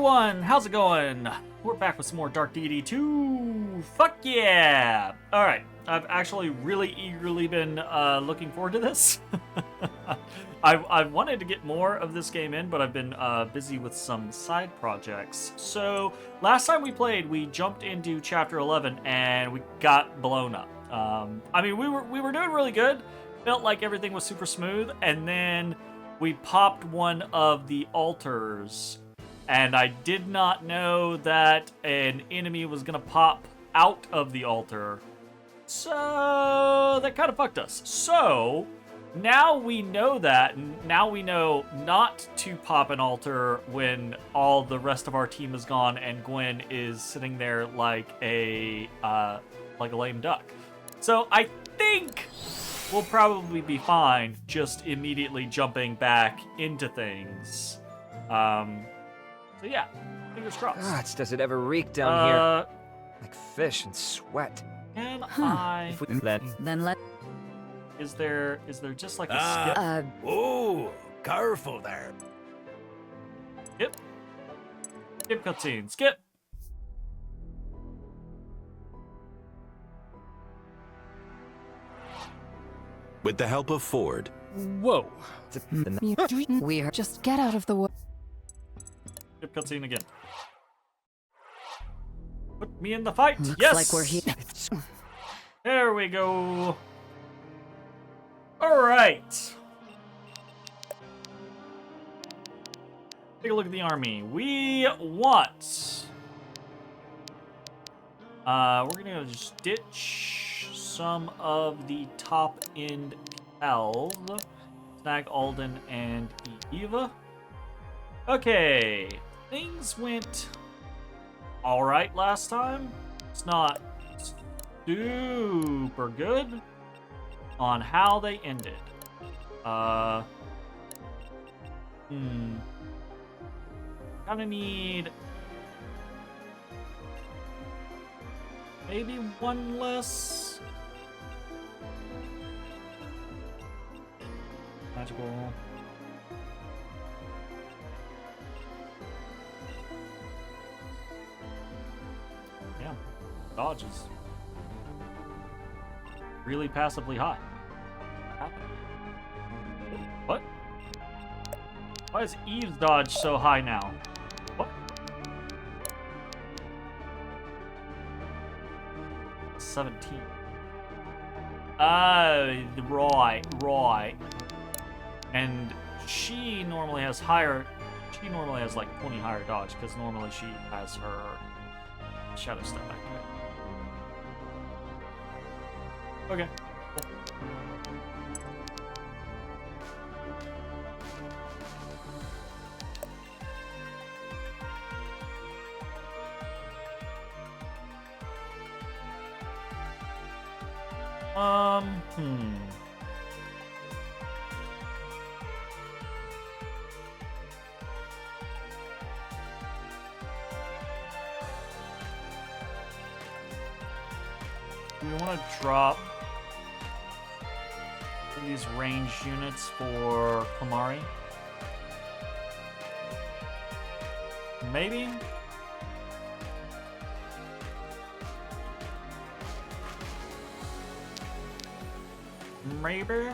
everyone, how's it going? We're back with some more Dark Deity 2. Fuck yeah! Alright, I've actually really eagerly been looking forward to this. I wanted to get more of this game in, but I've been busy with some side projects. So, last time we played, we jumped into Chapter 11 and we got blown up. I mean, we were doing really good. Felt like everything was super smooth, and then we popped one of the altars, and I did not know that an enemy was gonna pop out of the altar. So that kind of fucked us. So now we know that, and now we know not to pop an altar when all the rest of our team is gone and Gwen is sitting there like a lame duck. So I think we'll probably be fine just immediately jumping back into things. So yeah, fingers crossed. God, does it ever reek down here? Like fish and sweat. Can I... Then let... Is there just like a skip? Oh, careful there. Skip. Skip cutscene. Skip. With the help of Ford. Whoa. We are just get out of the way. Skip cutscene again. Put me in the fight. Looks yes. like we're here. There we go. All right. Take a look at the army. We want. We're gonna just ditch some of the top end elves. Snag Alden and Eva. Okay, things went all right last time. It's not super good on how they ended. Kinda need maybe one less magical. Yeah, dodge is really passively high. What? Why is Eve's dodge so high now? What? 17. Right. And she normally has higher. She normally has like 20 higher dodge because normally she has her shadow step activate. Okay. Do we want to drop these ranged units for Kamari? Maybe? Maybe?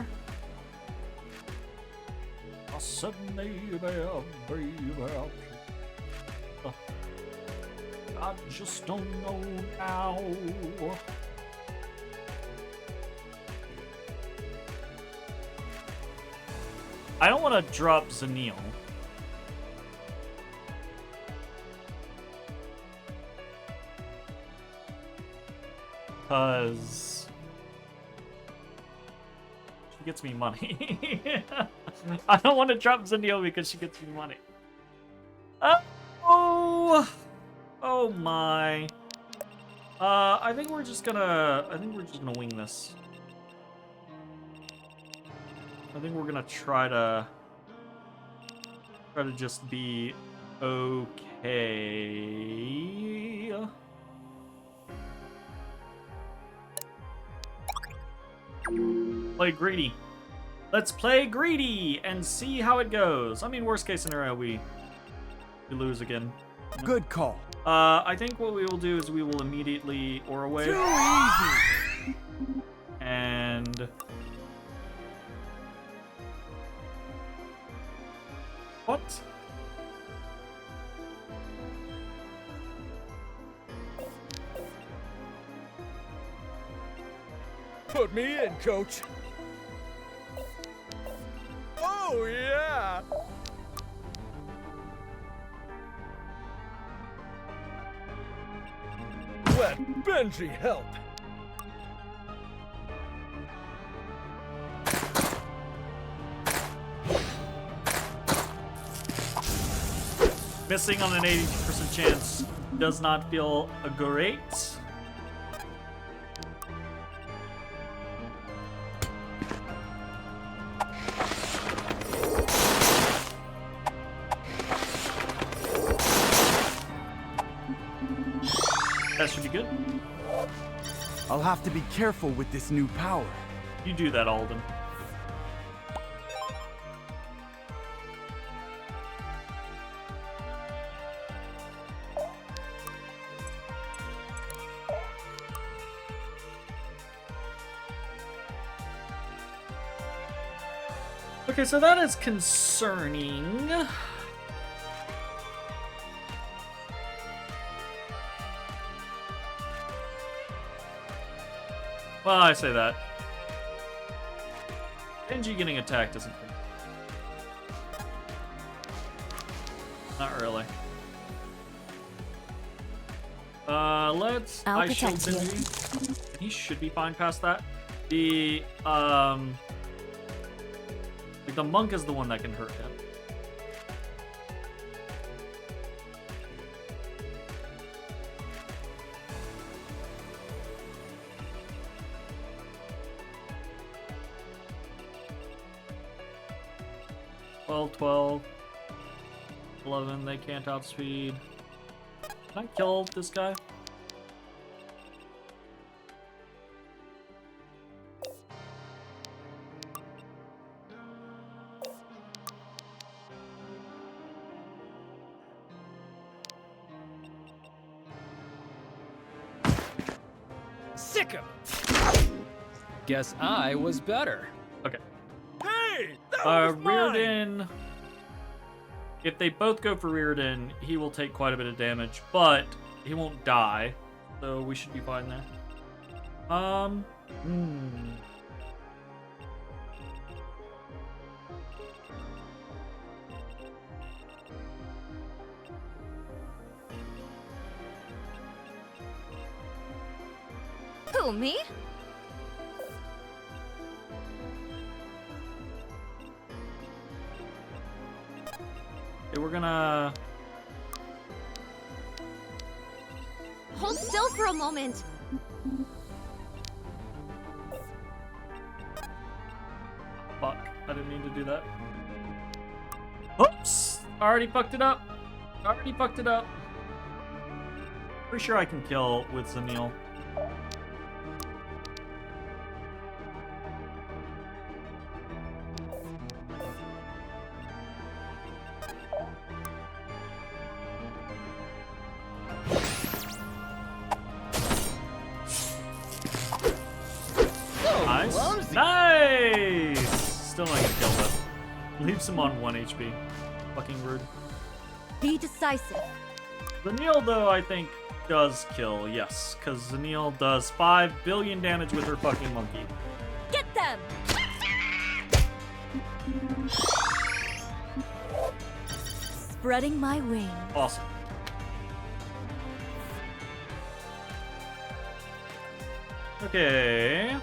I said maybe, I just don't know now. I don't want to drop Zanil. Because she gets me money. I don't want to drop Zanil because she gets me money. Oh my. I think we're just gonna wing this. I think we're gonna try to just be okay. Play greedy. Let's play greedy and see how it goes. I mean, worst case scenario, we lose again. Good call. I think what we will do is we will immediately aura wave. Too easy. And what? Put me in, coach. Oh, yeah. Let Benji help. Missing on an 80% chance does not feel great. That should be good. I'll have to be careful with this new power. You do that, Alden. Okay, so that is concerning. Well, I say that. Benji getting attacked isn't good. Not really. I'll I shield protect you. Benji. He should be fine past that. The monk is the one that can hurt him. Well, 12, 11, they can't outspeed. Can I kill this guy? Sick him! Guess I was better. Okay. Hey, that was mine. Rearden. If they both go for Rearden, he will take quite a bit of damage, but he won't die, so we should be fine there. Who, me? Okay, we're gonna. Hold still for a moment. Fuck, I didn't mean to do that. Oops! Already fucked it up. Already fucked it up. Pretty sure I can kill with Zamil. Nice. Nice! Still not gonna kill though. Leaves him on 1 HP. Fucking rude. Be decisive. Zanil, though, I think does kill, yes. Because Zanil does 5 billion damage with her fucking monkey. Get them! Spreading my wings. Awesome. Okay.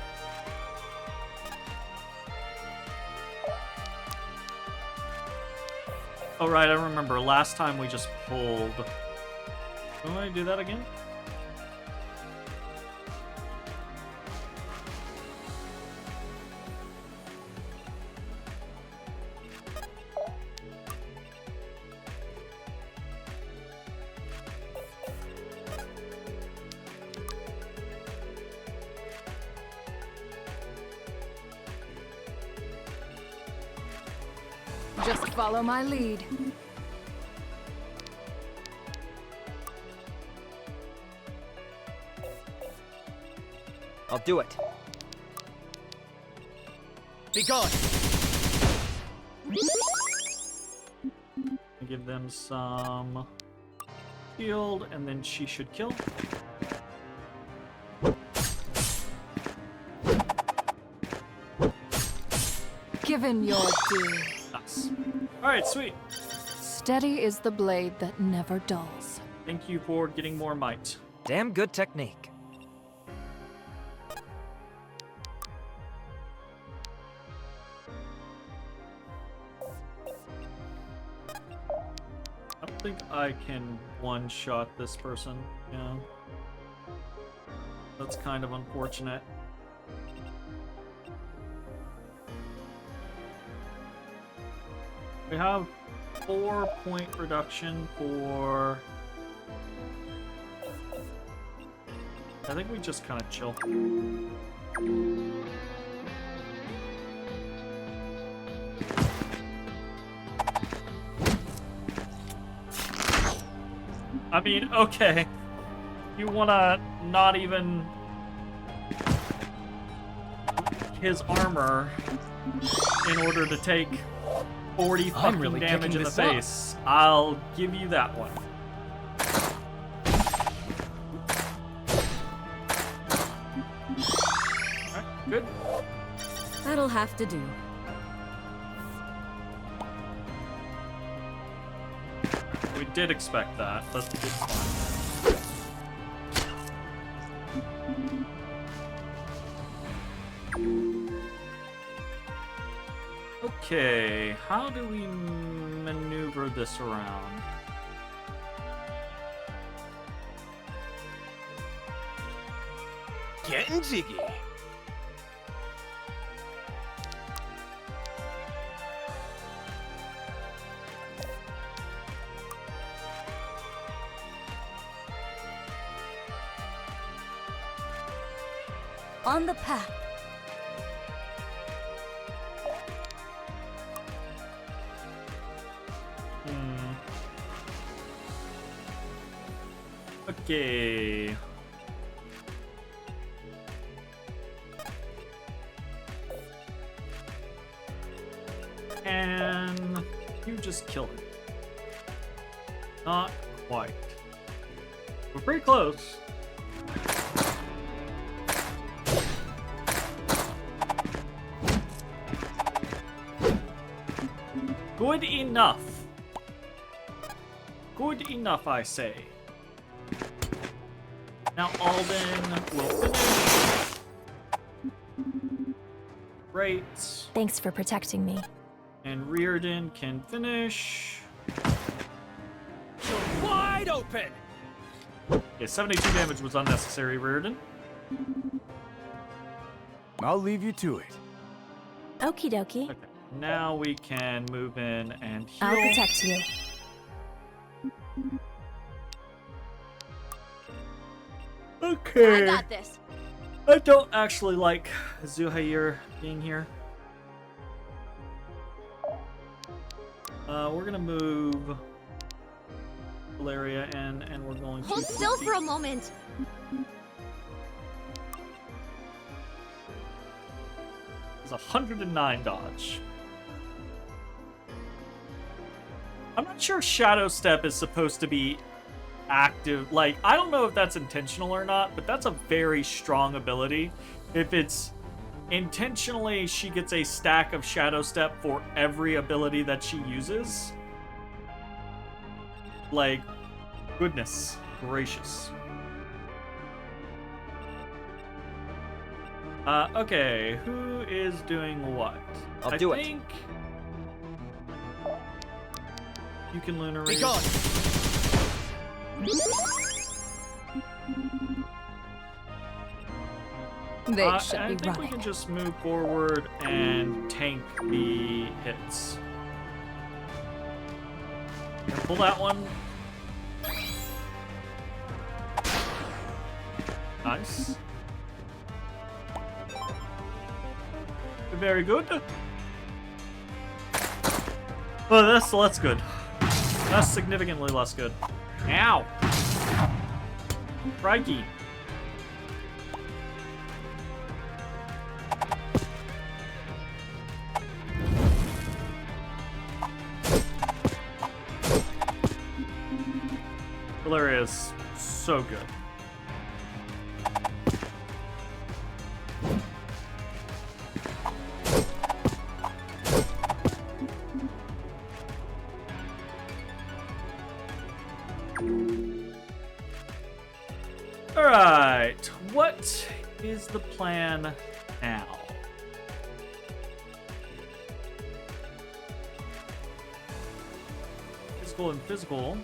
Oh, right, I remember. Last time we just pulled. Can I do that again? Just follow my lead. I'll do it. Be gone! Give them some shield, and then she should kill. Given your due. Nice. Alright, sweet. Steady is the blade that never dulls. Thank you for getting more might. Damn good technique. I don't think I can one-shot this person. Yeah. That's kind of unfortunate. We have 4-point reduction for... I think we just kind of chill. I mean, okay. You wanna not even... his armor in order to take 40 fucking really damage in the picking this up. face. I'll give you that one. Alright, good. That'll have to do. We did expect that. That's fine. Okay, how do we maneuver this around? Getting jiggy. On the path. Okay. And you just kill it. Not quite. We're pretty close. Good enough. Good enough, I say. Now Alden will finish. Great. Thanks for protecting me. And Reardon can finish. Wide open. Yeah, 72 damage was unnecessary, Reardon. I'll leave you to it. Okie dokie. Okay. Now we can move in and heal. I'll protect you. Okay. I got this. I don't actually like Zuhair being here. We're gonna move Valeria in, and we're going to Hold still for a moment. It's 109 dodge. I'm not sure Shadow Step is supposed to be active. Like, I don't know if that's intentional or not, but that's a very strong ability. If it's intentionally, she gets a stack of Shadow Step for every ability that she uses. Like, goodness gracious. Okay, who is doing what? I'll do it. I think you can Lunar Be Raise. gone. They should I be think we running. can just move forward and tank the hits. Here, pull that one. Nice. Very good. Oh, that's less good. That's significantly less good. Ow! Crikey. so good. Alright, what is the plan now? Physical and physical.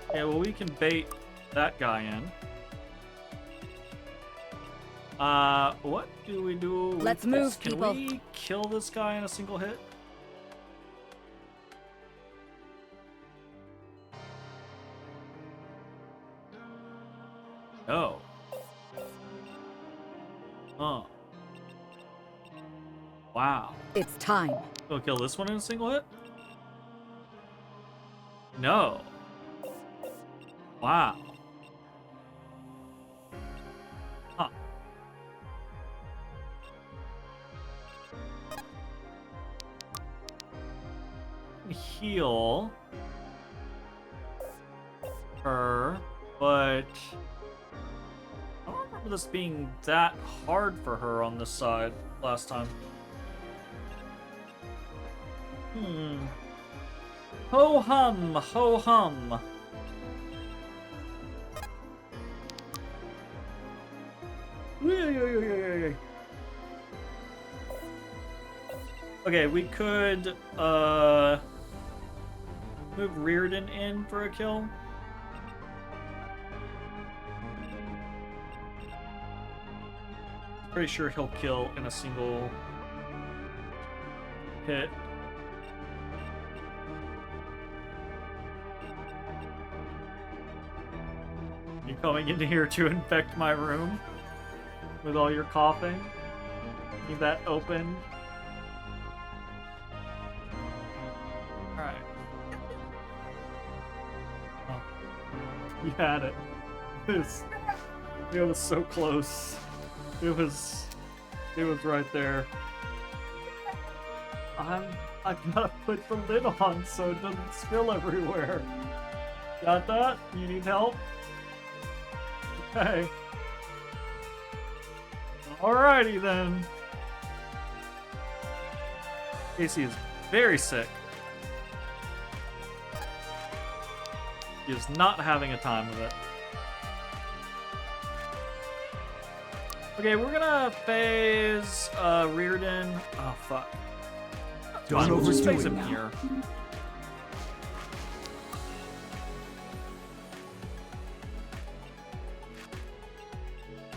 Okay, well, we can bait that guy in. What do we do with Let's this? move, Can people. we kill this guy in a single hit? No. Oh. Wow. It's time. We'll kill this one in a single hit? No. Wow. Huh. Heal her, but I don't remember this being that hard for her on this side last time. Ho hum, ho hum. Okay, we could move Reardon in for a kill. Pretty sure he'll kill in a single hit. You coming into here to infect my room with all your coughing? Need that open. Alright. Oh. You had it. It was so close. It was right there. I gotta put the lid on so it doesn't spill everywhere. Got that? You need help? Okay. Alrighty then. Casey is very sick. He is not having a time of it. Okay, we're gonna phase Reardon. Oh fuck. Don't We'll just overdo phase it him now. here.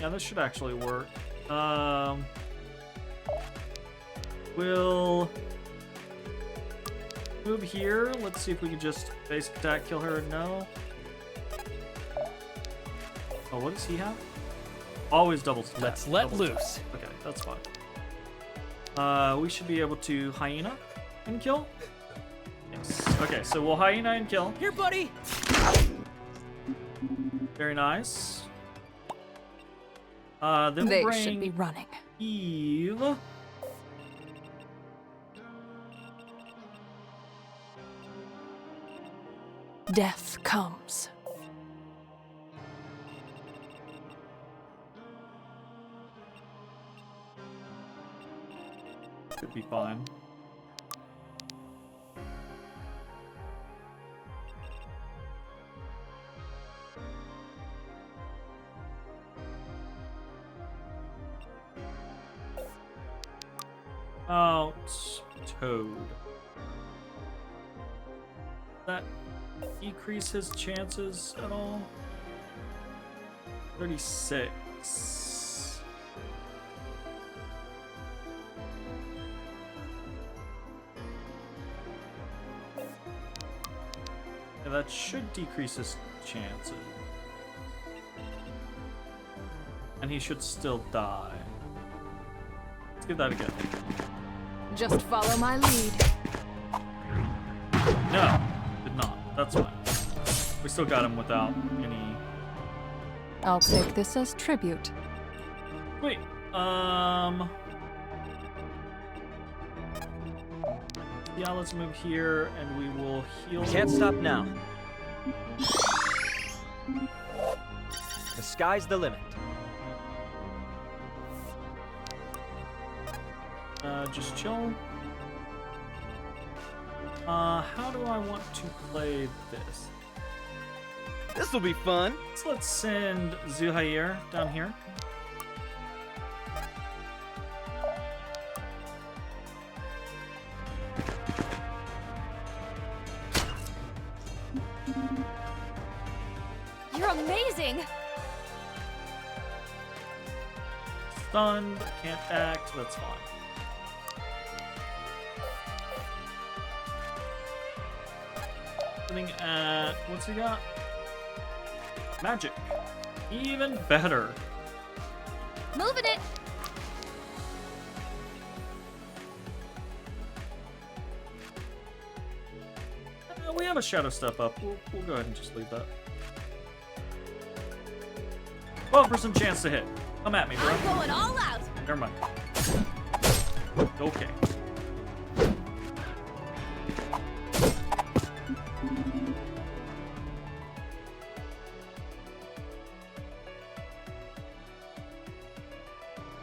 Yeah, this should actually work. We'll move here. Let's see if we can just basic attack, kill her. No. Oh, what does he have? Always double attack. Let's let double loose. attack. Okay, that's fine. We should be able to hyena and kill. Yes. Okay, so we'll hyena and kill. Here, buddy. Very nice. Then we'll They bring should be running. Eve. Death comes. Could be fine. Out Toad. That decrease his chances at all? 36. Yeah, that should decrease his chances. And he should still die. Let's give that a go. Just follow my lead. No, did not. That's fine. We still got him without any... I'll take this as tribute. Wait, yeah, let's move here and we will heal. We can't stop now. The sky's the limit. Just chill. How do I want to play this? This'll be fun. So let's send Zuhair down here. You're amazing. Stunned, can't act, that's fine. Looking at, what's he got? Magic. Even better. Moving it. We have a shadow step up. We'll go ahead and just leave that. 12% chance to hit. Come at me, bro. I'm going all out. Never mind. Okay.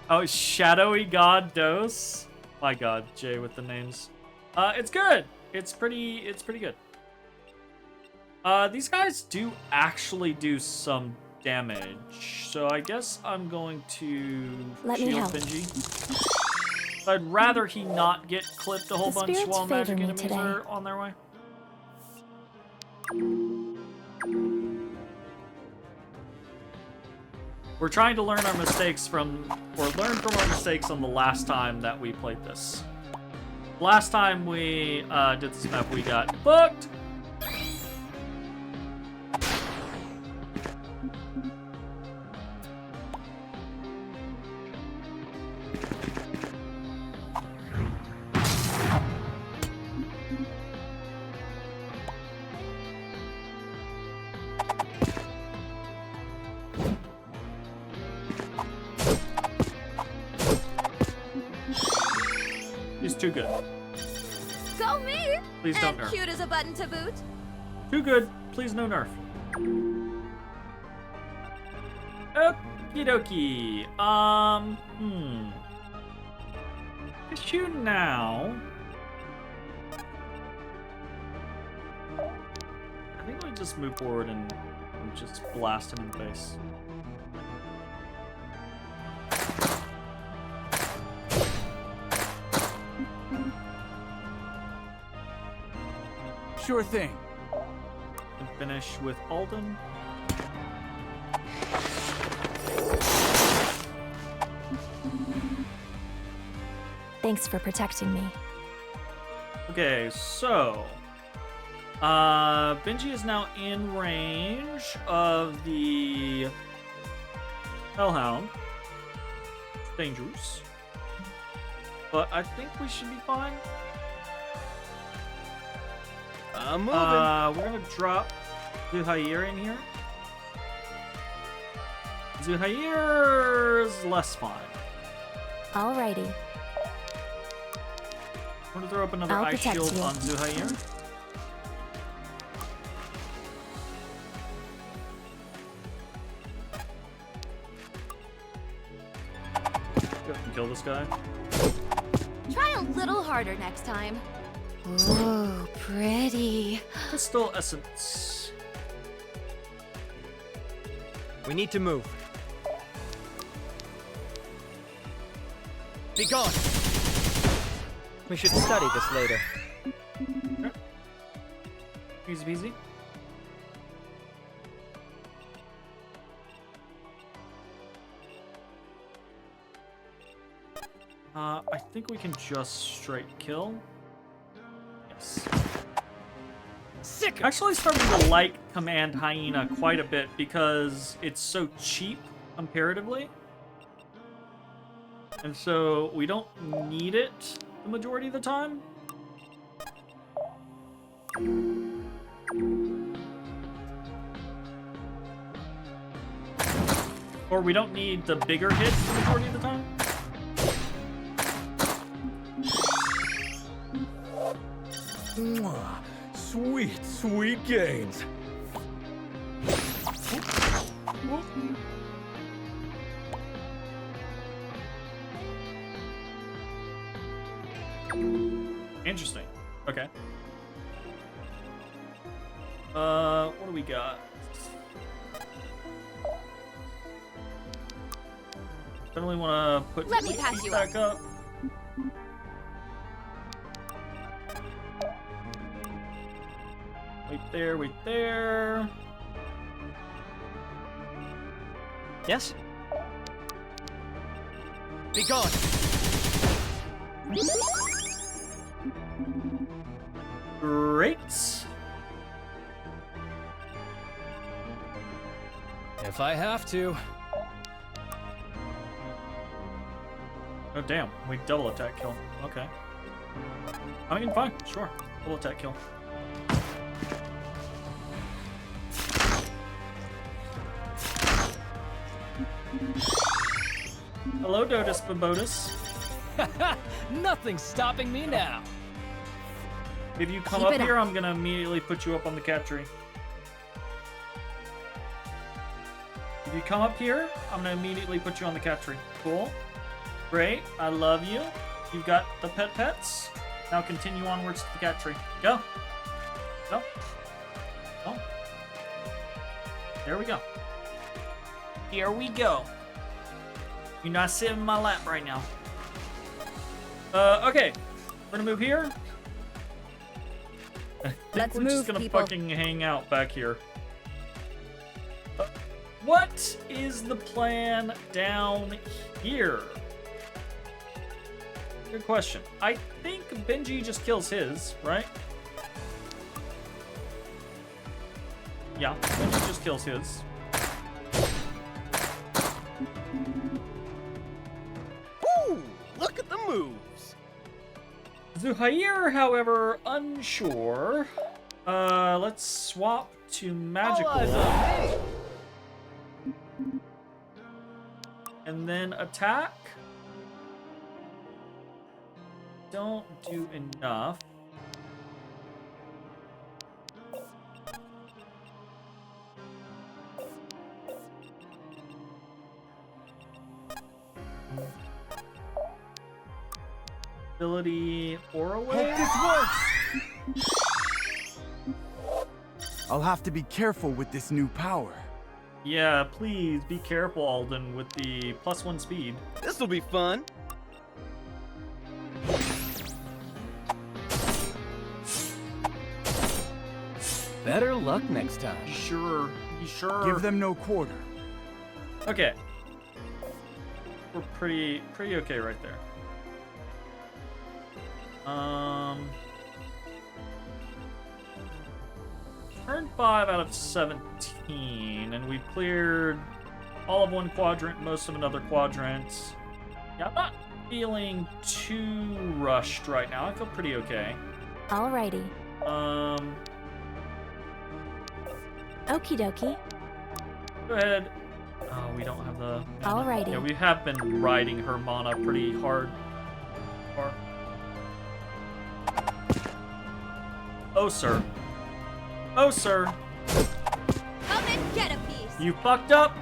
Oh, Shadowy God Dose. My God, Jay with the names. It's good. It's pretty good. These guys do actually do some damage, so I guess I'm going to Let me shield help. Benji. I'd rather he not get clipped a whole The bunch spirits while favor magic me enemies today. are on their way. We're trying to learn our mistakes learn from our mistakes on the last time that we played this. Last time we did this map, we got booked. He's too good. Go me. Please don't And nerf. cute as a button to boot. Too good. Please no nerf. Okie dokie. Issue now. I think we just move forward and just blast him in the face. Sure thing. And finish with Alden. Thanks for protecting me. Okay, so Benji is now in range of the Hellhound. It's dangerous, but I think we should be fine. I'm moving. We're gonna drop Zuhair in here. Zuhair's less fine. Alrighty. We're gonna throw up another I'll ice protect shield you. on Zuhair. Go ahead and kill this guy. Try a little harder next time. Ooh, pretty. Crystal Essence. We need to move. Be gone. We should study this later. Easy peasy. I think we can just straight kill. Yes. Sick. Actually starting to like Command Hyena quite a bit because it's so cheap comparatively. And so we don't need it the majority of the time. Or we don't need the bigger hits the majority of the time. Sweet, sweet gains. Interesting. Okay. What do we got? Definitely want to put Let me your patch feet you back up. Wait there, wait there. Yes? Be gone! Great. If I have to. Oh damn! Wait, double attack kill. Okay. I mean, fine, sure. Double attack kill. Hello, Dotus Babotus. Nothing's stopping me now. If you come Keep up it here, up. I'm gonna immediately put you up on the cat tree. If you come up here, I'm gonna immediately put you on the cat tree. Cool. Great. I love you. You've got the pets. Now continue onwards to the cat tree. Go. Go. Go. There we go. Here we go. You're not sitting in my lap right now. Okay. We're gonna move here. I think Let's we're just move, gonna people. fucking hang out back here. What is the plan down here? Good question. I think Benji just kills his, right? Yeah, Benji just kills his. Woo! Look at the moves! Zuhair, however, unsure. Let's swap to magical. All eyes on me! And then attack. Don't do enough. Ability Aura Hope Wave. this works! I'll have to be careful with this new power. Yeah, please be careful, Alden, with the +1 speed. This'll be fun! Better luck next time. Sure, you sure. Give them no quarter. Okay. We're pretty okay right there. Turn 5 out of 17, and we've cleared all of one quadrant, most of another quadrant. Yeah, I'm not feeling too rushed right now. I feel pretty okay. Alrighty. Okie dokie. Go ahead. Oh, we don't have the... Alrighty. Yeah, we have been riding her mana pretty hard. Oh, sir. Oh, sir. Come and get a piece. You fucked up.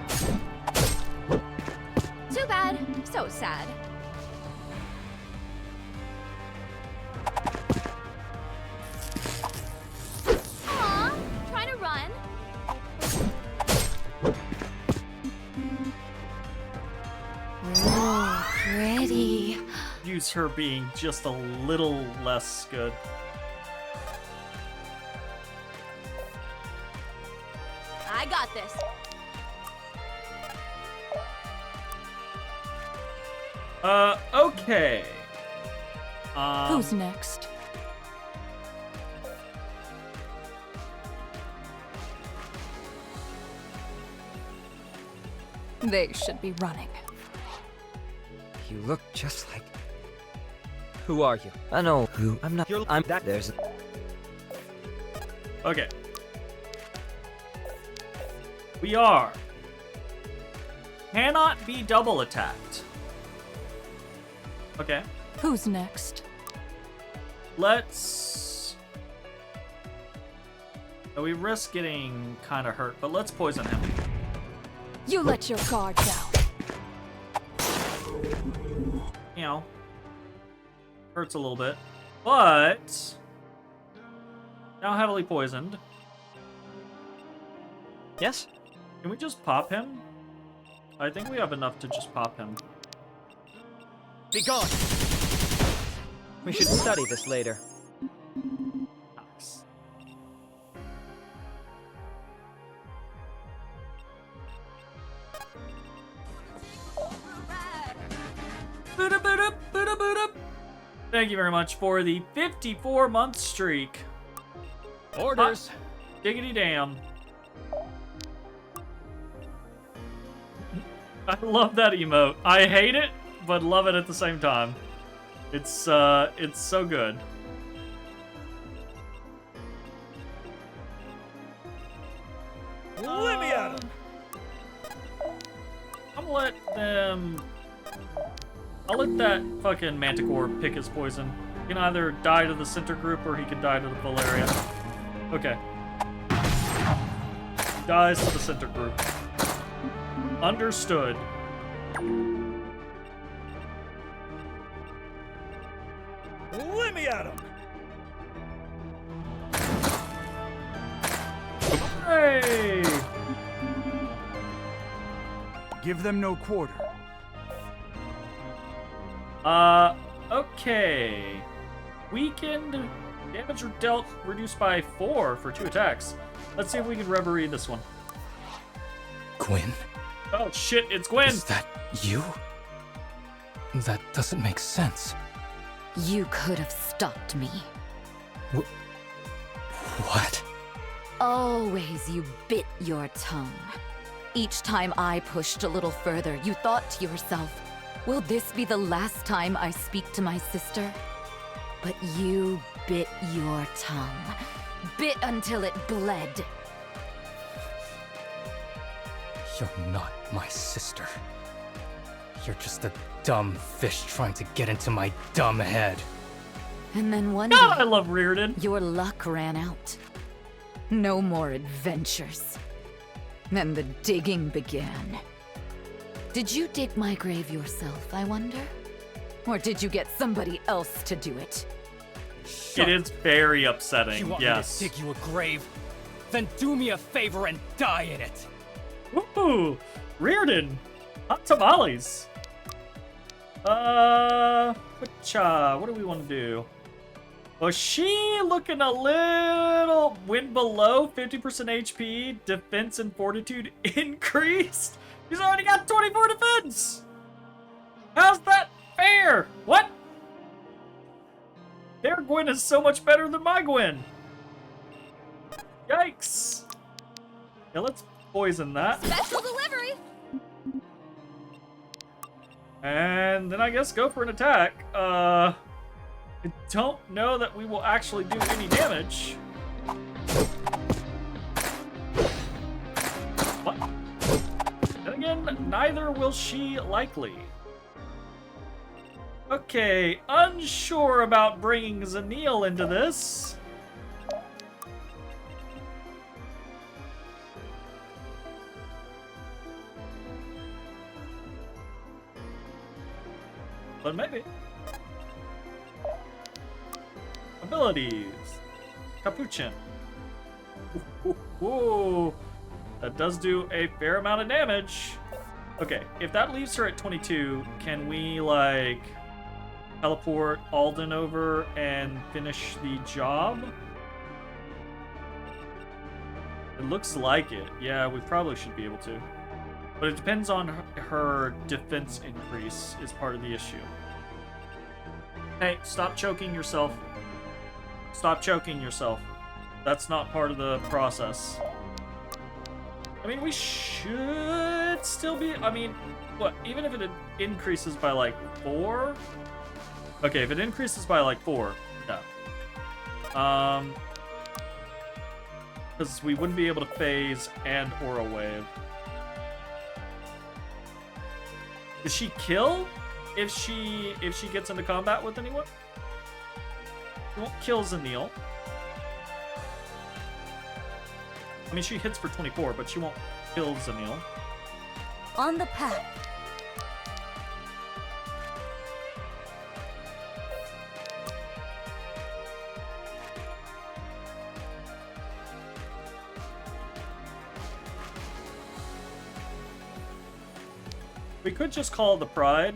Too bad. So sad. Aw, trying to run. Ooh, pretty. Use her being just a little less good. I got this. Okay. Who's next? They should be running. You look just like... Who are you? I know who. I'm not... I'm that... There's... Okay. We are. Cannot be double attacked. Okay. Who's next? Let's... We risk getting kind of hurt, but let's poison him. You let your guard down. You know, hurts a little bit, but now heavily poisoned. Yes? Can we just pop him? I think we have enough to just pop him. Be gone! We should study this later. Nice. Boot-a-boot-up, boot-a-boot-up. Thank you very much for the 54-month streak. Orders. Diggity damn. I love that emote. I hate it, but love it at the same time. It's so good. Let me at him. I'll let that fucking Manticore pick his poison. He can either die to the center group or he can die to the Valeria. Okay. Dies to the center group. Understood. Let me at him. Hey! Give them no quarter. Okay. Weakened. Damage dealt reduced by 4 for 2 attacks. Let's see if we can reverie this one. Gwyn, Oh shit, it's Gwen! is that you? That doesn't make sense. You could have stopped me. What? Always you bit your tongue. Each time I pushed a little further, you thought to yourself, will this be the last time I speak to my sister? But you bit your tongue. Bit until it bled. You're not my sister. You're just a dumb fish trying to get into my dumb head. And then one God, I day, love Reardon. your luck ran out. No more adventures. And the digging began. Did you dig my grave yourself, I wonder? Or did you get somebody else to do it? It is very You upsetting, want yes. me to dig you a grave? Then do me a favor and die in it. Ooh, Reardon. Hot tamales. What do we want to do? Was she looking a little win below 50% HP, defense and fortitude increased? She's already got 24 defense. How's that fair? What? Their Gwen is so much better than my Gwen. Yikes. Yeah, let's poison that. Special delivery. And then I guess go for an attack. I don't know that we will actually do any damage. What? Then again, neither will she likely. Okay, unsure about bringing Zanil into this. But maybe. Abilities. Capuchin. Ooh. That does do a fair amount of damage. Okay, if that leaves her at 22, can we, like, teleport Alden over and finish the job? It looks like it. Yeah, we probably should be able to. But it depends on her defense increase is part of the issue. Hey, stop choking yourself. Stop choking yourself. That's not part of the process. I mean, we should still be... I mean, what? Even if it increases by, like, 4? Okay, if it increases by, like, 4, yeah. Because we wouldn't be able to phase and Aura Wave. Does she kill if she gets into combat with anyone? She won't kill Zanil. I mean, she hits for 24, but she won't kill Zanil. On the path. We could just call the Pride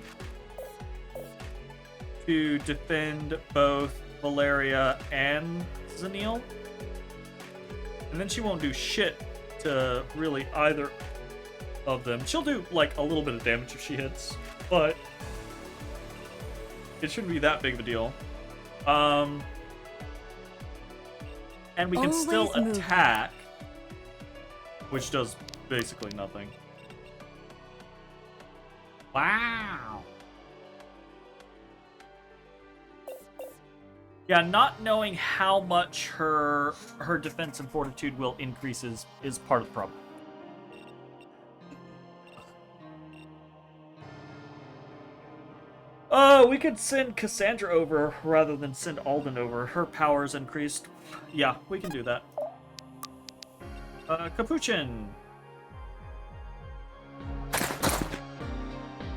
to defend both Valeria and Zanil. And then she won't do shit to really either of them. She'll do, like, a little bit of damage if she hits, but it shouldn't be that big of a deal. And we can still attack, which does basically nothing. Wow. Yeah, not knowing how much her defense and fortitude will increase is part of the problem. Oh, we could send Cassandra over rather than send Alden over. Her power's increased. Yeah, we can do that. Capuchin.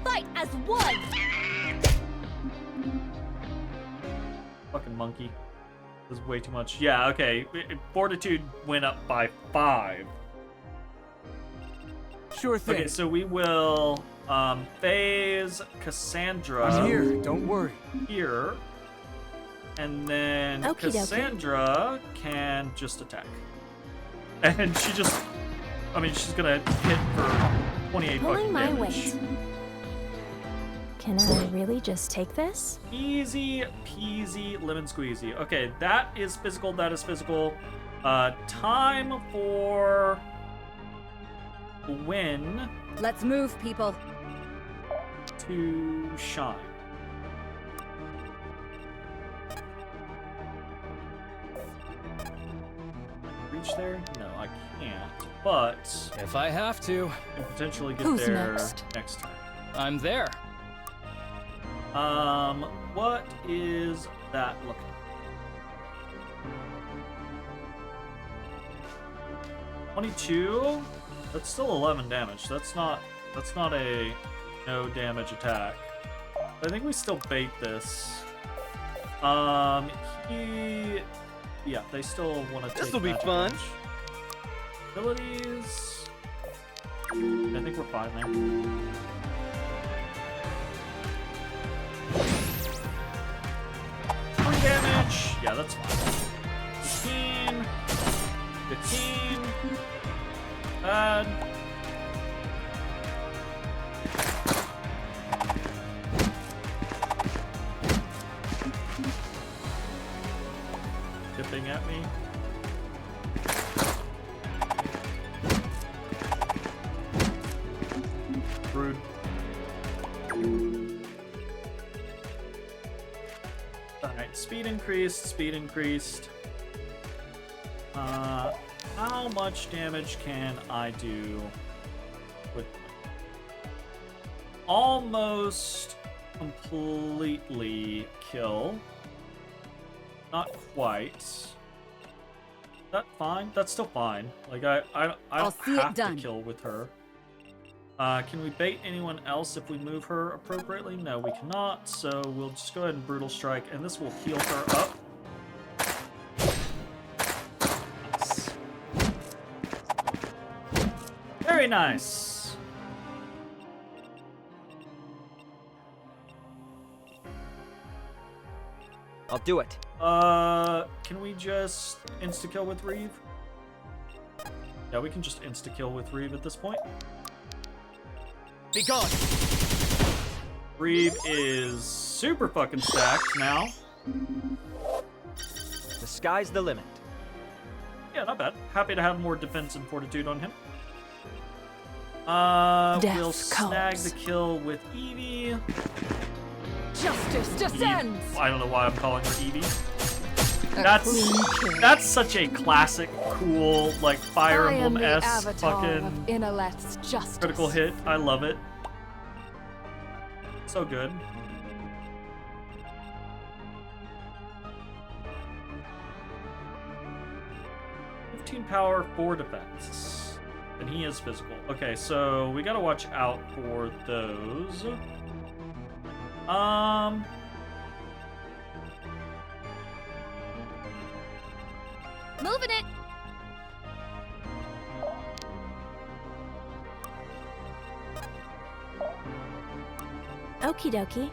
Fight as one! Fucking monkey. This is way too much. Yeah, okay. Fortitude went up by 5. Sure thing. Okay, so we will phase Cassandra. I'm here, don't worry. Here. And then Okie dokie. Cassandra can just attack. And she just... I mean, she's gonna hit for 28 Pulling fucking my damage. weight. Can I really just take this? Easy peasy lemon squeezy. Okay, that is physical, that is physical. Time for... Win Let's move, people. to shine. Reach there? No, I can't. But If I have to, I can potentially get Who's there next? turn. I'm there. What is that looking? $22? That's still 11 damage. That's not a no damage attack. I think we still bait this. Yeah, they still want to take This'll be magic fun. damage. Abilities. I think we're fine there. Three damage. Yeah, that's fine. 15. 15. Bad. Dipping at me. Rude. Alright, speed increased, speed increased. How much damage can I do with almost completely kill? Not quite. Is that fine? That's still fine. Like I I'll don't see it have to done. kill with her. Can we bait anyone else if we move her appropriately? No, we cannot. So we'll just go ahead and brutal strike, and this will heal her up. Nice. Very nice. I'll do it. Can we just insta-kill with Reeve? Yeah, we can just insta-kill with Reeve at this point. Be gone. Reeve is super fucking stacked now. The sky's the limit. Yeah, not bad. Happy to have more defense and fortitude on him. Death We'll snag comes. the kill with Evie. Justice descends. I don't know why I'm calling her Evie. A clean kill. That's such a classic, cool, like Fire I am the Emblem-esque avatar fucking of Inalet's justice. critical hit. I love it. So good. £15 power, 4 defense. And he is physical. Okay, so we gotta watch out for those. Moving it! Okie dokie.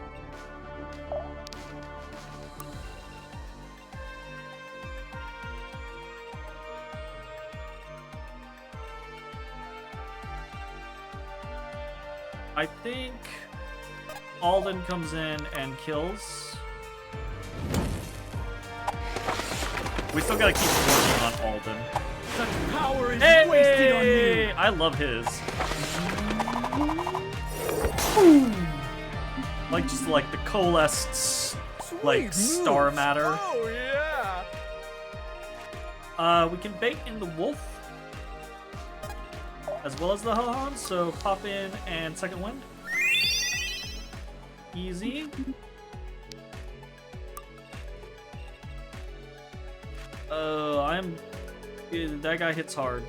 I think Alden comes in and kills. We still gotta keep working on Alden. Such power is wasted on you. I love his. Like just like the coalesced like Sweet star moves. matter. Oh yeah. We can bait in the wolf as well as the Hohan, so pop in and second wind. Easy. That guy hits hard.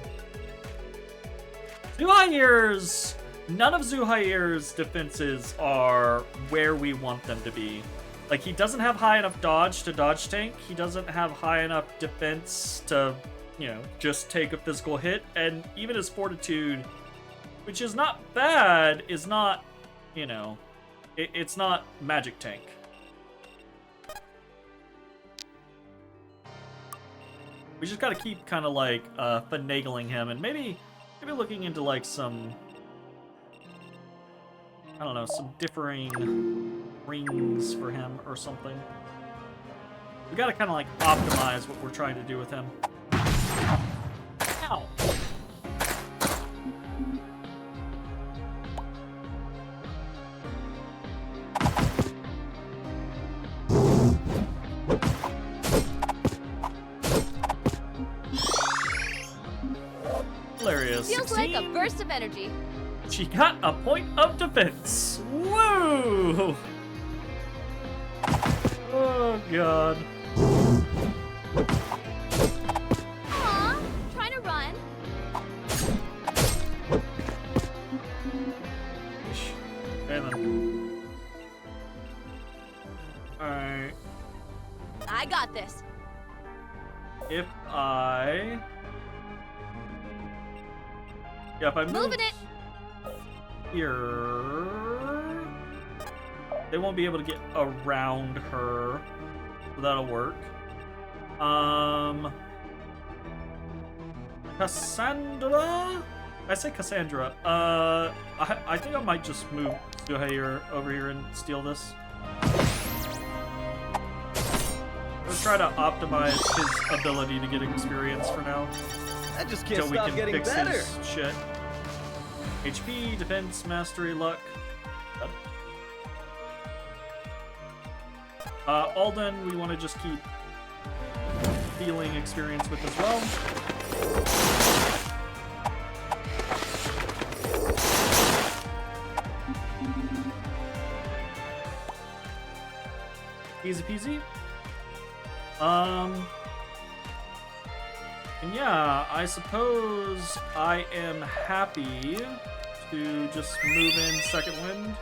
Zuhair's! None of Zuhair's defenses are where we want them to be. Like, he doesn't have high enough dodge to dodge tank. He doesn't have high enough defense to, you know, just take a physical hit. And even his fortitude, which is not bad, is not, you know, it's not magic tank. We just gotta keep kind of like finagling him, and maybe looking into like some, I don't know, some differing rings for him or something. We gotta kind of like optimize what we're trying to do with him. Ow. Hilarious. Feels like a 16. burst of energy. She got a point of defense. Woo! Oh god. Aw, trying to run. Okay then. Alright. I got this. If I move Moving it. here, they won't be able to get around her. So that'll work. Cassandra? I say Cassandra. I think I might just move Zuhair over here and steal this. Let's try to optimize his ability to get experience for now. I just can't Until we stop can getting fix better. his shit. HP, defense, mastery, luck. Alden, we want to just keep feeling experience with as well. Easy peasy. And yeah, I suppose I am happy to just move in second wind.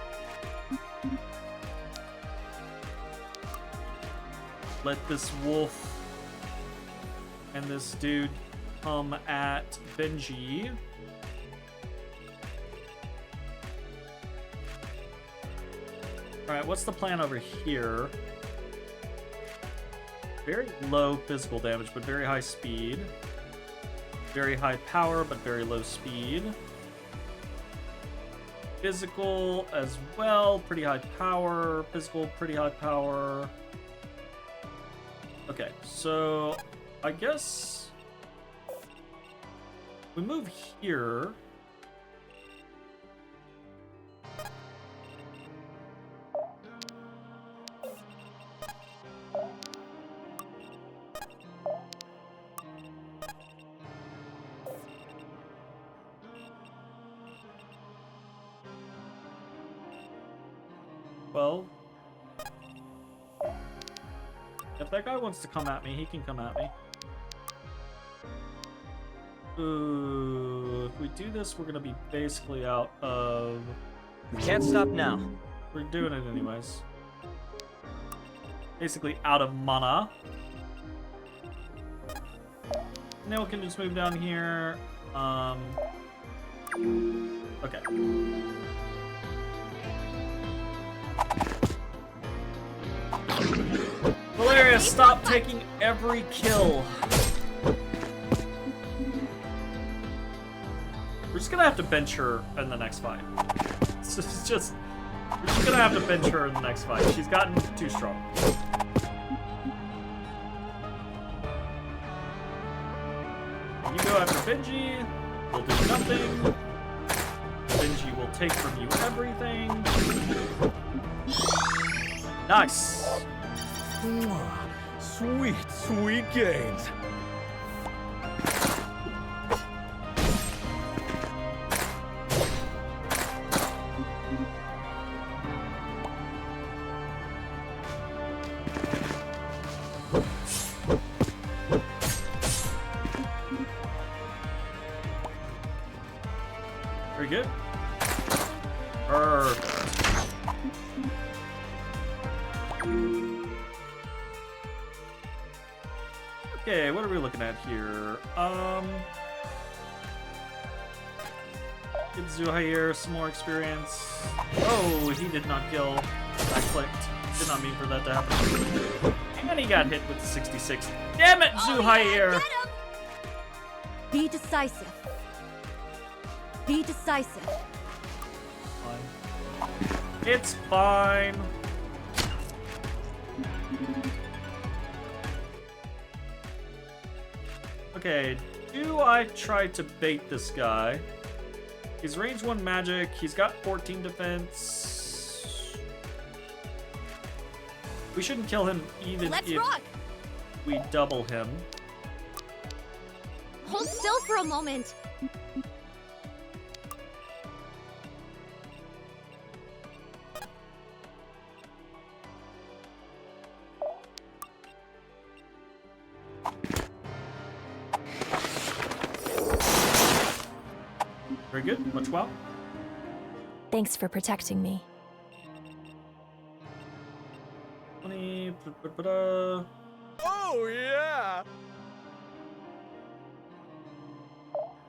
Let this wolf and this dude come at Benji. Alright, what's the plan over here? Very low physical damage, but very high speed. Very high power, but very low speed. Physical as well, pretty high power. Physical, pretty high power. Okay, so I guess we move here. Well, if that guy wants to come at me, he can come at me. If we do this, we're gonna be basically out of... We can't stop now. We're doing it anyways. Basically out of mana. Now we can just move down here. Okay. Valeria, stop taking every kill. We're just gonna have to bench her in the next fight. It's just we're just gonna have to bench her in the next fight. She's gotten too strong. You go after Benji, we'll do nothing. Benji will take from you everything. Nice. Sweet, sweet games. Very good. Perfect. Okay, what are we looking at here? Give Zuhair some more experience. Oh, he did not kill. I clicked. Did not mean for that to happen. And he got hit with the 66. Damn it, Zuhair! Be decisive. Be decisive. Fine. It's fine. Okay, do I try to bait this guy? He's range 1 magic, he's got 14 defense. We shouldn't kill him even Let's if rock! we double him. Hold still for a moment. Very good, much well. Thanks for protecting me. 20, Oh, yeah!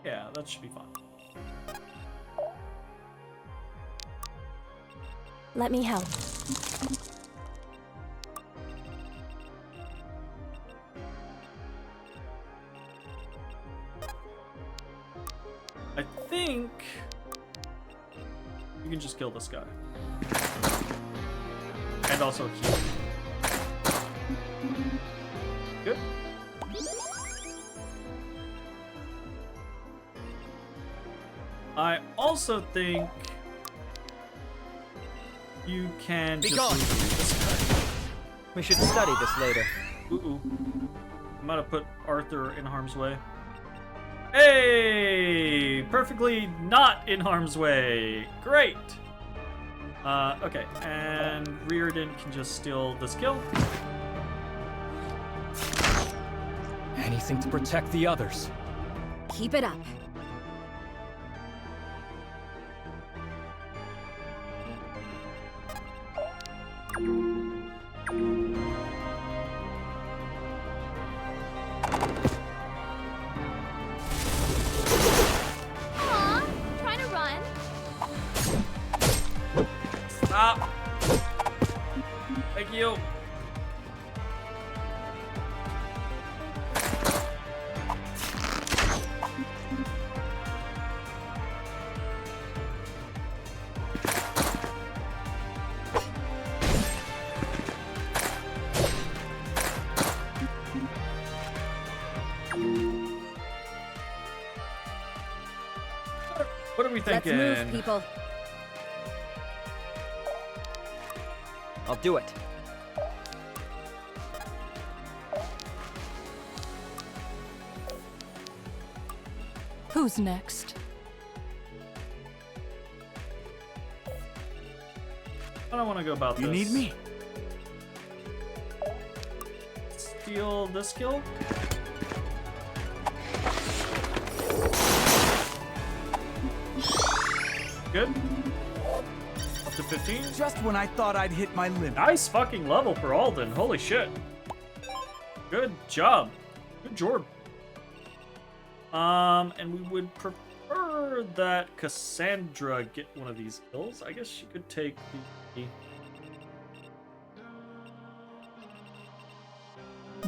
yeah, that should be fine. Let me help. I think you can just kill this guy. And also heal. Good. I also think you can Be just gone. remove this guy. We should study this later. Ooh. I might have put Arthur in harm's way. Hey! Perfectly not in harm's way. Great. Okay, and Reardon can just steal this kill. Anything to protect the others. Keep it up. Aw, trying to run. Stop. Thank you. What are we Let's thinking? move, people. I'll do it. Who's next? I don't want to go about You this. need me? Steal this kill. good. Up to 15. Just when I thought I'd hit my limit. Nice fucking level for Alden. Holy shit. Good job. Good job. And we would prefer that Cassandra get one of these kills. I guess she could take the...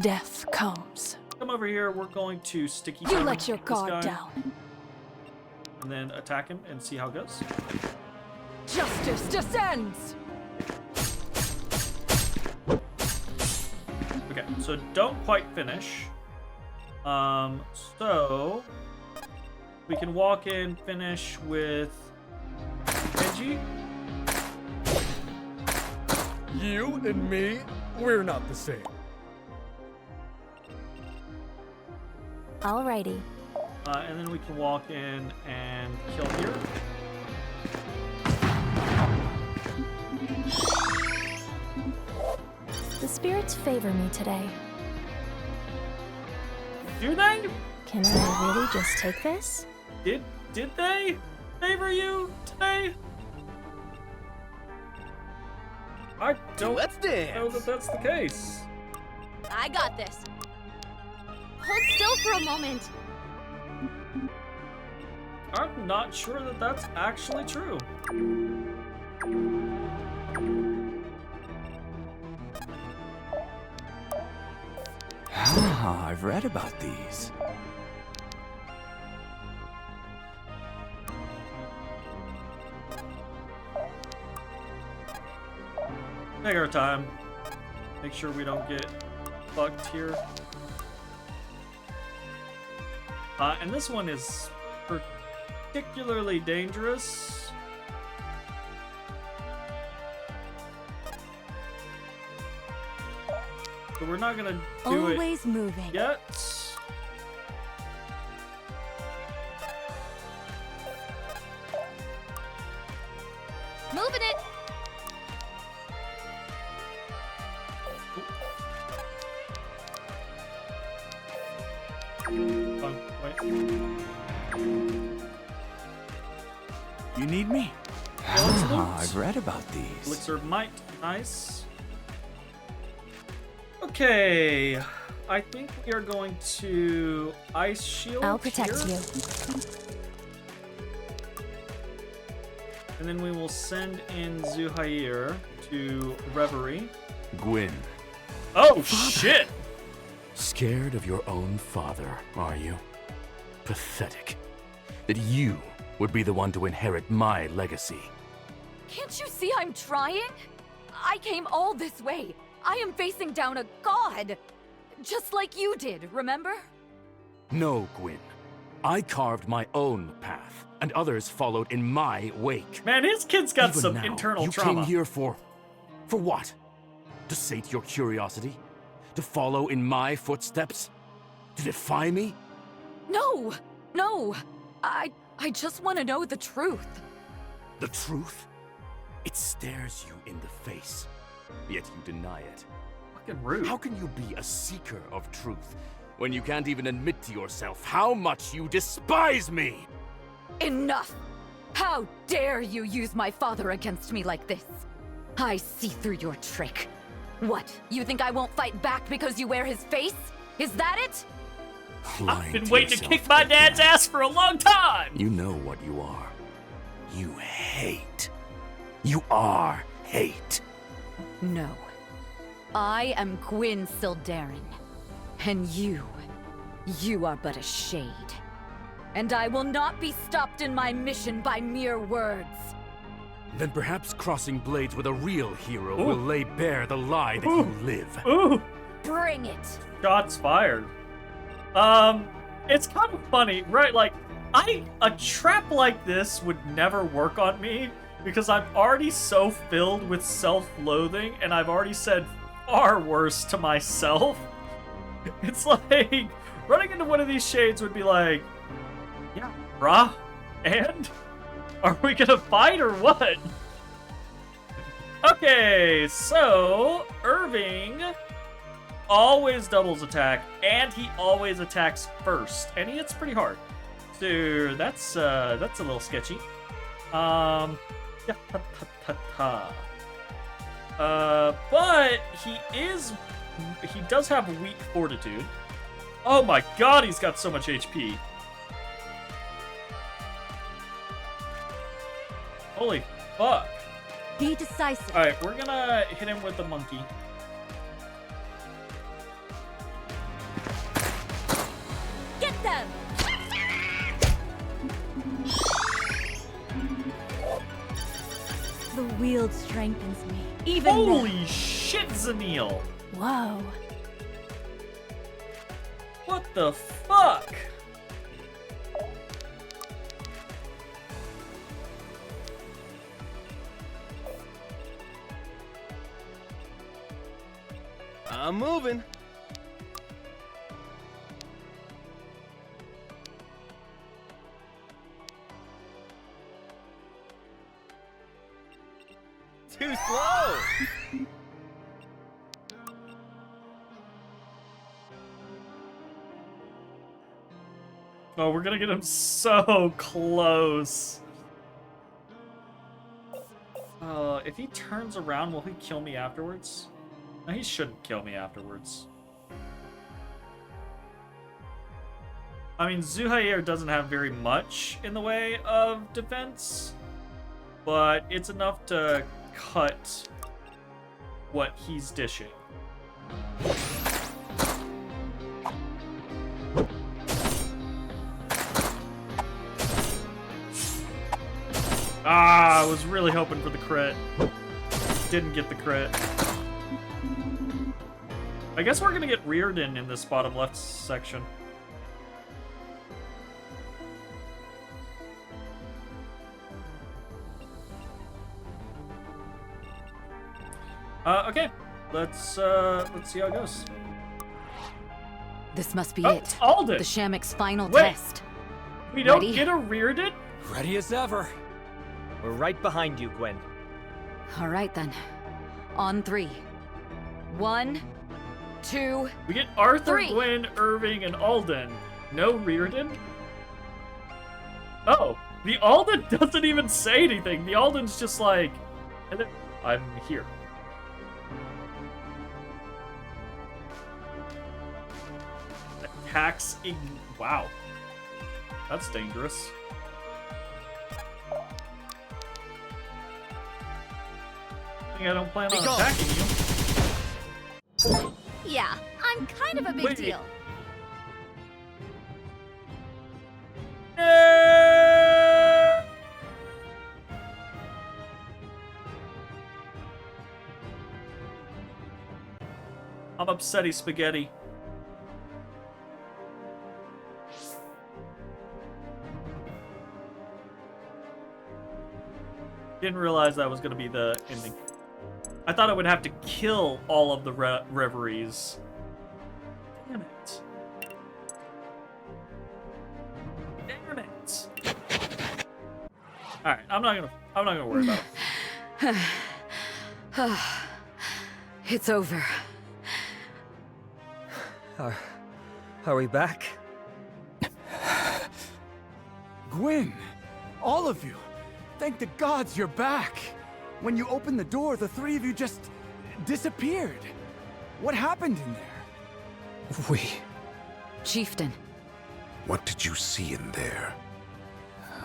Death comes. Come over here. We're going to sticky You time let your this guard guy, down. and then attack him and see how it goes. Justice descends! Okay, so don't quite finish. So we can walk in, finish with Benji. You and me, we're not the same. Alrighty. And then we can walk in and kill here. The spirits favor me today. Do they? Can I really just take this? Did they favor you today? I don't Let's dance. know that that's the case. I got this. Hold still for a moment. I'm not sure that that's actually true. Ah, I've read about these. Take our time. Make sure we don't get fucked here. And this one is particularly dangerous. So we're not gonna do it Always moving. yet. Moving it. Oh, wait. You need me? let's Ah, loot. I've read about these. Elixir of Might, nice. Okay, I think we are going to Ice Shield. I'll protect here, you. and then we will send in Zuhair to Reverie. Gwyn, Oh shit! scared of your own father, are you? Pathetic. That you would be the one to inherit my legacy. Can't you see I'm trying? I came all this way. I am facing down a god. Just like you did, remember? No, Gwyn. I carved my own path, and others followed in my wake. Man, his kid's got Even some now, internal you trauma. came here for what? To sate your curiosity? To follow in my footsteps? To defy me? No, no. I just want to know the truth. The truth? It stares you in the face, yet you deny it. Fucking rude. How can you be a seeker of truth when you can't even admit to yourself how much you despise me? Enough! How dare you use my father against me like this? I see through your trick. What, you think I won't fight back because you wear his face? Is that it? I've been waiting to kick my dad's ass for a long time! You know what you are. You hate. You are hate. No. I am Gwyn Sildarin. And you are but a shade. And I will not be stopped in my mission by mere words. Then perhaps crossing blades with a real hero Ooh. will lay bare the lie that Ooh. you live. Ooh! Bring it! Shots fired. It's kind of funny, right? Like, a trap like this would never work on me because I'm already so filled with self-loathing and I've already said far worse to myself. It's like, running into one of these shades would be like, yeah, bruh, and? Are we gonna fight or what? Okay, so, Irving always doubles attack, and he always attacks first, and he hits pretty hard. So that's a little sketchy. Yeah, but he does have weak fortitude. Oh my god, he's got so much HP. Holy fuck. Be decisive. Alright, we're gonna hit him with the monkey. Get them! The wield strengthens me. Even Holy shit, Zanil! Whoa. What the fuck? I'm moving. Too slow. Oh, we're gonna get him so close. If he turns around, will he kill me afterwards? No, he shouldn't kill me afterwards. I mean, Zuhair doesn't have very much in the way of defense, but it's enough to cut what he's dishing. Ah, I was really hoping for the crit. Didn't get the crit. I guess we're gonna get Reardon in this bottom left section. Okay. Let's see how it goes. This must be Oh, it. Alden! The Shamik's final Wait. test. We don't Ready? get a Reardon? Ready as ever. We're right behind you, Gwen. All right then. On 3. 1, 2. We get Arthur, 3. Gwen, Irving, and Alden. No Reardon? Oh, the Alden doesn't even say anything. The Alden's just like, hello, I'm here. Attacks wow. That's dangerous. I don't plan on attacking you. Yeah, I'm kind of a big Wait. deal. I'm upsetty spaghetti. Didn't realize that was going to be the ending. I thought I would have to kill all of the reveries. Damn it. Damn it. Alright, I'm not gonna worry about it. It's over. Are we back? Gwen, all of you. Thank the gods you're back. When you opened the door, the three of you just disappeared. What happened in there? Chieftain. What did you see in there?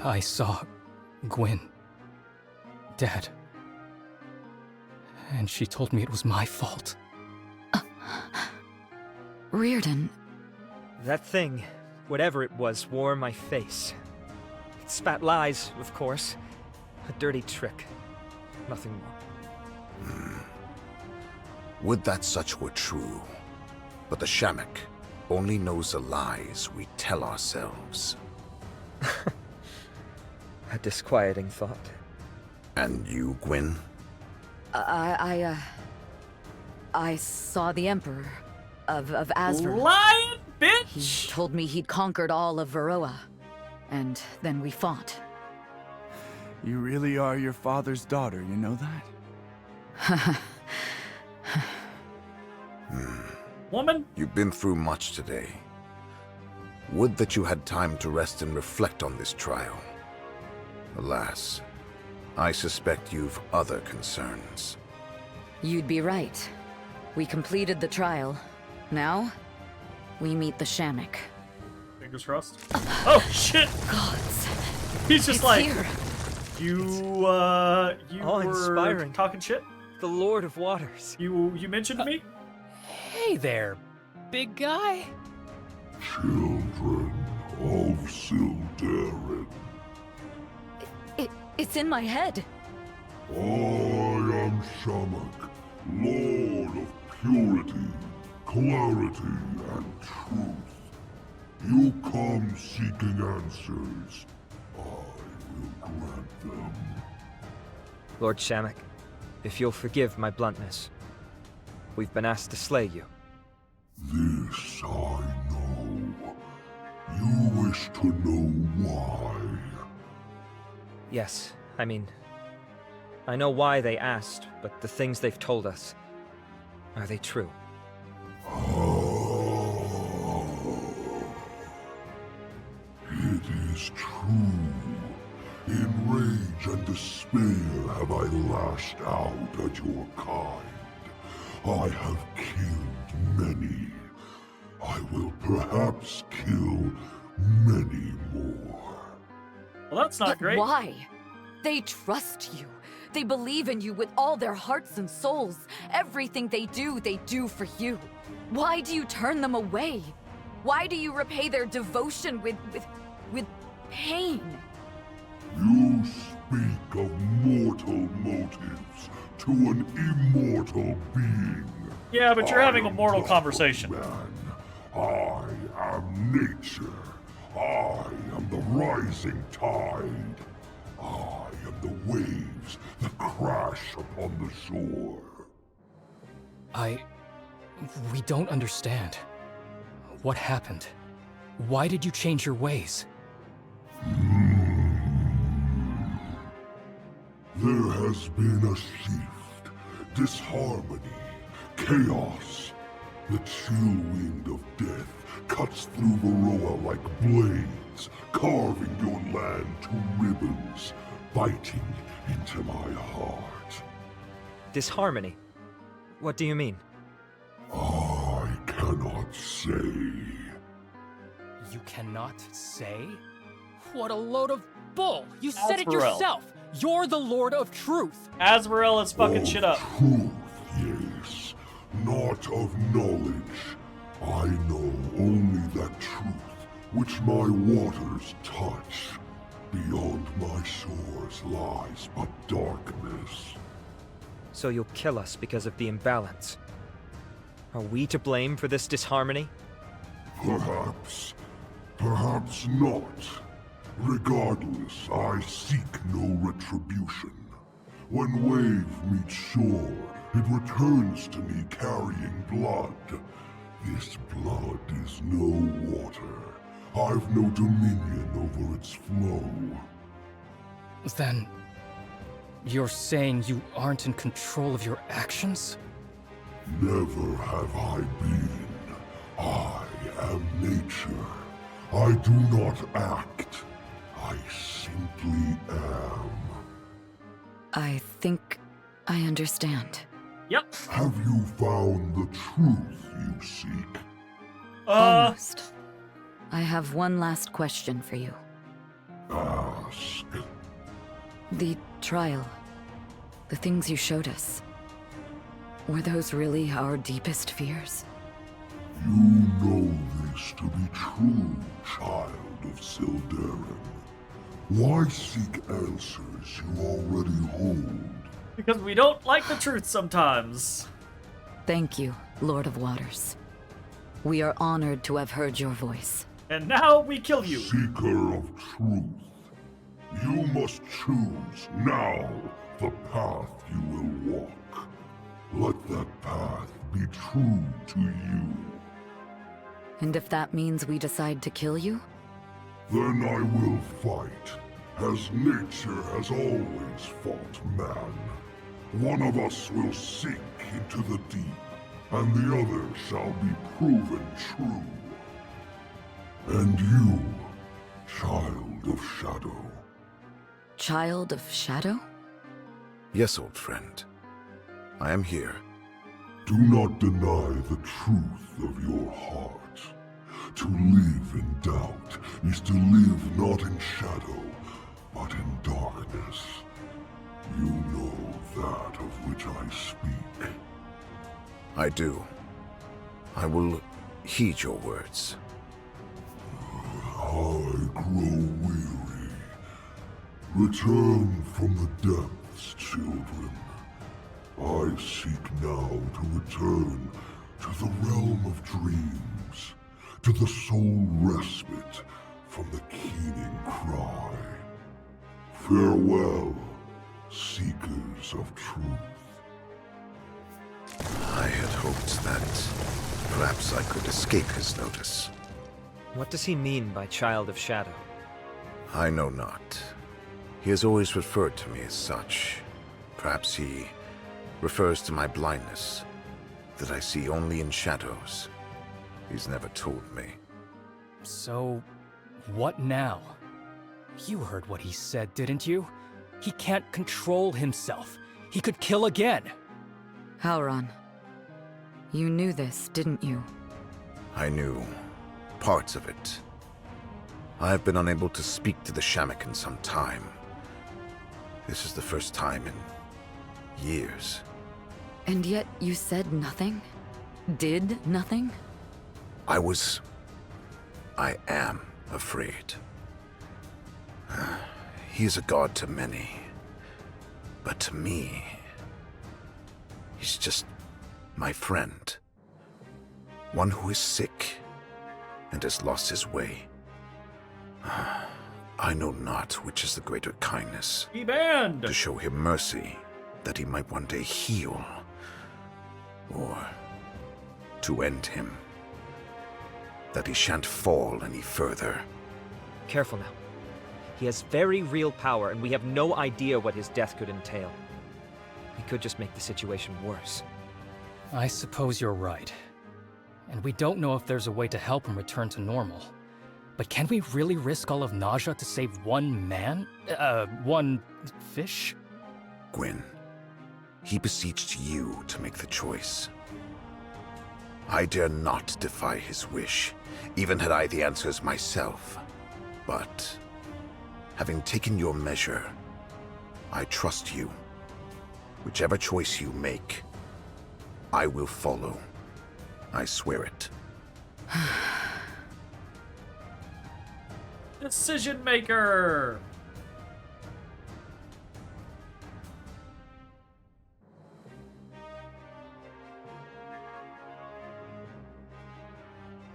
I saw Gwen dead. And she told me it was my fault. Reardon. That thing, whatever it was, wore my face. It spat lies, of course. A dirty trick. Nothing more. Would that such were true. But the Shamik only knows the lies we tell ourselves. A disquieting thought. And you, Gwen? I saw the Emperor of Asver. Lying He bitch! told me he'd conquered all of Varroa. And then we fought. You really are your father's daughter, you know that? Woman? You've been through much today. Would that you had time to rest and reflect on this trial. Alas, I suspect you've other concerns. You'd be right. We completed the trial. Now, we meet the Shamik. Fingers crossed. Oh shit! Gods. He's just It's like, here. you were inspiring. talking shit. The Lord of Waters. You mentioned me. Hey there, big guy. Children of Sildarin. It's in my head. I am Shamak, Lord of Purity, Clarity, and Truth. You come seeking answers. I will grant them. Lord Shamik, if you'll forgive my bluntness, we've been asked to slay you. This I know. You wish to know why. Yes, I mean, I know why they asked, but the things they've told us, are they true? It is true. In rage and despair have I lashed out at your kind. I have killed many. I will perhaps kill many more. Well, that's not But great. why? They trust you. They believe in you with all their hearts and souls. Everything they do for you. Why do you turn them away? Why do you repay their devotion with pain? You speak of mortal motives to an immortal being. Yeah, but you're having a am mortal just conversation. Man. I am nature. I am the rising tide. I am the waves that crash upon the shore. We don't understand. What happened? Why did you change your ways? There has been a shift, disharmony, chaos. The chill wind of death cuts through Varroa like blades, carving your land to ribbons, biting into my heart. Disharmony? What do you mean? I cannot say. You cannot say? What a load of bull! You said it Azrael. yourself! You're the Lord of Truth! Azrael is fucking shit up. Truth, yes. Not of knowledge. I know only that truth which my waters touch. Beyond my shores lies but darkness. So you'll kill us because of the imbalance. Are we to blame for this disharmony? Perhaps. Perhaps not. Regardless, I seek no retribution. When wave meets shore, it returns to me carrying blood. This blood is no water. I've no dominion over its flow. Then, you're saying you aren't in control of your actions? Never have I been. I am nature. I do not act. I simply am. I think I understand. Yep. Have you found the truth you seek? Almost. I have one last question for you. Ask. The trial, the things you showed us, were those really our deepest fears? You know this to be true, child of Sildarin. Why seek answers you already hold? Because we don't like the truth sometimes. Thank you, Lord of Waters. We are honored to have heard your voice. And now we kill you. Seeker of truth. You must choose now the path you will walk. Let that path be true to you. And if that means we decide to kill you? Then I will fight, as nature has always fought man. One of us will sink into the deep, and the other shall be proven true. And you, child of shadow. Child of Shadow? Yes, old friend. I am here. Do not deny the truth of your heart. To live in doubt is to live not in shadow, but in darkness. You know that of which I speak. I do. I will heed your words. I grow weary. Return from the depths, children. I seek now to return to the realm of dreams, to the sole respite from the keening cry. Farewell, seekers of truth. I had hoped that perhaps I could escape his notice. What does he mean by Child of Shadow? I know not. He has always referred to me as such. Perhaps he refers to my blindness, that I see only in shadows. He's never told me. So, what now? You heard what he said, didn't you? He can't control himself. He could kill again. Halron, you knew this, didn't you? I knew parts of it. I have been unable to speak to the Shamak in some time. This is the first time in years. And yet you said nothing? Did nothing? I am afraid. He is a god to many, but to me, he's just my friend. One who is sick and has lost his way. I know not which is the greater kindness. He banned! To show him mercy, that he might one day heal, or to end him, that he shan't fall any further. Careful now. He has very real power, and we have no idea what his death could entail. He could just make the situation worse. I suppose you're right. And we don't know if there's a way to help him return to normal. But can we really risk all of Naja to save one man? One fish? Gwyn, he beseeched you to make the choice. I dare not defy his wish, even had I the answers myself. But, having taken your measure, I trust you. Whichever choice you make, I will follow. I swear it. Decision maker!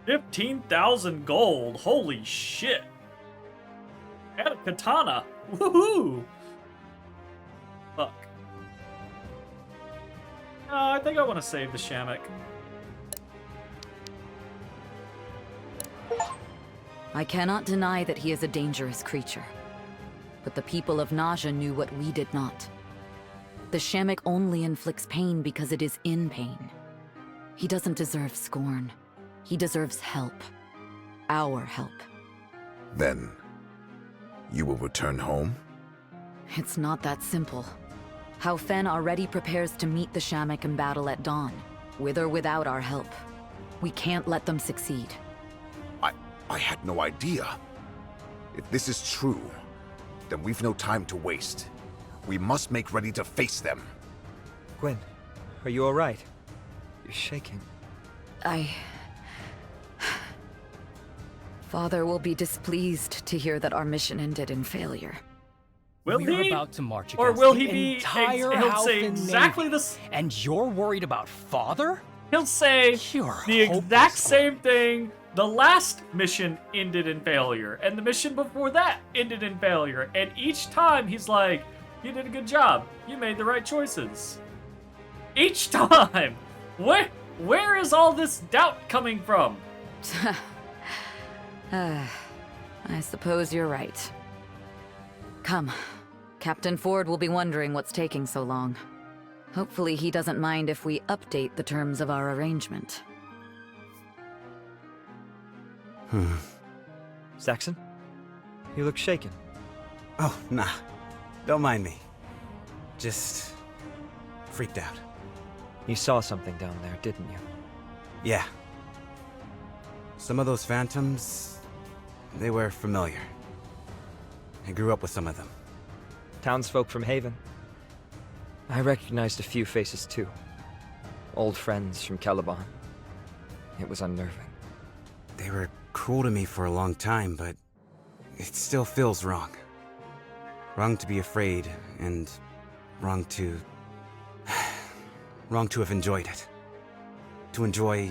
$15,000 gold. Holy shit. And a katana. Woohoo! Fuck. I think I want to save the Shamak. I cannot deny that he is a dangerous creature. But the people of Naja knew what we did not. The Shamak only inflicts pain because it is in pain. He doesn't deserve scorn. He deserves help. Our help. Then, you will return home? It's not that simple. Hao Fen already prepares to meet the Shamak in battle at dawn, with or without our help. We can't let them succeed. I had no idea. If this is true, then we've no time to waste. We must make ready to face them. Gwyn, are you alright? You're shaking. Father will be displeased to hear that our mission ended in failure. Will We're he? about to march Or against will the he be? entire He'll say Halfin exactly Navy. this. And you're worried about Father? He'll say You're the hopeless, exact Gwyn. same thing. The last mission ended in failure, and the mission before that ended in failure. And each time he's like, "You did a good job. You made the right choices." Each time. Where is all this doubt coming from? I suppose you're right. Come. Captain Ford will be wondering what's taking so long. Hopefully he doesn't mind if we update the terms of our arrangement. Saxon? You look shaken. Oh, nah. Don't mind me. Just freaked out. You saw something down there, didn't you? Yeah. Some of those phantoms, they were familiar. I grew up with some of them. Townsfolk from Haven. I recognized a few faces too. Old friends from Caliban. It was unnerving. They were cruel to me for a long time, but it still feels wrong. Wrong to be afraid, and wrong to... wrong to have enjoyed it. To enjoy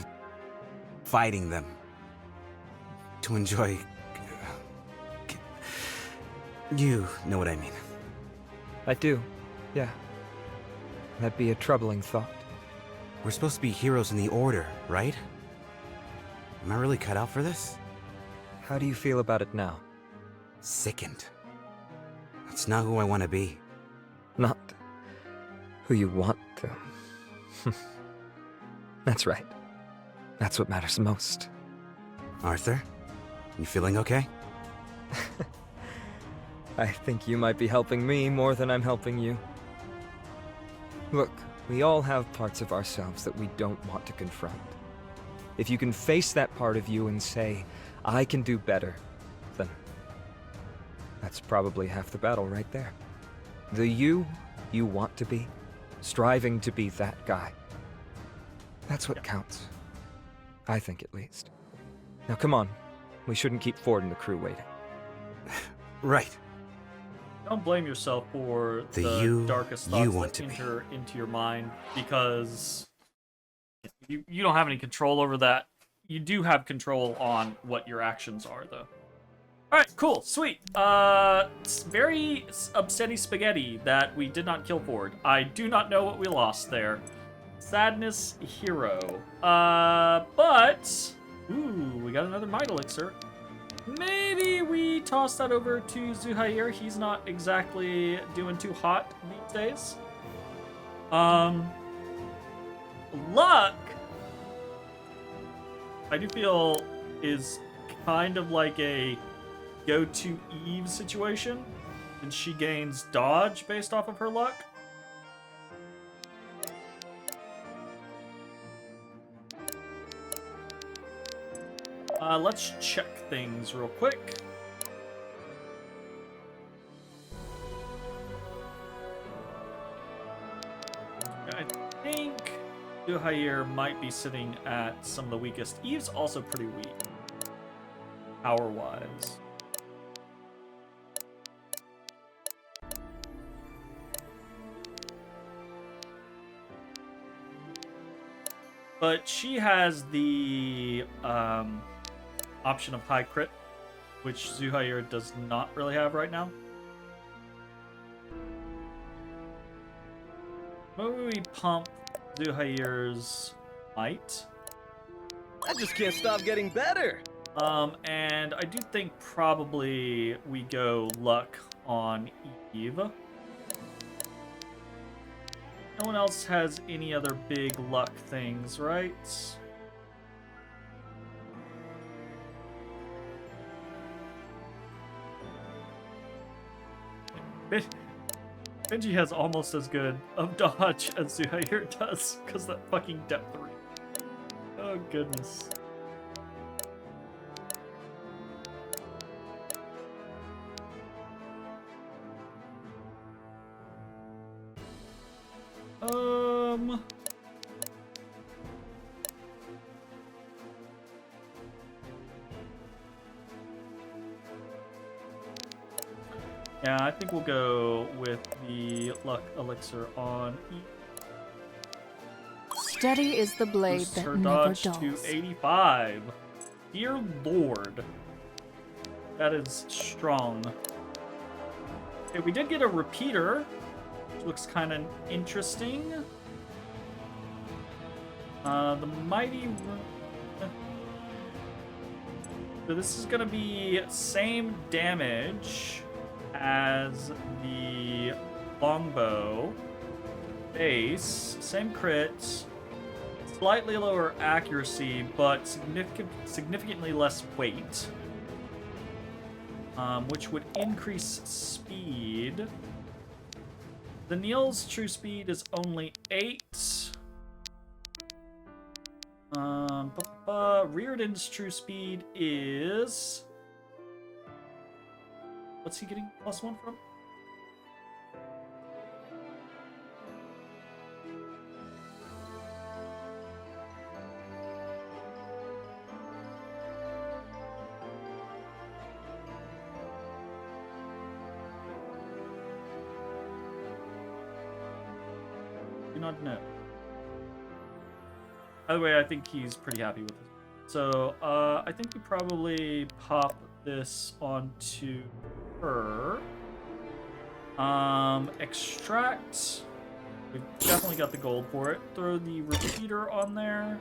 fighting them. To enjoy... You know what I mean. I do, yeah. That'd be a troubling thought. We're supposed to be heroes in the Order, right? Am I really cut out for this? How do you feel about it now? Sickened. That's not who I want to be. Not who you want to. That's right. That's what matters most. Arthur, you feeling okay? I think you might be helping me more than I'm helping you. Look, we all have parts of ourselves that we don't want to confront. If you can face that part of you and say, I can do better, then that's probably half the battle right there. The you want to be, striving to be that guy. That's what counts. I think, at least. Now come on, we shouldn't keep Ford and the crew waiting. Right. Don't blame yourself for the darkest thoughts that enter into your mind, because you don't have any control over that. You do have control on what your actions are, though. Alright, cool, sweet. It's very upsetty spaghetti that we did not kill Ford. I do not know what we lost there. Sadness hero. But... Ooh, we got another Might Elixir. Maybe we toss that over to Zuhair. He's not exactly doing too hot these days. Luck, I do feel, is kind of like a go-to Eve situation, and she gains dodge based off of her luck. Let's check things real quick. I think Zuhair might be sitting at some of the weakest. Eve's also pretty weak, power-wise. But she has the option of high crit, which Zuhair does not really have right now. Maybe we pump Zuhair's might. I just can't stop getting better. And I do think probably we go luck on Eve. No one else has any other big luck things, right? Benji has almost as good of dodge as Zuhair does, because that fucking depth 3. Oh, goodness. Yeah, I think we'll go with the luck elixir on E. Steady is the blade Boosts that her never dodge dulls. to 85. Dear Lord. That is strong. Okay, we did get a repeater, which looks kind of interesting. The mighty... So this is going to be same damage as the longbow. Base, same crit, slightly lower accuracy, but significantly less weight, which would increase speed. The Neil's true speed is only 8. Reardon's true speed is... What's he getting +1 from? Do not know. By the way, I think he's pretty happy with this. So, I think we probably pop this onto her. Extract. We've definitely got the gold for it. Throw the repeater on there.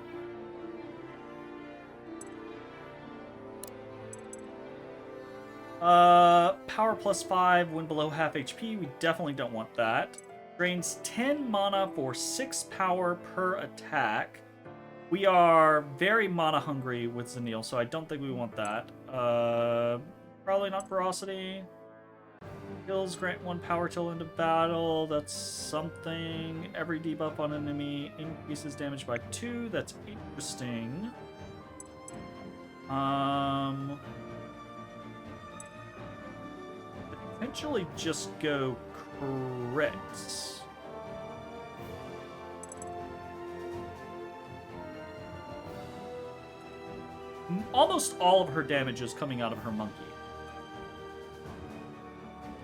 Power +5 when below half HP. We definitely don't want that. Drains 10 mana for 6 power per attack. We are very mana hungry with Zanil, so I don't think we want that. Probably not Ferocity. Kills grant 1 power till end of battle. That's something. Every debuff on an enemy increases damage by 2. That's interesting. Potentially just go crits. Almost all of her damage is coming out of her monkey.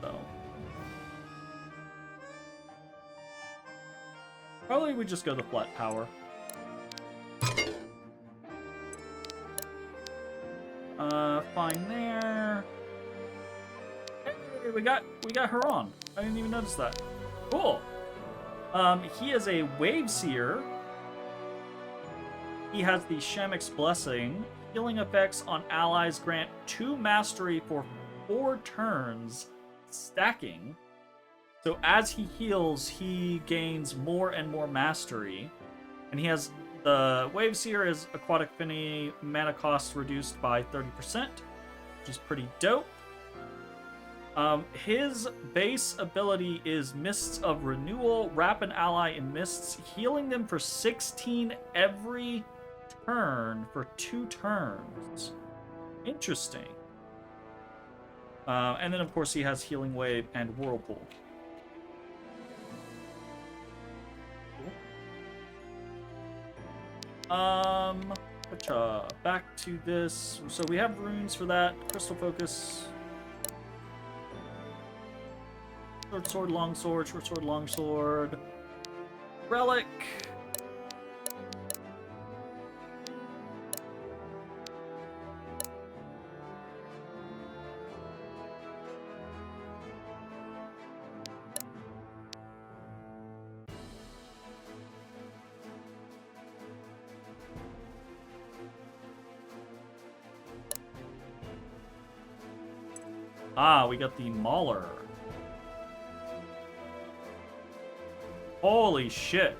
So. Probably we just go the flat power. Fine there. Hey, we got her on. I didn't even notice that. Cool. He is a Wave Seer. He has the Shamik's Blessing. Healing effects on allies grant 2 mastery for 4 turns, stacking. So as he heals, he gains more and more mastery. And he has the Wave Seer is Aquatic Affinity, mana cost reduced by 30%, which is pretty dope. His base ability is Mists of Renewal. Wrap an ally in mists, healing them for 16 every turn for 2 turns. Interesting. And then, of course, he has Healing Wave and Whirlpool. Back to this. So we have runes for that. Crystal Focus. Short sword, long sword, short sword, long sword. Relic. Ah, we got the Mauler. Holy shit.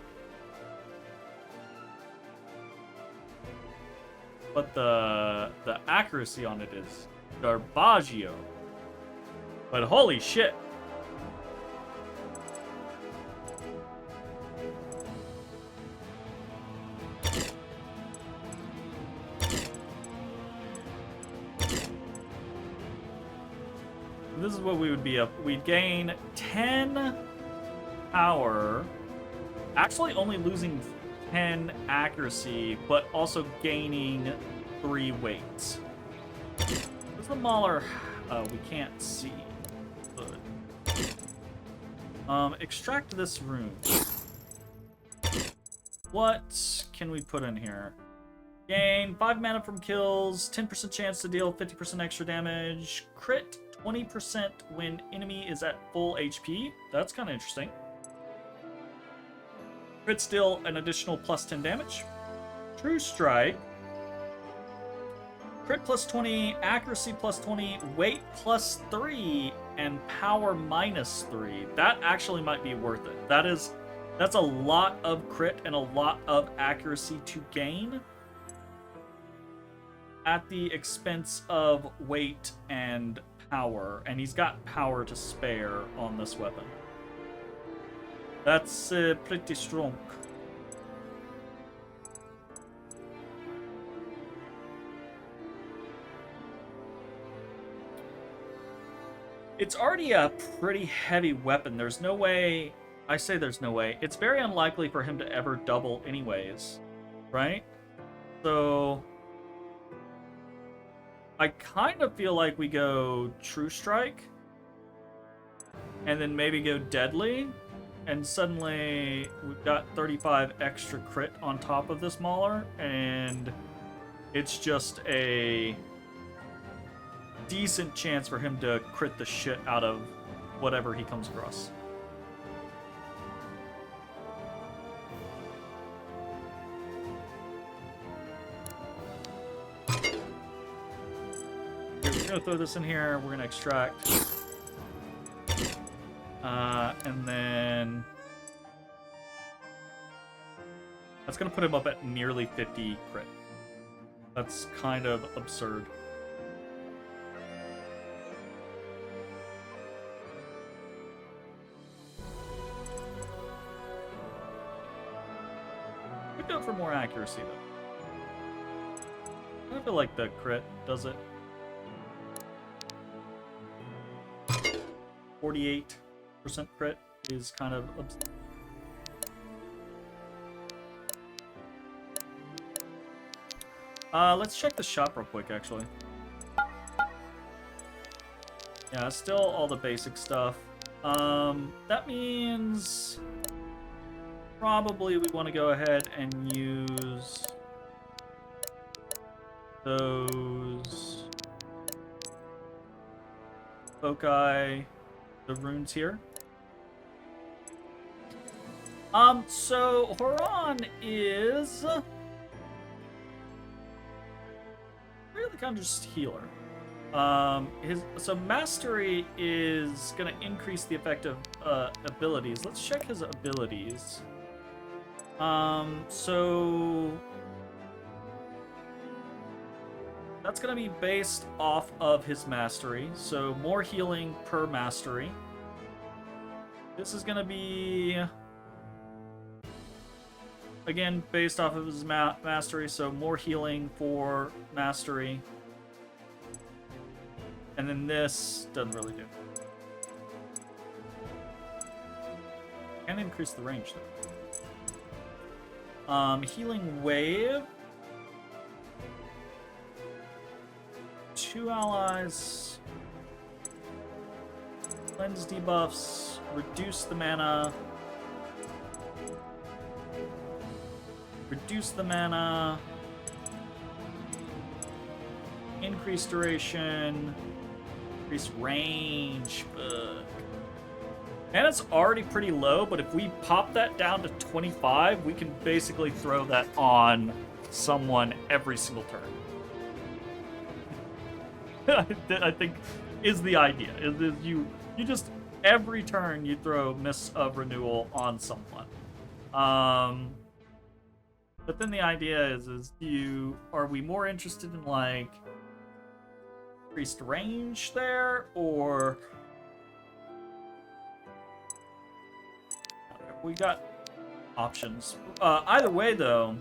But the accuracy on it is garbaggio. But holy shit. This is what we would be up. We'd gain 10 power. Actually only losing 10 accuracy, but also gaining 3 weights. Where's the Mauler? We can't see. Good. Extract this rune. What can we put in here? Gain 5 mana from kills, 10% chance to deal 50% extra damage, crit 20% when enemy is at full HP. That's kind of interesting. Crit still an additional +10 damage. True Strike. Crit +20, accuracy +20, weight +3, and power -3. That actually might be worth it. That's a lot of crit and a lot of accuracy to gain at the expense of weight and power, and he's got power to spare on this weapon. That's pretty strong. It's already a pretty heavy weapon. There's no way... I say there's no way. It's very unlikely for him to ever double anyways, right? So... I kind of feel like we go True Strike, and then maybe go Deadly, and suddenly we've got 35 extra crit on top of this Mauler, and it's just a decent chance for him to crit the shit out of whatever he comes across. We're gonna throw this in here, we're gonna extract. And then... that's gonna put him up at nearly 50 crit. That's kind of absurd. Could go for more accuracy, though. I feel like the crit does it. 48% crit is kind of absurd. Let's check the shop real quick, actually. Yeah, still all the basic stuff. That means probably we want to go ahead and use those foci, the runes here. So Horan is really kind of just healer. So mastery is gonna increase the effect of abilities. Let's check his abilities. So that's gonna be based off of his mastery. So more healing per mastery. This is gonna be again based off of his mastery. So more healing for mastery. And then this doesn't really do. Can increase the range though. Healing wave. 2 allies. Cleanse debuffs. Reduce the mana. Reduce the mana. Increase duration. Increase range. Ugh. And it's already pretty low, but if we pop that down to 25, we can basically throw that on someone every single turn. I think is the idea. Is you just every turn you throw Mists of Renewal on someone. But then the idea is are we more interested in like increased range there, or we got options. Either way, though,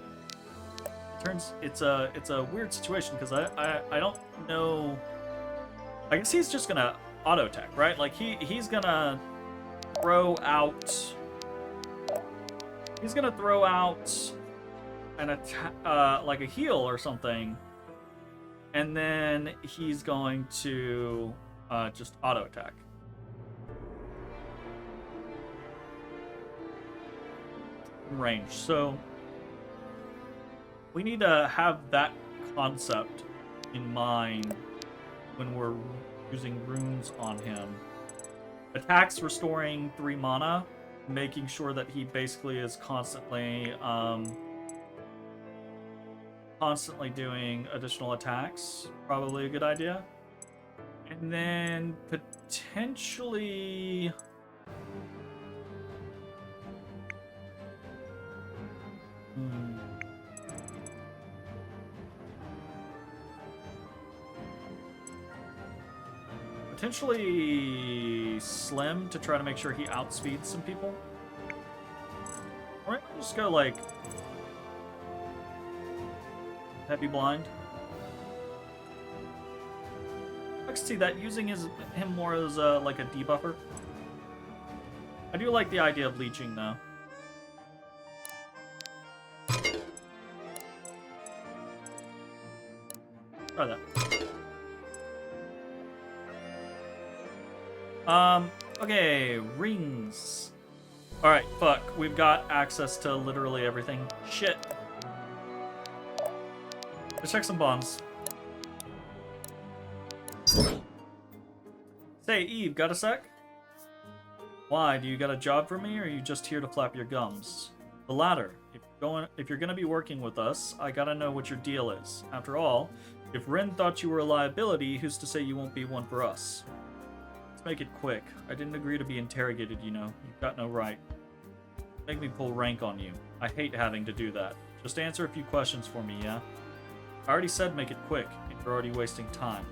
it's a weird situation because I don't know. I guess he's just gonna auto attack, right? Like he's gonna throw out. He's gonna throw out an attack, like a heal or something. And then he's going to just auto attack. Range. So we need to have that concept in mind when we're using runes on him. Attacks restoring 3 mana, making sure that he basically is constantly doing additional attacks. Probably a good idea. And then potentially potentially Slim to try to make sure he outspeeds some people. just go like heavy blind. I can see that using him more as like a debuffer. I do like the idea of leeching though. Try that. Okay, rings. Alright, fuck. We've got access to literally everything. Shit. Let's check some bonds. Say, Eve, got a sec? Why? Do you got a job for me, or are you just here to flap your gums? The latter. If you're gonna be working with us, I gotta know what your deal is. After all, if Rin thought you were a liability, who's to say you won't be one for us? Let's make it quick. I didn't agree to be interrogated, you know. You've got no right. Make me pull rank on you. I hate having to do that. Just answer a few questions for me, yeah? I already said make it quick, and you're already wasting time.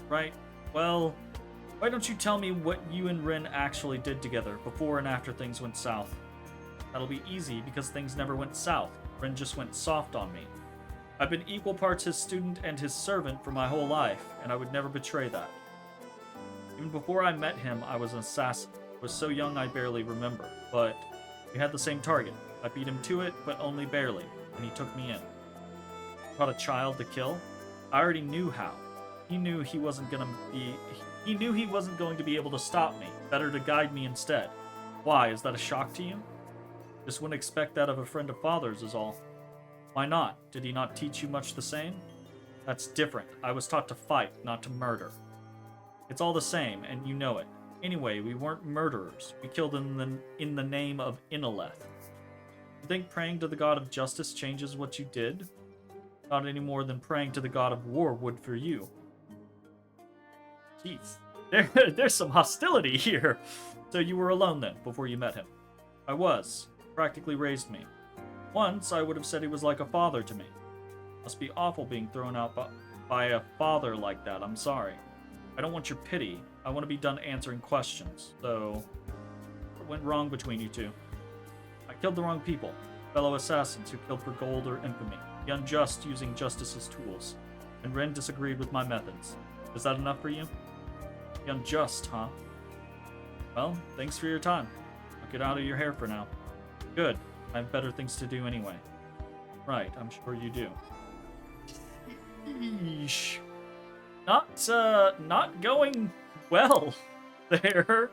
Right? Well, why don't you tell me what you and Rin actually did together, before and after things went south? That'll be easy, because things never went south. Rin just went soft on me. I've been equal parts his student and his servant for my whole life, and I would never betray that. Even before I met him, I was an assassin. I was so young I barely remember, but we had the same target. I beat him to it, but only barely, and he took me in. Caught a child to kill? I already knew how. He knew he wasn't going to be able to stop me. Better to guide me instead. Why? Is that a shock to you? Just wouldn't expect that of a friend of father's is all. Why not? Did he not teach you much the same? That's different. I was taught to fight, not to murder. It's all the same, and you know it. Anyway, we weren't murderers. We killed in the name of Inaleth. You think praying to the god of justice changes what you did? Not any more than praying to the god of war would for you. Jeez. There's some hostility here. So you were alone then, before you met him? I was. Practically raised me. Once, I would have said he was like a father to me. Must be awful being thrown out by a father like that. I'm sorry. I don't want your pity. I want to be done answering questions. So, what went wrong between you two? I killed the wrong people. Fellow assassins who killed for gold or infamy. The unjust using justice's tools. And Ren disagreed with my methods. Is that enough for you? The unjust, huh? Well, thanks for your time. I'll get out of your hair for now. Good. I have better things to do anyway. Right, I'm sure you do. Eesh. Not going well there.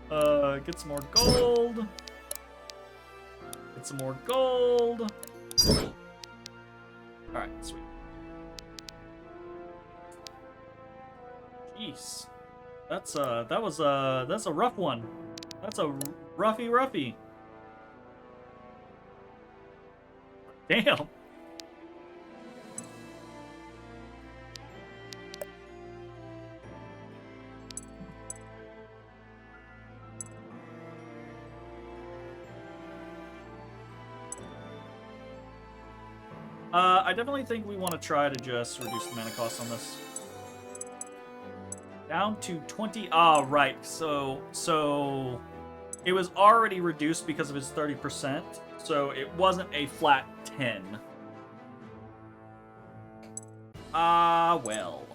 Get some more gold. Get some more gold. Alright, sweet. Jeez. That's a rough one. That's a roughy. Damn. I definitely think we want to try to just reduce the mana cost on this. Down to 20. Ah, right. So it was already reduced because of his 30%. So it wasn't a flat 10. Ah, well.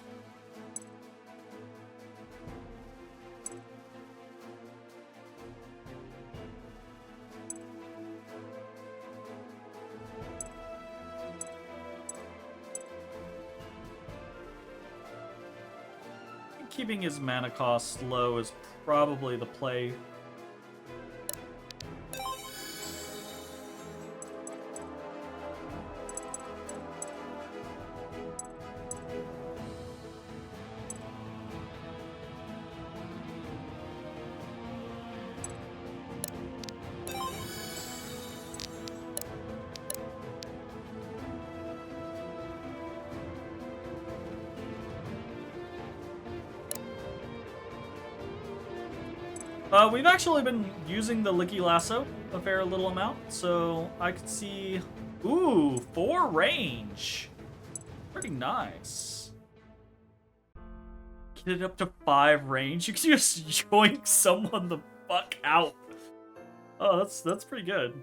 Keeping his mana cost low is probably the play. We've actually been using the Licky Lasso a fair little amount, so I could see... Ooh, 4 range. Pretty nice. Get it up to 5 range. You can just yoink someone the fuck out. Oh, that's pretty good.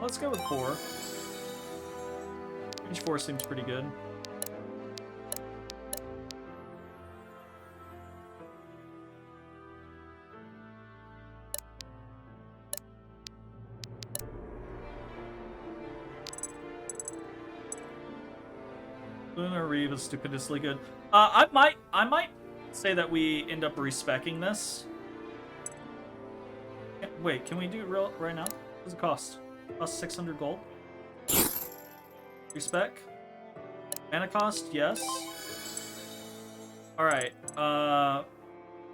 Let's go with 4. Range 4 seems pretty good. Lunar Reeve is stupidously good. I might say that we end up respecking this. Wait, can we do it right now? What does it cost? It costs 600 gold. Respec. Mana cost, yes. Alright,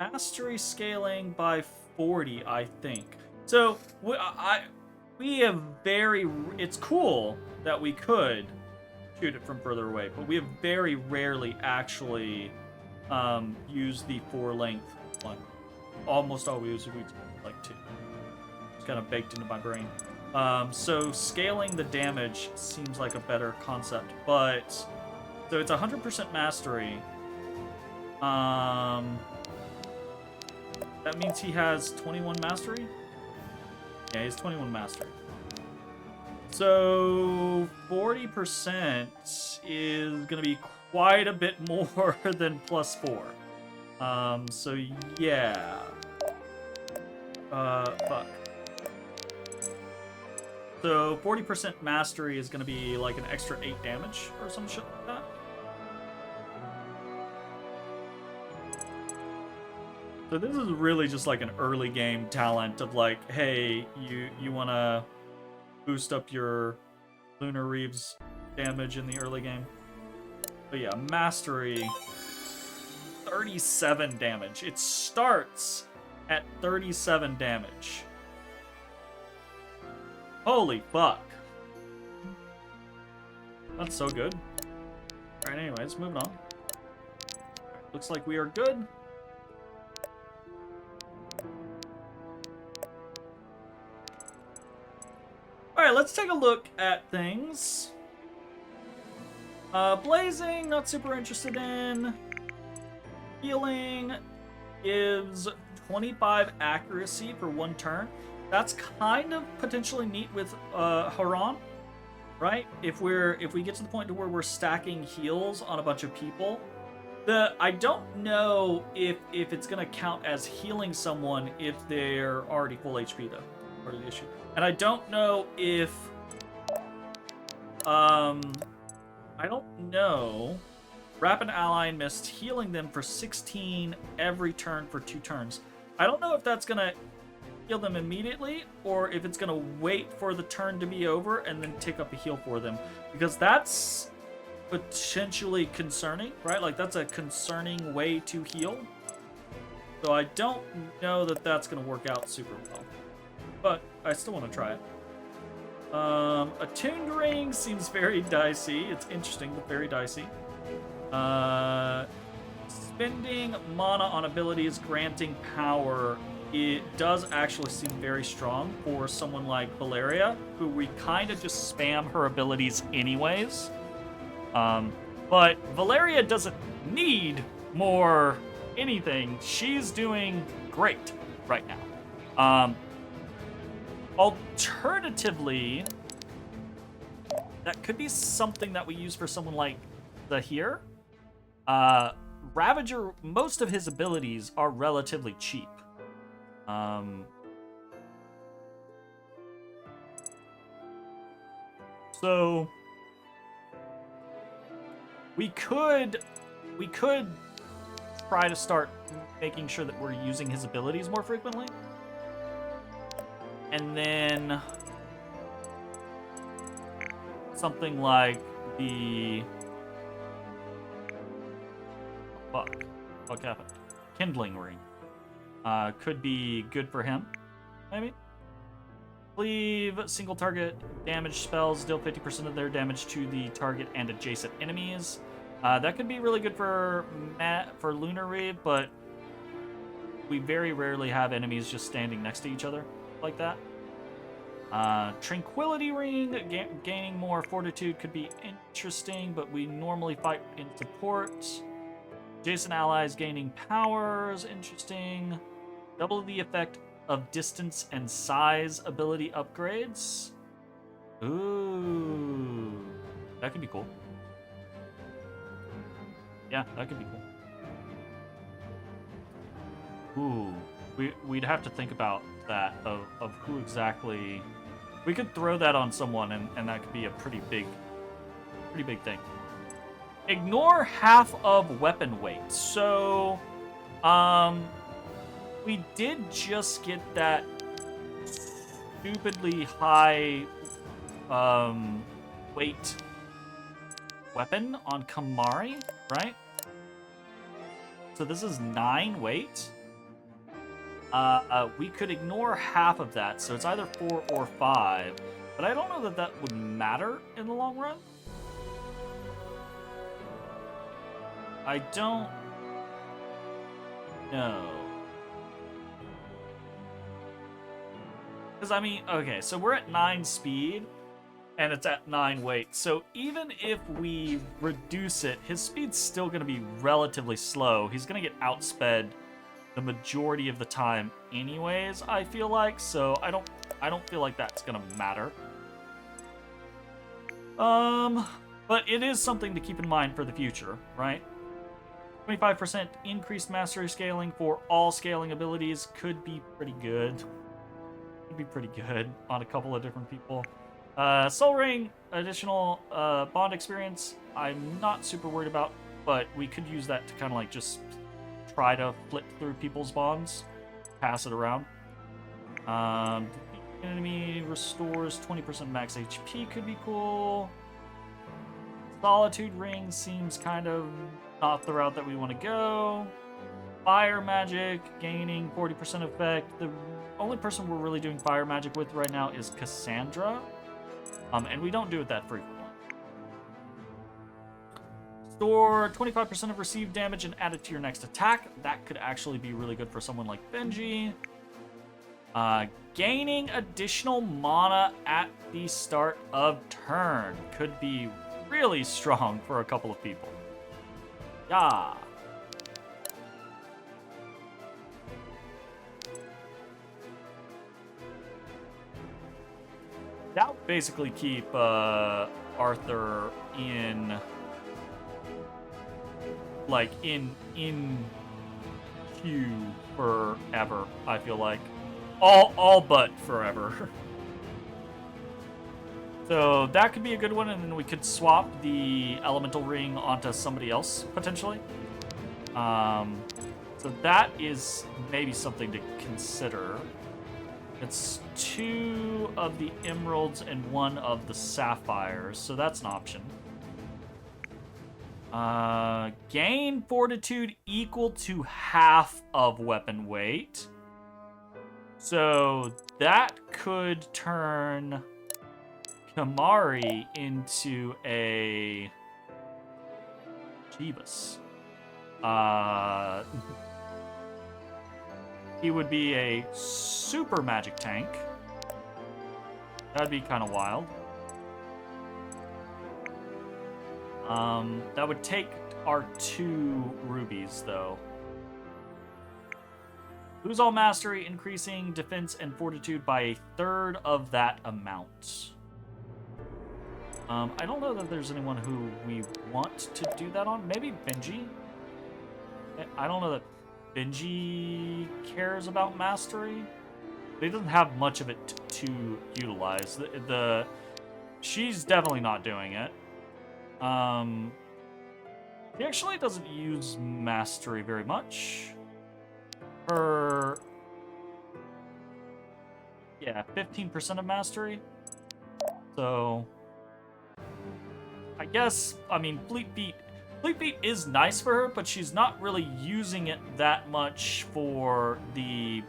mastery scaling by 40, I think. So, we have very... It's cool that we could shoot it from further away, but we have very rarely actually used the 4-length one. Almost always we like 2. It's kind of baked into my brain. So scaling the damage seems like a better concept, but so it's 100% mastery. That means he has 21 mastery? Yeah, he has 21 mastery. So 40% is gonna be quite a bit more than +4. So yeah. Fuck. So 40% mastery is gonna be like an extra 8 damage or some shit like that. So this is really just like an early game talent of like, hey, you wanna boost up your Lunar Reeve's damage in the early game. But yeah, mastery, 37 damage. It starts at 37 damage. Holy fuck. That's so good. Alright, anyways, moving on. Looks like we are good. Alright, let's take a look at things. Blazing, not super interested in. Healing gives 25 accuracy for 1 turn. That's kind of potentially neat with Haran, right? If we get to the point to where we're stacking heals on a bunch of people. I don't know if it's gonna count as healing someone if they're already full HP though. Part of the issue. And I don't know if I don't know. Wrap an ally and missed healing them for 16 every turn for 2 turns. I don't know if that's gonna heal them immediately or if it's gonna wait for the turn to be over and then take up a heal for them, because that's potentially concerning, right? Like that's a concerning way to heal. So I don't know that that's gonna work out super well, but I still want to try it. Attuned ring seems very dicey. It's interesting, but very dicey. Spending mana on abilities granting power, it does actually seem very strong for someone like Valeria, who we kind of just spam her abilities anyways. But Valeria doesn't need more anything. She's doing great right now. Alternatively, that could be something that we use for someone like Zahir. Ravager, most of his abilities are relatively cheap. So we could try to start making sure that we're using his abilities more frequently. And then something like the fuck happened? Kindling ring could be good for him, maybe. Cleave, single target damage spells deal 50% of their damage to the target and adjacent enemies. That could be really good for Lunar Reeve, but we very rarely have enemies just standing next to each other like that. Tranquility Ring, gaining more fortitude could be interesting, but we normally fight in support. Adjacent allies gaining powers, interesting. Double the effect of distance and size ability upgrades. Ooh, that could be cool. Yeah, that could be cool. Ooh, we'd have to think about that of who exactly. We could throw that on someone, and that could be a pretty big thing. Ignore half of weapon weight. So, we did just get that stupidly high weight weapon on Kamari, right? So this is 9 weight. We could ignore half of that, so it's either 4 or 5. But I don't know that that would matter in the long run. I don't know. Because, I mean, okay, so we're at 9 speed, and it's at 9 weight. So even if we reduce it, his speed's still going to be relatively slow. He's going to get outsped the majority of the time anyways, I feel like. So I don't feel like that's going to matter. But it is something to keep in mind for the future, right? 25% increased mastery scaling for all scaling abilities could be pretty good. Could be pretty good on a couple of different people. Soul Ring, additional bond experience, I'm not super worried about, but we could use that to kind of like just try to flip through people's bonds, pass it around. Enemy restores 20% max HP could be cool. Solitude Ring seems kind of not the route that we want to go. Fire Magic, gaining 40% effect. The only person we're really doing Fire Magic with right now is Cassandra. And we don't do it that frequently. Store 25% of received damage and add it to your next attack. That could actually be really good for someone like Benji. Gaining additional mana at the start of turn could be really strong for a couple of people. Yeah. That would basically keep Arthur in queue forever, I feel like. All but forever. So that could be a good one, and then we could swap the elemental ring onto somebody else, potentially. So that is maybe something to consider. It's 2 of the emeralds and 1 of the sapphires, so that's an option. Gain fortitude equal to half of weapon weight. So that could turn Kamari into a Jeebus. He would be a super magic tank. That'd be kind of wild. That would take our 2 rubies, though. Lose all mastery, increasing defense and fortitude by 1/3 of that amount. I don't know that there's anyone who we want to do that on. Maybe Benji? I don't know that Benji cares about mastery. He doesn't have much of it to utilize. She's definitely not doing it. He actually doesn't use mastery very much. Her... Yeah, 15% of mastery. So... I guess, I mean, Fleet Feet is nice for her, but she's not really using it that much for the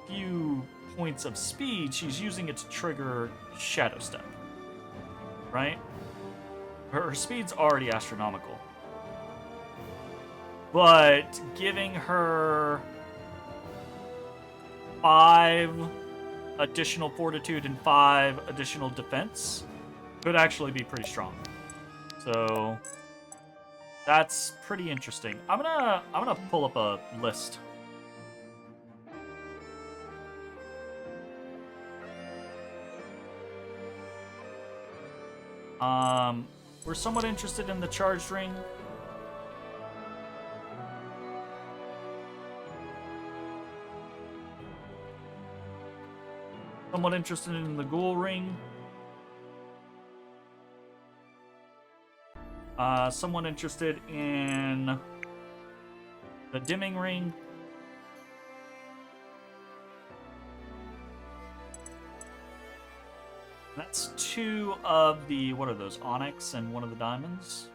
few points of speed. She's using it to trigger Shadow Step. Right? Her speed's already astronomical. But giving her 5 additional fortitude and 5 additional defense could actually be pretty strong. So that's pretty interesting. I'm gonna pull up a list. We're somewhat interested in the charged ring. Somewhat interested in the ghoul ring. Someone interested in the dimming ring. That's 2 of the, what are those, onyx and 1 of the diamonds.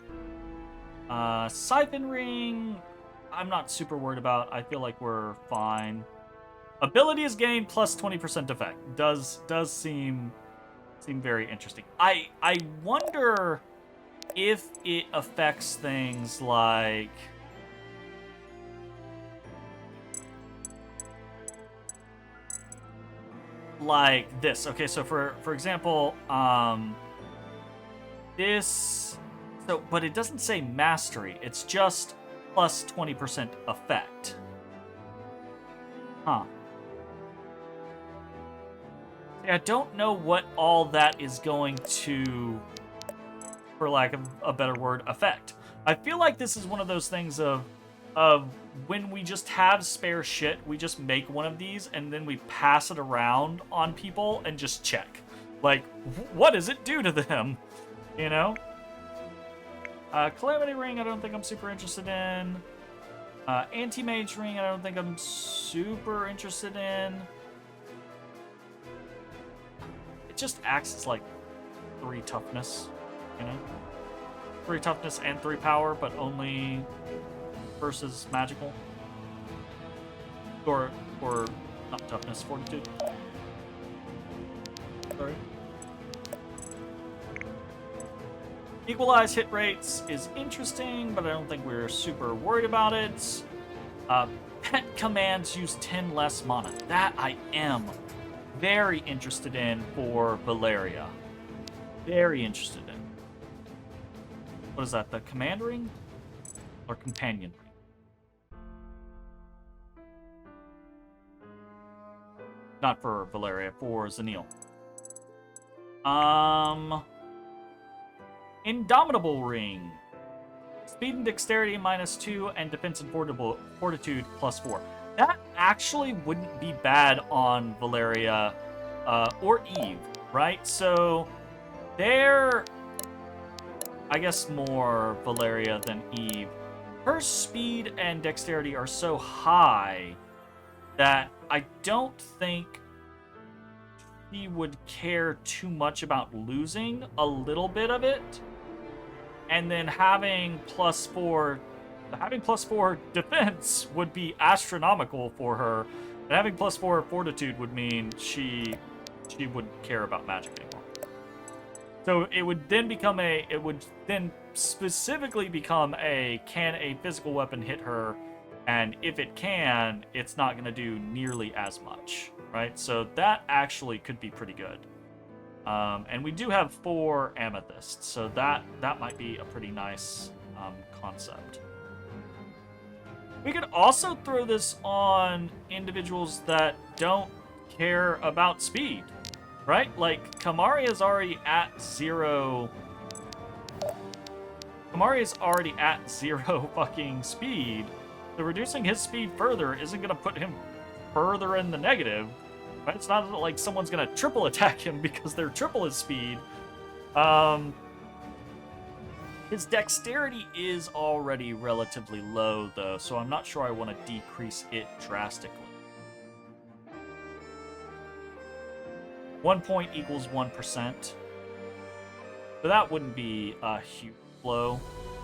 Siphon ring, I'm not super worried about. I feel like we're fine. Ability is gained plus 20% effect. Does seem very interesting. I wonder if it affects things like this. Okay, so for example, this, so but it doesn't say mastery. It's just plus 20% effect. Huh. I don't know what all that is going to, for lack of a better word, affect. I feel like this is one of those things of when we just have spare shit, we just make one of these and then we pass it around on people and just check. Like, what does it do to them? You know? Calamity Ring, I don't think I'm super interested in. Anti-Mage Ring, I don't think I'm super interested in. It just acts as like 3 toughness, you know? 3 toughness and 3 power, but only versus magical. Or not toughness, fortitude. Sorry. Equalize hit rates is interesting, but I don't think we're super worried about it. Pet commands use 10 less mana. That I am very interested in for Valeria. Very interested in. What is that, the command ring? Or companion ring? Not for Valeria, for Zanil. Indomitable Ring. Speed and Dexterity -2 and Defense and Fortitude +4. That actually wouldn't be bad on Valeria or Eve, right? So they're, I guess, more Valeria than Eve. Her speed and dexterity are so high that I don't think she would care too much about losing a little bit of it. And then having +4 defense would be astronomical for her. And having +4 fortitude would mean she wouldn't care about magic anymore. So it would then specifically become can a physical weapon hit her? And if it can, it's not going to do nearly as much, right? So that actually could be pretty good. And we do have 4 amethysts, so that might be a pretty nice concept. We could also throw this on individuals that don't care about speed, right? Like, Kamari is already at 0... Kamari is already at 0 fucking speed, so reducing his speed further isn't going to put him further in the negative. Right? It's not like someone's going to triple attack him because they're triple his speed. His dexterity is already relatively low, though, so I'm not sure I want to decrease it drastically. 1 point equals 1%. So that wouldn't be a huge blow,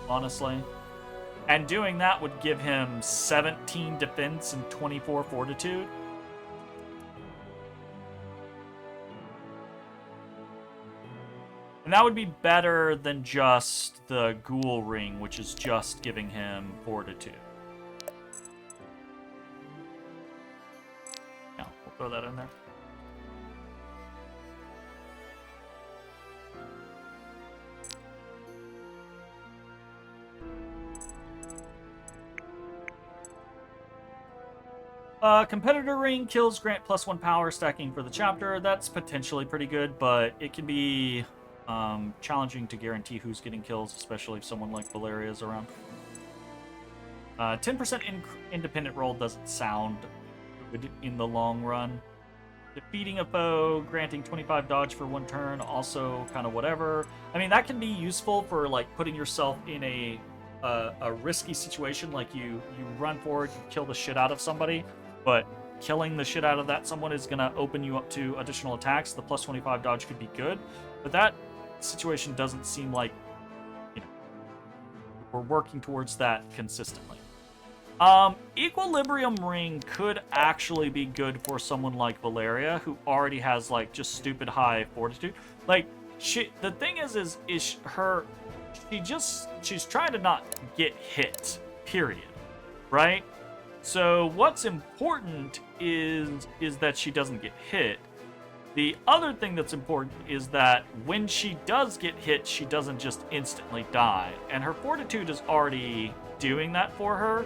honestly. And doing that would give him 17 defense and 24 fortitude. And that would be better than just the Ghoul Ring, which is just giving him fortitude. Yeah, we'll throw that in there. Competitor ring kills grant +1 power stacking for the chapter. That's potentially pretty good, but it can be challenging to guarantee who's getting kills, especially if someone like Valeria is around. 10% independent roll doesn't sound good in the long run. Defeating a foe, granting 25 dodge for 1 turn, also kind of whatever. I mean, that can be useful for like putting yourself in a risky situation, like you run forward, you kill the shit out of somebody, but killing the shit out of that someone is going to open you up to additional attacks. The plus 25 dodge could be good, but that situation doesn't seem like, you know, we're working towards that consistently. Equilibrium ring could actually be good for someone like Valeria, who already has like just stupid high fortitude. Like, the thing is she's trying to not get hit, period, right? So what's important is that she doesn't get hit. The other thing that's important is that when she does get hit, she doesn't just instantly die. And her fortitude is already doing that for her,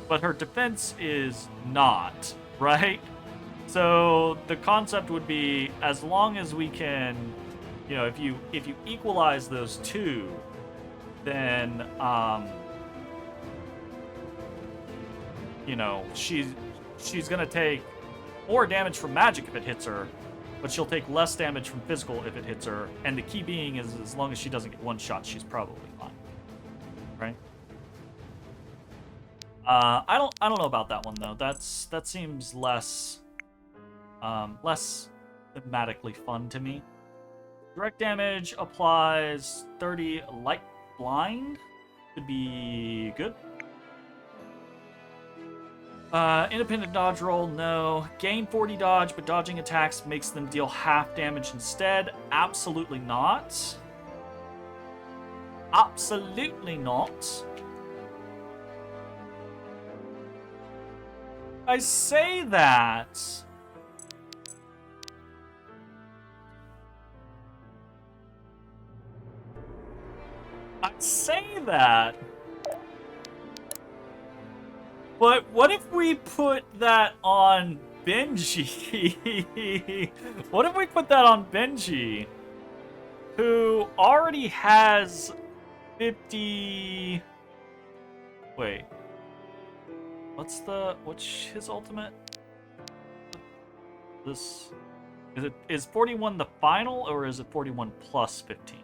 but her defense is not, right? So the concept would be, as long as we can, you know, if you equalize those two, then you know, she's gonna take more damage from magic if it hits her, but she'll take less damage from physical if it hits her. And the key being is, as long as she doesn't get one shot, she's probably fine, right? I don't know about that one though. That seems less thematically fun to me. Direct damage applies 30 light blind. Could be good. Independent dodge roll, no. Gain 40 dodge, but dodging attacks makes them deal half damage instead. Absolutely not. Absolutely not. I say that. I say that. But what if we put that on Benji? What if we put that on Benji, who already has 50... Wait. What's his ultimate? Is 41 the final, or is it 41 plus 15?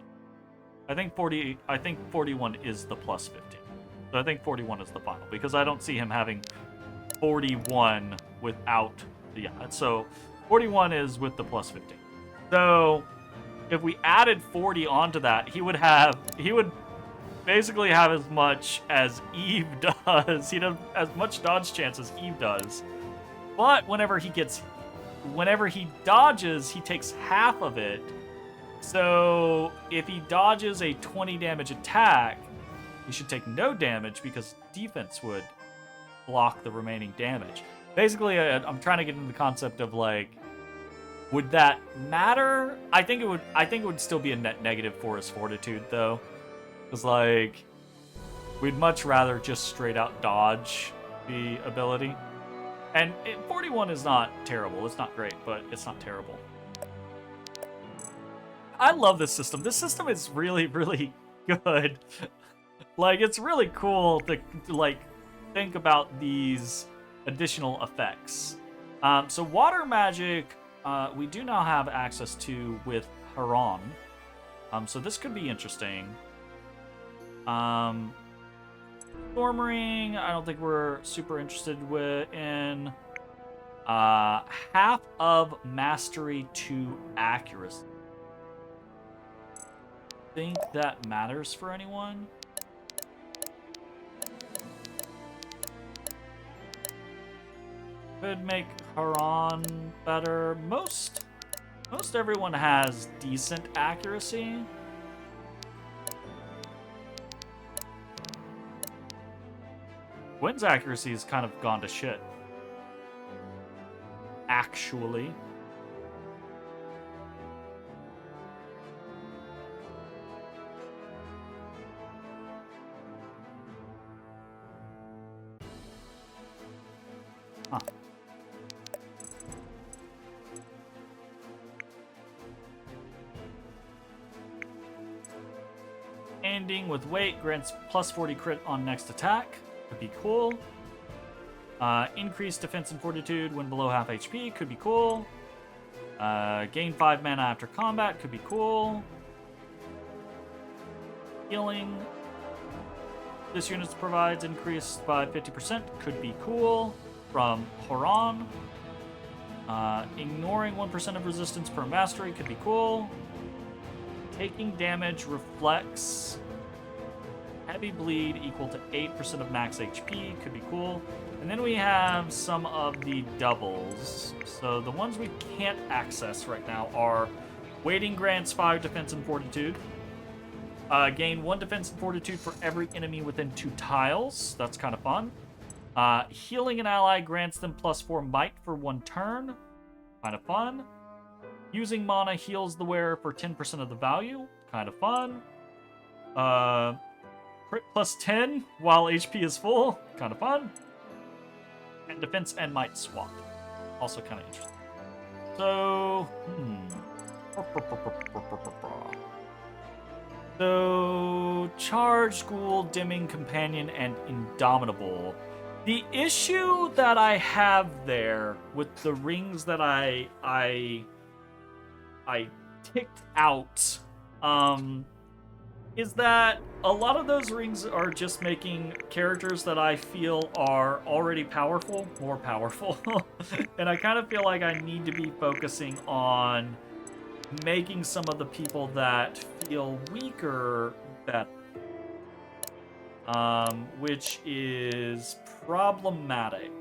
I think 41 is the plus 15. So I think 41 is the final, because I don't see him having 41 without the... Yeah, so 41 is with the plus 15. So if we added 40 onto that, he would basically have as much as Eve does. He'd have as much dodge chance as Eve does. But whenever he dodges, he takes half of it. So if he dodges a 20 damage attack, he should take no damage, because defense would block the remaining damage. Basically, I'm trying to get into the concept of, like, would that matter? I think it would still be a net negative for his fortitude, though. Because, like, we'd much rather just straight out dodge the ability. And 41 is not terrible. It's not great, but it's not terrible. I love this system. This system is really, really good. Like, it's really cool to like, think about these additional effects. So water magic, we do now have access to with Haran. So this could be interesting. Storm Ring, I don't think we're super interested in. Half of mastery to accuracy. Think that matters for anyone? Could make Haran better. Most everyone has decent accuracy. Gwen's accuracy has kind of gone to shit. Actually. Huh. Ending with weight grants plus 40 crit on next attack. Could be cool. Increased defense and fortitude when below half HP. Could be cool. Gain 5 mana after combat. Could be cool. Healing. This unit provides increased by 50%. Could be cool. From Horan. Ignoring 1% of resistance per mastery. Could be cool. Taking damage reflects heavy bleed equal to 8% of max HP. Could be cool. And then we have some of the doubles. So the ones we can't access right now are Waiting grants 5 defense and fortitude. Gain 1 defense and fortitude for every enemy within 2 tiles. That's kind of fun. Healing an ally grants them plus 4 might for 1 turn. Kind of fun. Using mana heals the wearer for 10% of the value. Kind of fun. Crit plus 10 while HP is full. Kind of fun. And defense and might swap. Also kind of interesting. So, So, Charge, School, Dimming, Companion, and Indomitable. The issue that I have there with the rings that I ticked out, is that a lot of those rings are just making characters that I feel are already powerful, more powerful. And I kind of feel like I need to be focusing on making some of the people that feel weaker better. Which is problematic.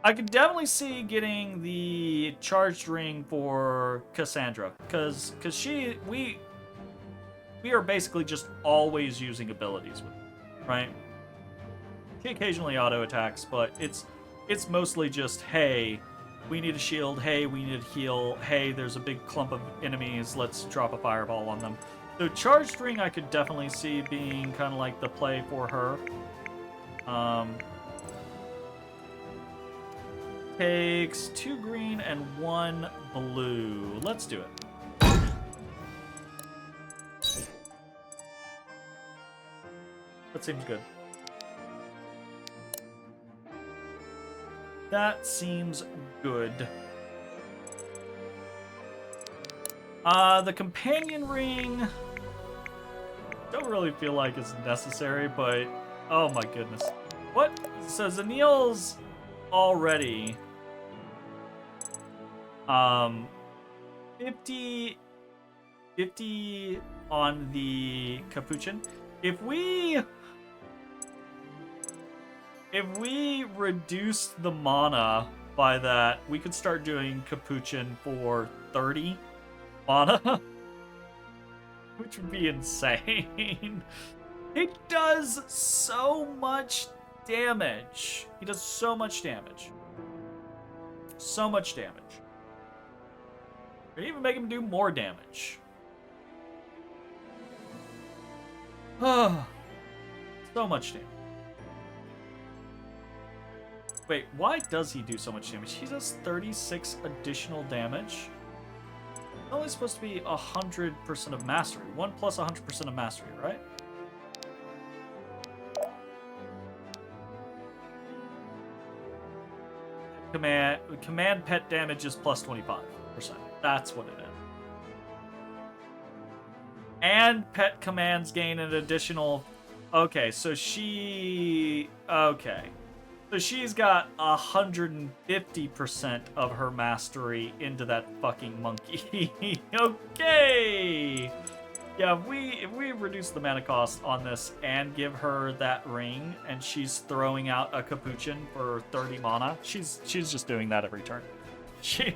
I could definitely see getting the charged ring for Cassandra, because we are basically just always using abilities with her, right? She occasionally auto attacks, but it's mostly just, hey, we need a shield, hey, we need a heal, hey, there's a big clump of enemies, let's drop a fireball on them. So charged ring I could definitely see being kind of like the play for her. Takes 2 green and 1 blue. Let's do it. That seems good. That seems good. The companion ring, don't really feel like it's necessary, but oh my goodness. What? So Zanil's already 50 on the Capuchin. If we reduce the mana by that, we could start doing Capuchin for 30 mana, which would be insane. It does so much damage. He does so much damage. So much damage. Could even make him do more damage. So much damage. Wait, why does he do so much damage? He does 36 additional damage. It's only supposed to be 100% of mastery. 1 plus 100% of mastery, right? Command pet damage is plus 25%. That's what it is. And pet commands gain an additional... Okay, so she... Okay. So she's got 150% of her mastery into that fucking monkey. Okay! Yeah, if we reduce the mana cost on this and give her that ring, and she's throwing out a Capuchin for 30 mana, she's just doing that every turn. She's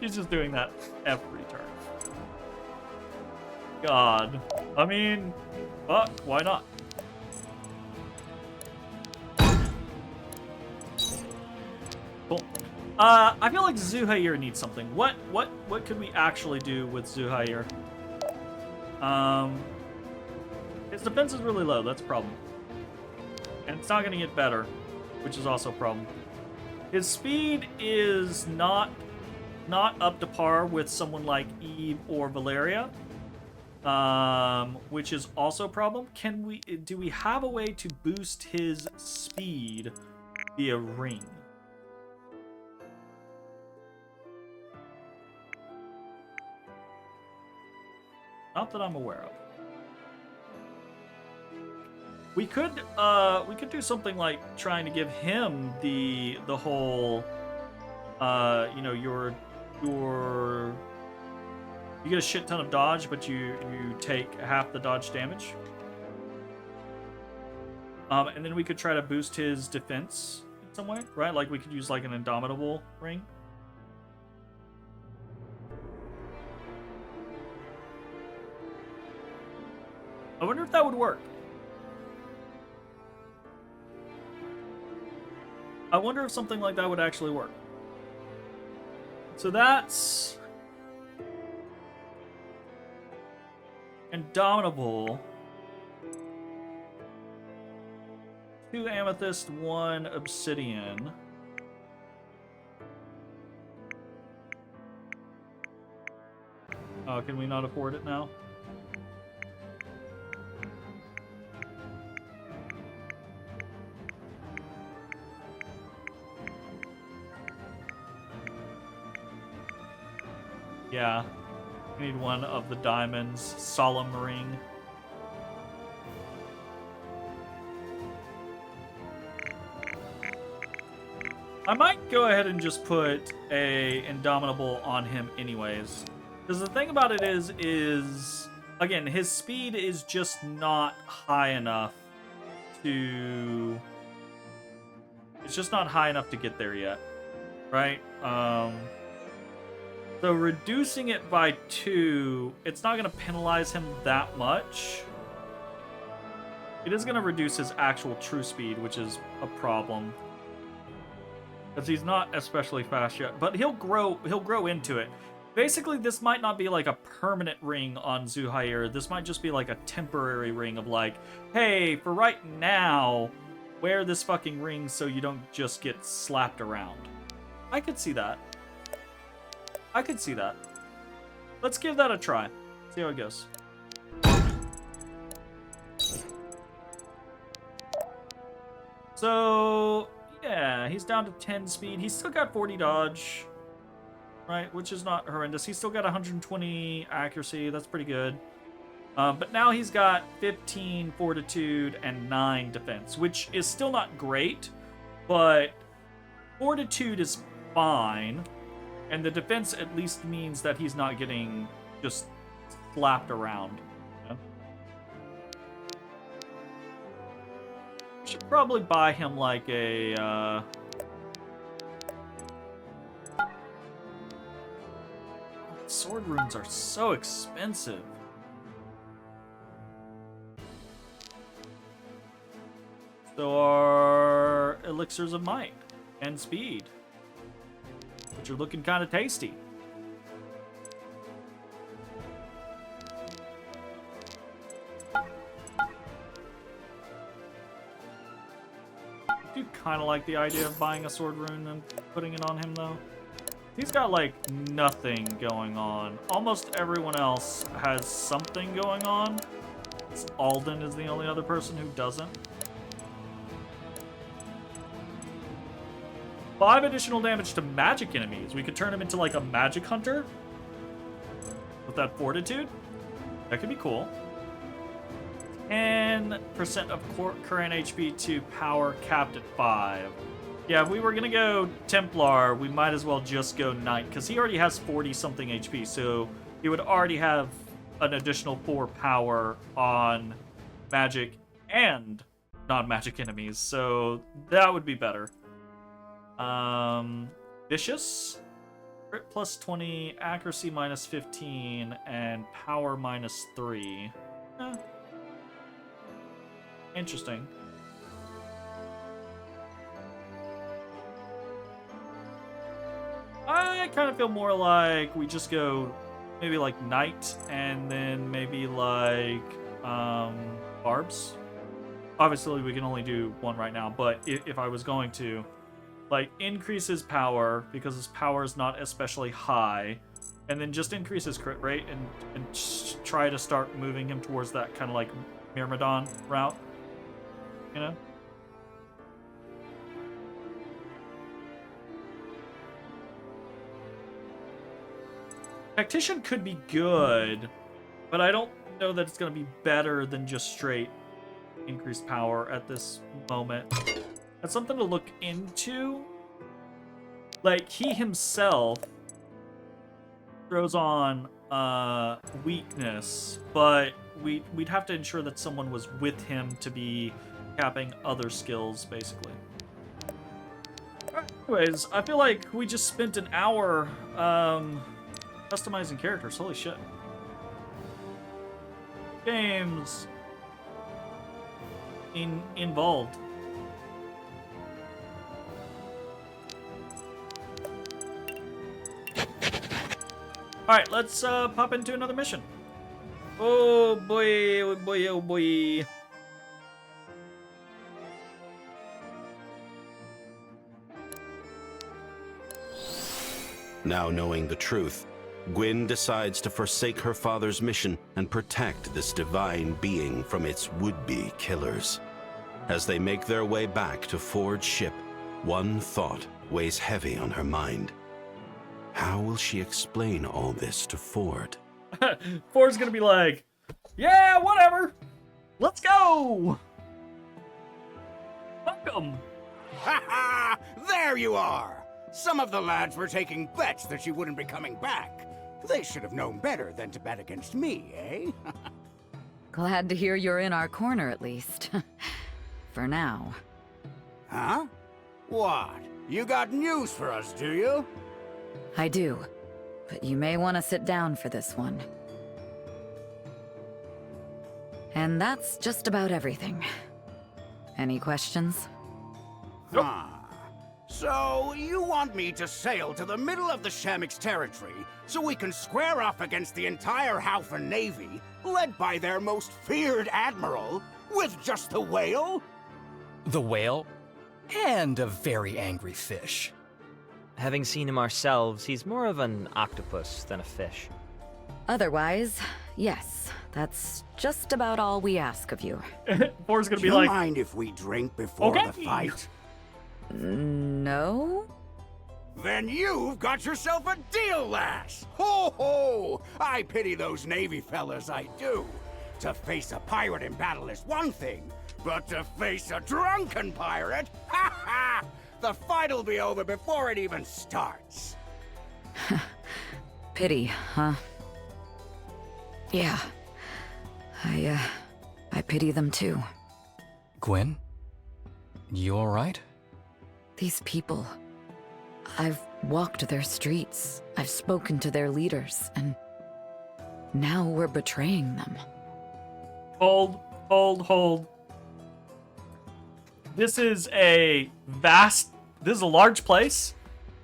just doing that every turn. God. I mean, fuck, why not? Cool. I feel like Zuhair needs something. What could we actually do with Zuhair? His defense is really low, that's a problem. And it's not gonna get better, which is also a problem. His speed is not not up to par with someone like Eve or Valeria, which is also a problem. Do we have a way to boost his speed via ring? Not that I'm aware of. We could do something like trying to give him the whole, you know, you get a shit ton of dodge, but you take half the dodge damage. And then we could try to boost his defense in some way, right? Like we could use like an Indomitable ring. I wonder if that would work. I wonder if something like that would actually work. So that's Indomitable. 2 amethyst, 1 obsidian. Oh, can we not afford it now? Yeah, I need 1 of the diamonds. Solemn ring. I might go ahead and just put a Indomitable on him anyways. Because the thing about it is, again, his speed is just not high enough to... It's just not high enough to get there yet, right? So reducing it by 2, it's not going to penalize him that much. It is going to reduce his actual true speed, which is a problem. Because he's not especially fast yet, but he'll grow into it. Basically, this might not be like a permanent ring on Zuhair. This might just be like a temporary ring of like, hey, for right now, wear this fucking ring so you don't just get slapped around. I could see that. I could see that. Let's give that a try. See how it goes. So, yeah, he's down to 10 speed. He's still got 40 dodge, right? Which is not horrendous. He's still got 120 accuracy. That's pretty good. But now he's got 15 fortitude and 9 defense, which is still not great, but fortitude is fine. And the defense at least means that he's not getting just slapped around. You know? Should probably buy him like a... Sword runes are so expensive. So are elixirs of might and speed, which are looking kind of tasty. I do kind of like the idea of buying a sword rune and putting it on him, though. He's got, like, nothing going on. Almost everyone else has something going on. Alden is the only other person who doesn't. 5 additional damage to magic enemies. We could turn him into like a magic hunter with that fortitude. That could be cool. 10% of current HP to power capped at 5. Yeah, if we were gonna go Templar, we might as well just go Knight, because he already has 40-something HP, so he would already have an additional 4 power on magic and non-magic enemies, so that would be better. Vicious, crit plus 20, accuracy minus 15, and power minus 3. Interesting. I kind of feel more like we just go maybe like Knight and then maybe like Barbs. Obviously we can only do one right now, but if I was going to, Like, increase his power, because his power is not especially high, and then just increase his crit rate and try to start moving him towards that kind of like Myrmidon route, you know? Tactician could be good, but I don't know that it's going to be better than just straight increased power at this moment. That's something to look into. Like, he himself throws on weakness, but we'd have to ensure that someone was with him to be capping other skills, basically. Anyways, I feel like we just spent an hour customizing characters. Holy shit. Games involved. Alright, let's pop into another mission. Oh boy, oh boy, oh boy. Now knowing the truth, Gwyn decides to forsake her father's mission and protect this divine being from its would-be killers. As they make their way back to Ford's ship, one thought weighs heavy on her mind. How will she explain all this to Ford? Ford's gonna be like, yeah, whatever. Let's go. Welcome. Ha ha! There you are! Some of the lads were taking bets that you wouldn't be coming back. They should have known better than to bet against me, eh? Glad to hear you're in our corner, at least. For now. Huh? What? You got news for us, do you? I do. But you may want to sit down for this one. And that's just about everything. Any questions? Huh. So, you want me to sail to the middle of the Shamik's territory so we can square off against the entire Halfan Navy, led by their most feared admiral, with just the whale? The whale? And a very angry fish. Having seen him ourselves, he's more of an octopus than a fish. Otherwise, yes. That's just about all we ask of you. Ford's gonna be Do you like, mind if we drink before the fight? No? Then you've got yourself a deal, lass! Ho ho! I pity those Navy fellas, I do. To face a pirate in battle is one thing, but to face a drunken pirate? Ha ha! The fight'll be over before it even starts. Pity, huh? Yeah. I pity them too. Gwyn? You alright? These people. I've walked their streets. I've spoken to their leaders, and now we're betraying them. Hold. This is a large place,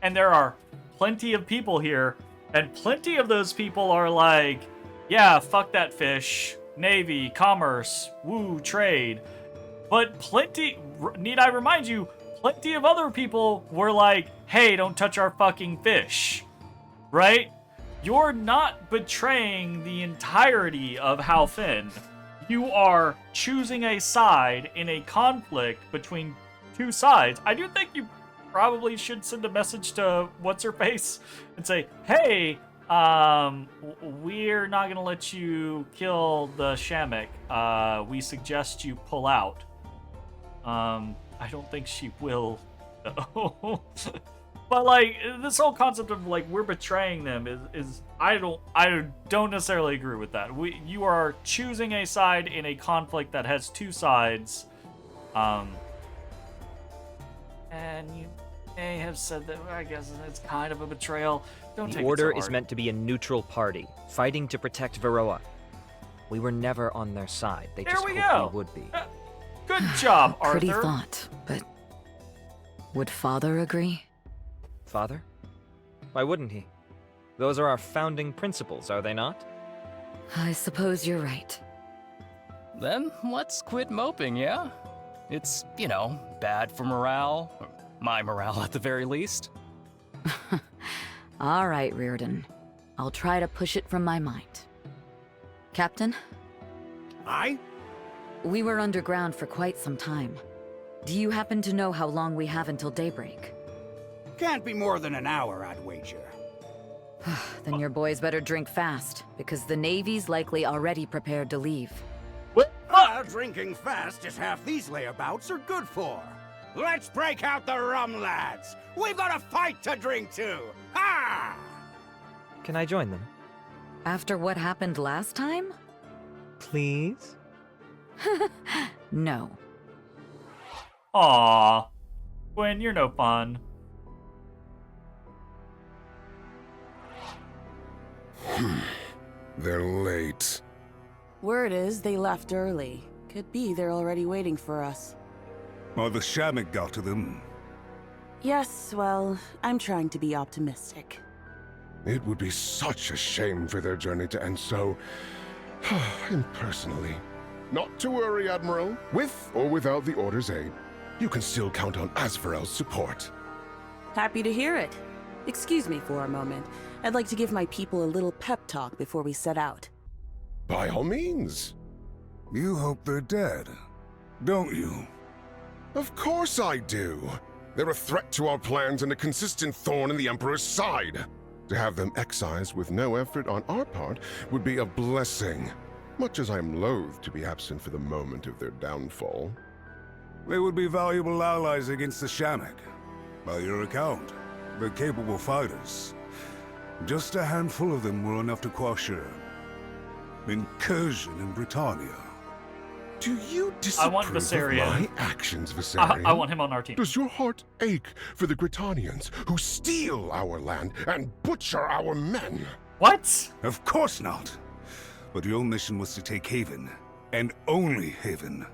and there are plenty of people here, and plenty of those people are like, yeah, fuck that fish, Navy, commerce, woo, trade. But need I remind you, plenty of other people were like, hey, don't touch our fucking fish, right? You're not betraying the entirety of Halfin. You are choosing a side in a conflict between two sides. I do think you probably should send a message to what's-her-face and say, hey, we're not gonna let you kill the Shamik. We suggest you pull out. I don't think she will, though. But like, this whole concept of like we're betraying them is I don't necessarily agree with that. You are choosing a side in a conflict that has two sides, and you may have said that. I guess it's kind of a betrayal. Don't take it so The Order hard. is meant to be a neutral party, fighting to protect Varroa. We were never on their side. They just hoped we would be. Good job, Arthur. Pretty thought, but would Father agree? Father? Why wouldn't he? Those are our founding principles, are they not? I suppose you're right. Then let's quit moping, yeah? It's, bad for morale. My morale at the very least. All right, Reardon. I'll try to push it from my mind. Captain? Aye? We were underground for quite some time. Do you happen to know how long we have until daybreak? Can't be more than an hour, I'd wager. Then your boys better drink fast, because the Navy's likely already prepared to leave. Drinking fast is half these layabouts are good for. Let's break out the rum, lads! We've got a fight to drink to! Ha! Can I join them? After what happened last time? Please? No. Aww. Gwen, you're no fun. They're late. Word is they left early. Could be they're already waiting for us. Or the Shamik got to them. Yes, well, I'm trying to be optimistic. It would be such a shame for their journey to end so impersonally. Not to worry, Admiral. With or without the Order's aid, you can still count on Asvarel's support. Happy to hear it. Excuse me for a moment. I'd like to give my people a little pep talk before we set out. By all means. You hope they're dead, don't you? Of course I do. They're a threat to our plans and a consistent thorn in the Emperor's side. To have them excised with no effort on our part would be a blessing, much as I am loath to be absent for the moment of their downfall. They would be valuable allies against the Shamik. By your account, they're capable fighters. Just a handful of them were enough to quash an incursion in Britannia. Do you disapprove of my actions, Viserion? I want him on our team. Does your heart ache for the Gritanians, who steal our land and butcher our men? What? Of course not. But your mission was to take Haven, and only Haven.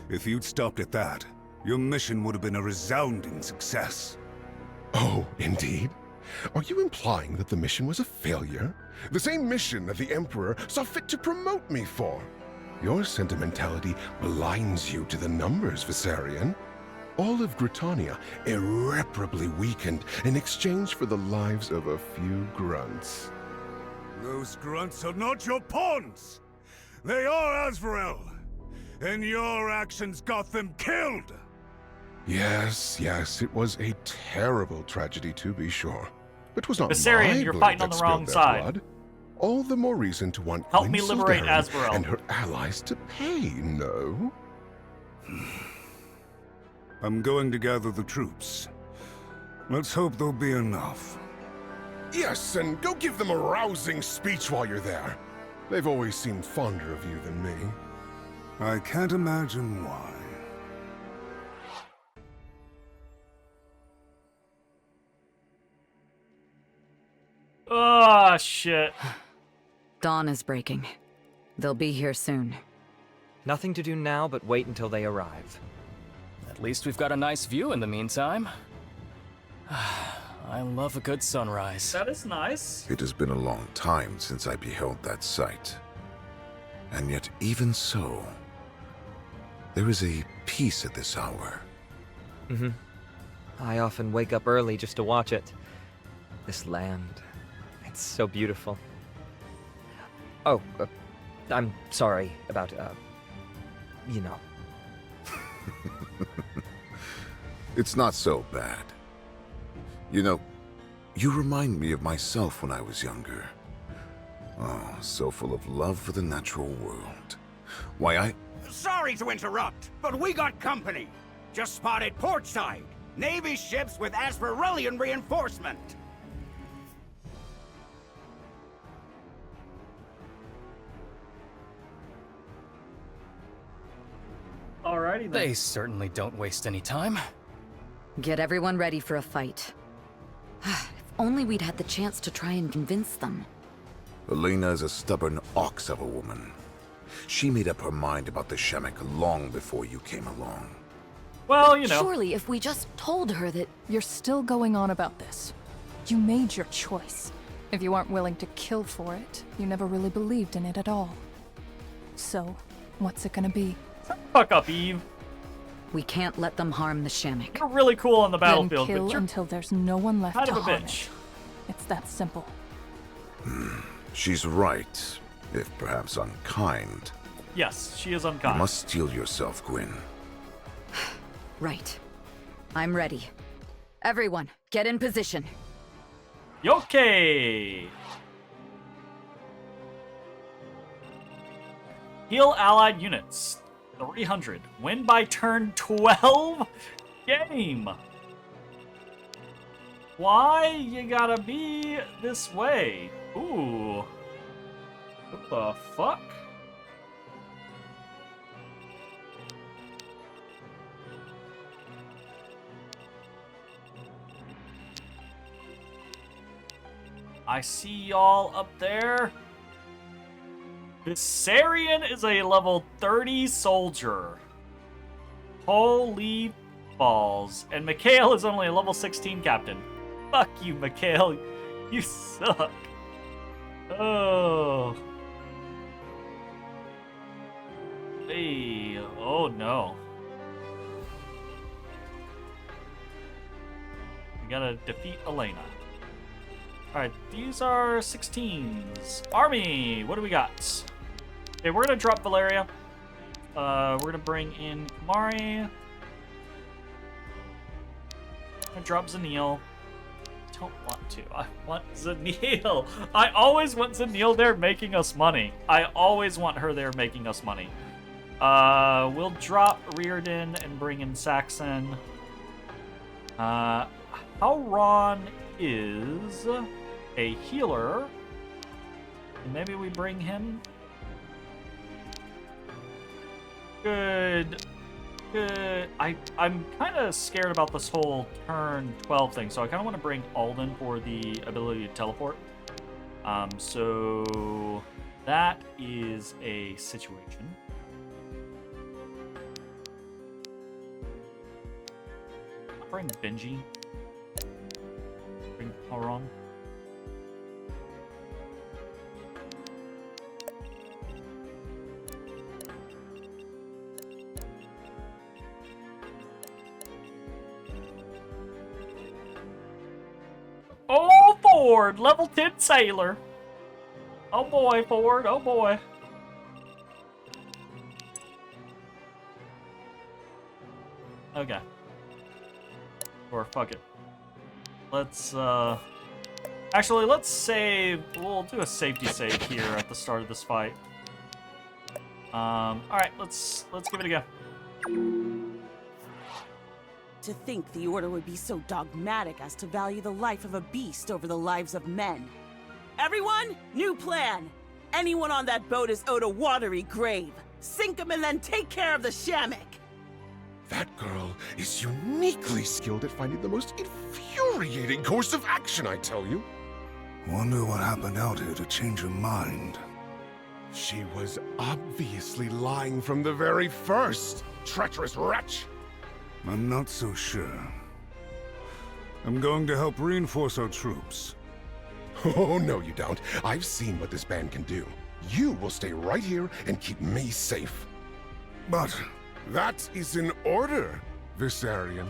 If you'd stopped at that, your mission would have been a resounding success. Oh, indeed? Are you implying that the mission was a failure? The same mission that the Emperor saw fit to promote me for? Your sentimentality blinds you to the numbers, Viserion. All of Gritania irreparably weakened in exchange for the lives of a few grunts. Those grunts are not your pawns! They are Asvarel! And your actions got them killed! Yes, it was a terrible tragedy to be sure. It was not Viserion, my you're blade fighting on that the wrong spilled their side. blood. All the more reason to want Help Queen me liberate Sildarin Asvarel. and her allies to pay, no? I'm going to gather the troops. Let's hope there'll be enough. Yes, and go give them a rousing speech while you're there. They've always seemed fonder of you than me. I can't imagine why. Oh, shit. Dawn is breaking. They'll be here soon. Nothing to do now but wait until they arrive. At least we've got a nice view in the meantime. I love a good sunrise. That is nice. It has been a long time since I beheld that sight. And yet, even so, there is a peace at this hour. Mm-hmm. I often wake up early just to watch it. This land, it's so beautiful. Oh, I'm sorry about, you know. It's not so bad. You know, you remind me of myself when I was younger. Oh, so full of love for the natural world. Why, Sorry to interrupt, but we got company. Just spotted port side. Navy ships with Asperilian reinforcement. Alrighty then. They certainly don't waste any time. Get everyone ready for a fight. If only we'd had the chance to try and convince them. Elena is a stubborn ox of a woman. She made up her mind about the Shemek long before you came along. Well, you know. Surely if we just told her that you're still going on about this. You made your choice. If you aren't willing to kill for it, you never really believed in it at all. So, what's it gonna be? Fuck up, Eve. We can't let them harm the Shamik. You're really cool on the battlefield, Then kill but you're until there's no one left kind to of a harm bitch. it. It's that simple. She's right, if perhaps unkind. Yes, she is You unkind. must steel yourself, Gwyn. Right. I'm ready. Everyone, get in position. Okay. Heal allied units. 300. Win by turn 12? Game. Why you gotta be this way? Ooh. What the fuck? I see y'all up there. Viserion is a level 30 soldier. Holy balls. And Mikhail is only a level 16 captain. Fuck you, Mikhail. You suck. Oh. Hey. Oh no. We gotta defeat Elena. Alright, these are 16s. Army! What do we got? Okay, we're gonna drop Valeria. We're gonna bring in Kamari. I'm gonna drop Zanil. Don't want to. I want Zanil. I always want Zanil there making us money. I always want her there making us money. We'll drop Reardon and bring in Saxon. Howron is a healer. Maybe we bring him. Good. I'm kind of scared about this whole turn 12 thing, so I kind of want to bring Alden for the ability to teleport. So that is a situation. I'll bring Benji. Bring Howron. Oh, Ford! Level 10 sailor! Oh boy, Ford, oh boy. Okay. Or fuck it. Let's, actually, let's save. We'll do a safety save here at the start of this fight. Alright, let's give it a go. To think the Order would be so dogmatic as to value the life of a beast over the lives of men. Everyone, new plan! Anyone on that boat is owed a watery grave. Sink him and then take care of the Shamik! That girl is uniquely skilled at finding the most infuriating course of action, I tell you. Wonder what happened out here to change her mind. She was obviously lying from the very first, treacherous wretch. I'm not so sure. I'm going to help reinforce our troops. Oh, no you don't. I've seen what this band can do. You will stay right here and keep me safe. But that is in order, Viserion.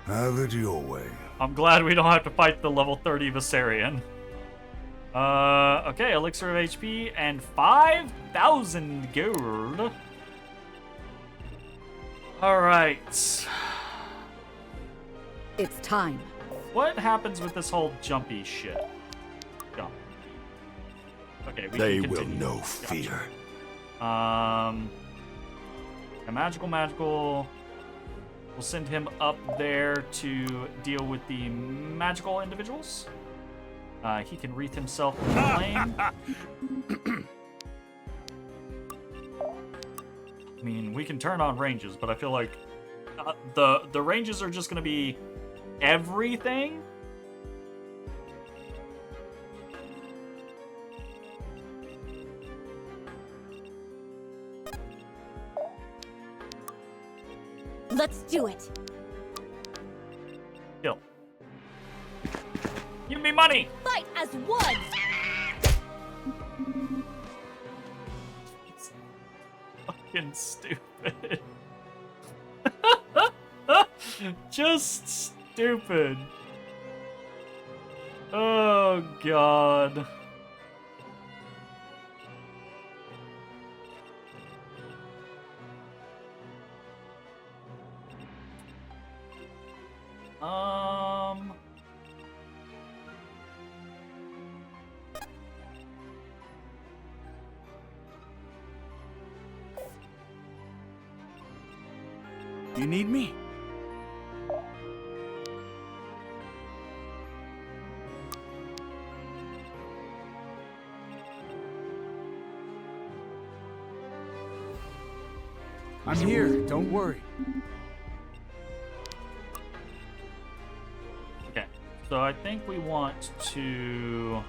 Have it your way. I'm glad we don't have to fight the level 30 Viserion. Okay, elixir of HP and 5,000 gold. Alright. It's time. What happens with this whole jumpy shit? Jump. Okay, They can will continue. know fear. A magical. We'll send him up there to deal with the magical individuals. He can wreath himself in flame. I mean, we can turn on ranges, but I feel like the ranges are just going to be everything. Let's do it. Kill. Give me money. Fight as one. Fucking stupid. Just stupid. Oh, God. You need me? I'm here, don't worry. Okay, so I think we want to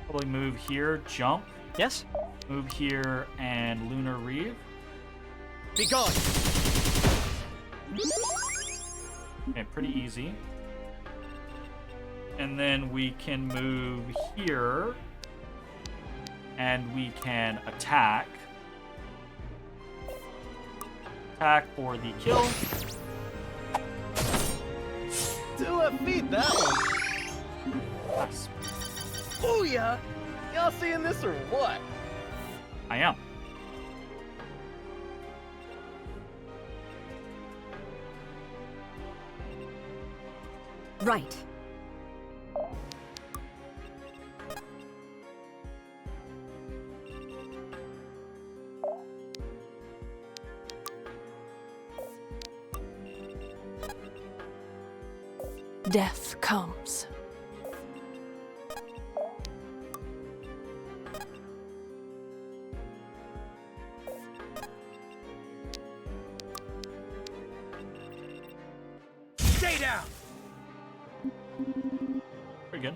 probably move here, jump. Yes. Move here and Lunar Reeve. Be gone. Okay, pretty easy. And then we can move here and we can attack. Attack for the kill. Two left feet, that one. Nice. Booyah! Y'all seeing this or what? I am. Right. Death comes. Stay down! Pretty good.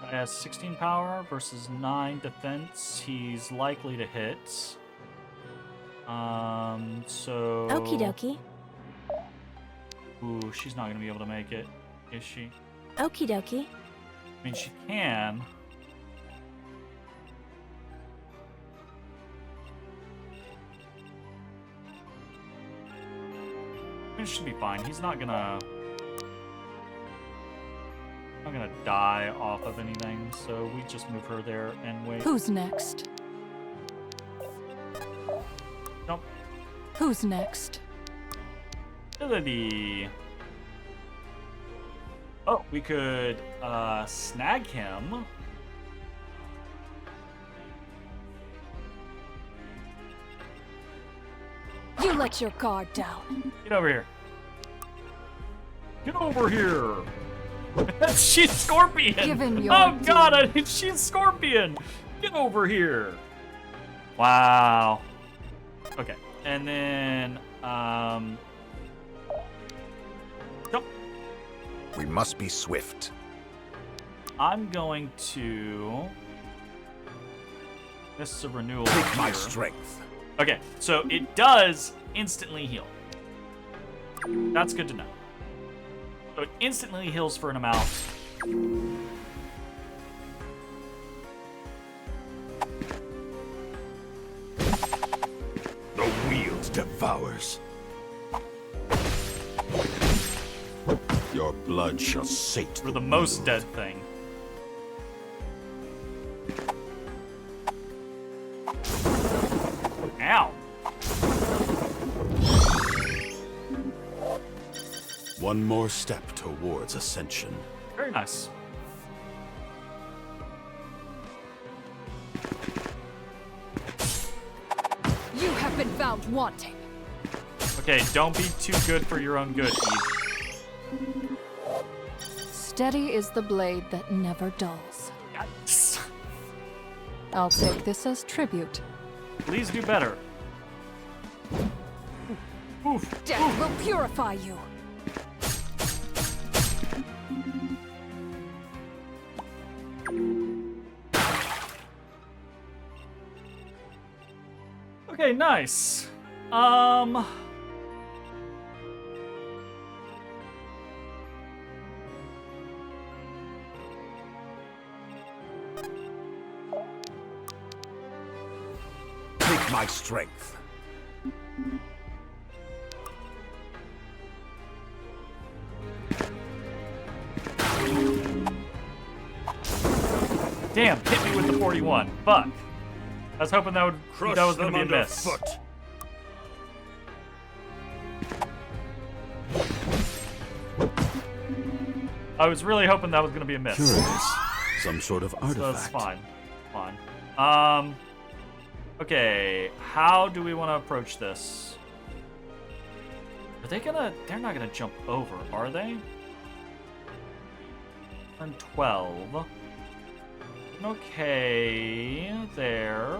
Guy has 16 power versus 9 defense. He's likely to hit. So... Okie dokie. Ooh, she's not gonna be able to make it, is she? Okie dokie. I mean, she can. It should be fine. He's not gonna die off of anything, so we just move her there and wait. Who's next? Jump. Who's next? Ability. Oh, we could snag him. You let your guard down. Get over here. Get over here. She's Scorpion. Give him your Oh God, she's Scorpion. Get over here. Wow. Okay, and then jump. We must be swift. I'm going to. This is a renewal. Take my here. strength. Okay, so it does instantly heal. That's good to know. So it instantly heals for an amount. The wheel devours. Your blood shall sate For the most dead thing. Ow. One more step towards ascension. Very nice. You have been found wanting. Okay, don't be too good for your own good, Eve. Steady is the blade that never dulls. Yikes. I'll take this as tribute. Please do better. Oof. Death will purify you. Okay, nice. my strength. Damn, hit me with the 41. Fuck. I was hoping that was gonna be a miss. Underfoot. I was really hoping that was gonna be a miss. Curious. Some sort of artifact. So that's fine. Fine. Okay, how do we want to approach this? Are they gonna... They're not gonna jump over, are they? Turn 12. Okay, there.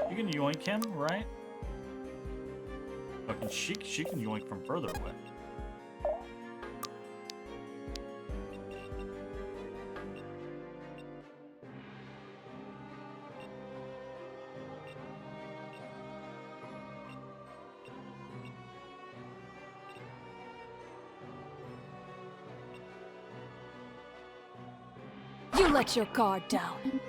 You can yoink him, right? Oh, she can yoink from further away. You let your guard down.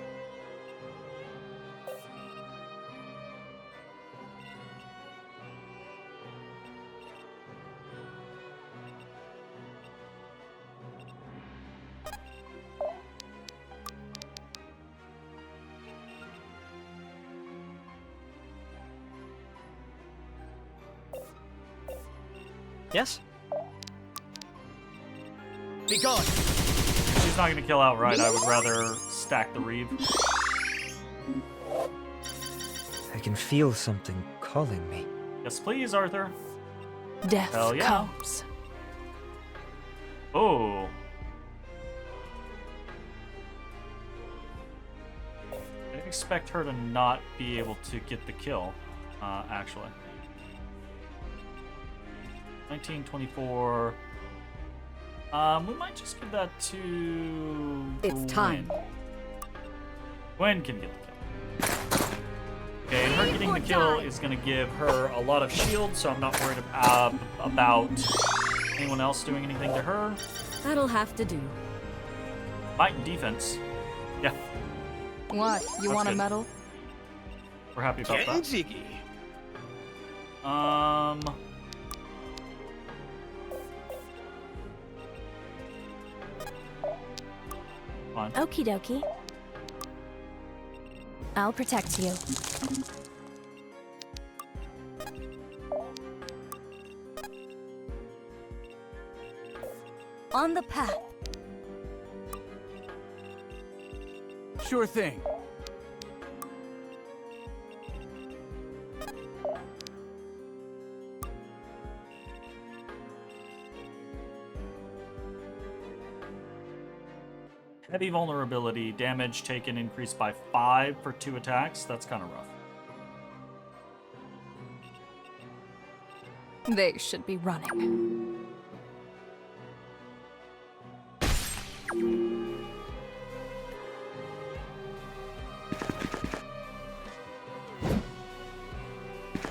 Yes? Be gone! If she's not gonna kill outright, I would rather stack the Reeve. I can feel something calling me. Yes, please, Arthur. Death Hell yeah. comes. Oh. I didn't expect her to not be able to get the kill, actually. 1924. We might just give that to It's time. Gwen can get the kill. Okay, and her getting the kill is going to give her a lot of shield, so I'm not worried about anyone else doing anything to her. That'll have to do. Might and defense. Yeah, What? You That's want a good. medal? we're happy about Getting that. jiggy. Fine. Okie dokie. I'll protect you. On the path. Sure thing. Heavy vulnerability, damage taken increased by 5 for 2 attacks. That's kind of rough. They should be running.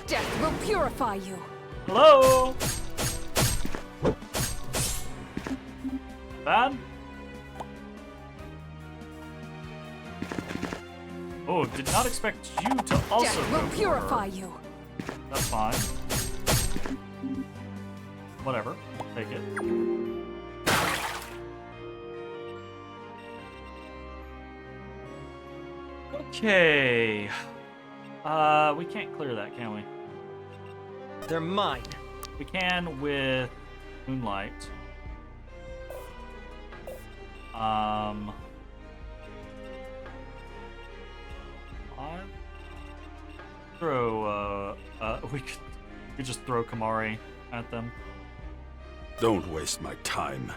Death will purify you. Hello? Bad? Oh, did not expect you to also Death go will for purify her. you. That's fine. Whatever. Take it. Okay. We can't clear that, can we? They're mine. We can with Moonlight. I throw, we could just throw Kamari at them. Don't waste my time.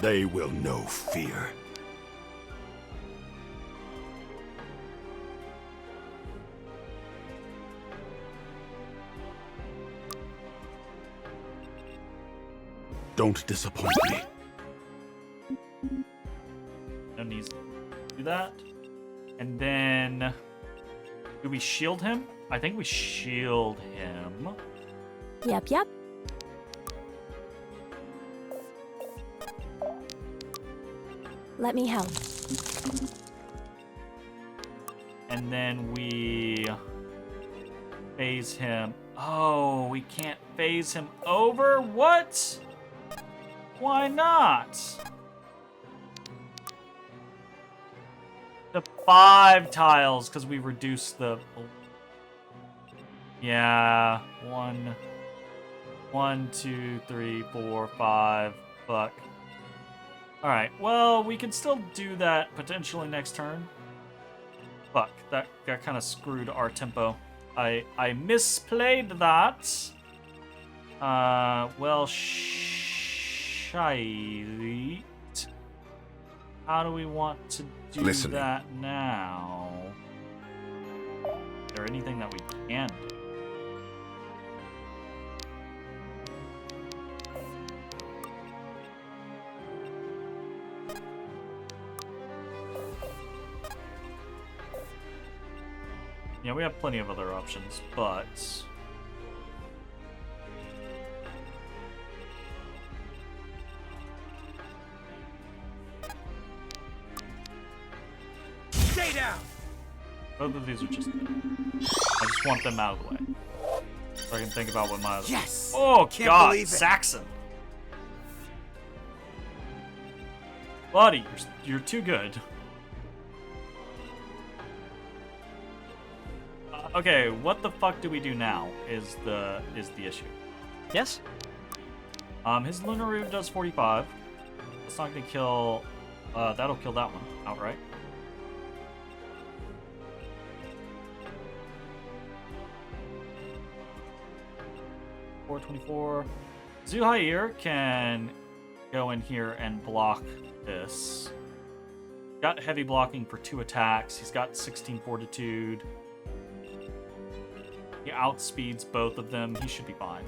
They will know fear. Don't disappoint me. No needs to do that. And then, do we shield him? I think we shield him. Yep. Let me help. And then we phase him. Oh, we can't phase him over? What? Why not? The 5 tiles, because we reduced the... Yeah, 1, 2, 3, 4, 5. Fuck. Alright, well, we can still do that potentially next turn. Fuck, that kind of screwed our tempo. I misplayed that. Well, shite. How do we want to do that now? Is there anything that we can do? Yeah, we have plenty of other options, but... Stay down! Both of these are just... I just want them out of the way. So I can think about what my... Yes! Oh, Can't God! believe it. Saxon! Buddy, you're too good. Okay, what the fuck do we do now is the issue. Yes? His Lunar Root does 45. That's not gonna kill... that'll kill that one outright. $424. Zuhair can go in here and block this. Got heavy blocking for 2 attacks. He's got 16 fortitude. He outspeeds both of them. He should be fine.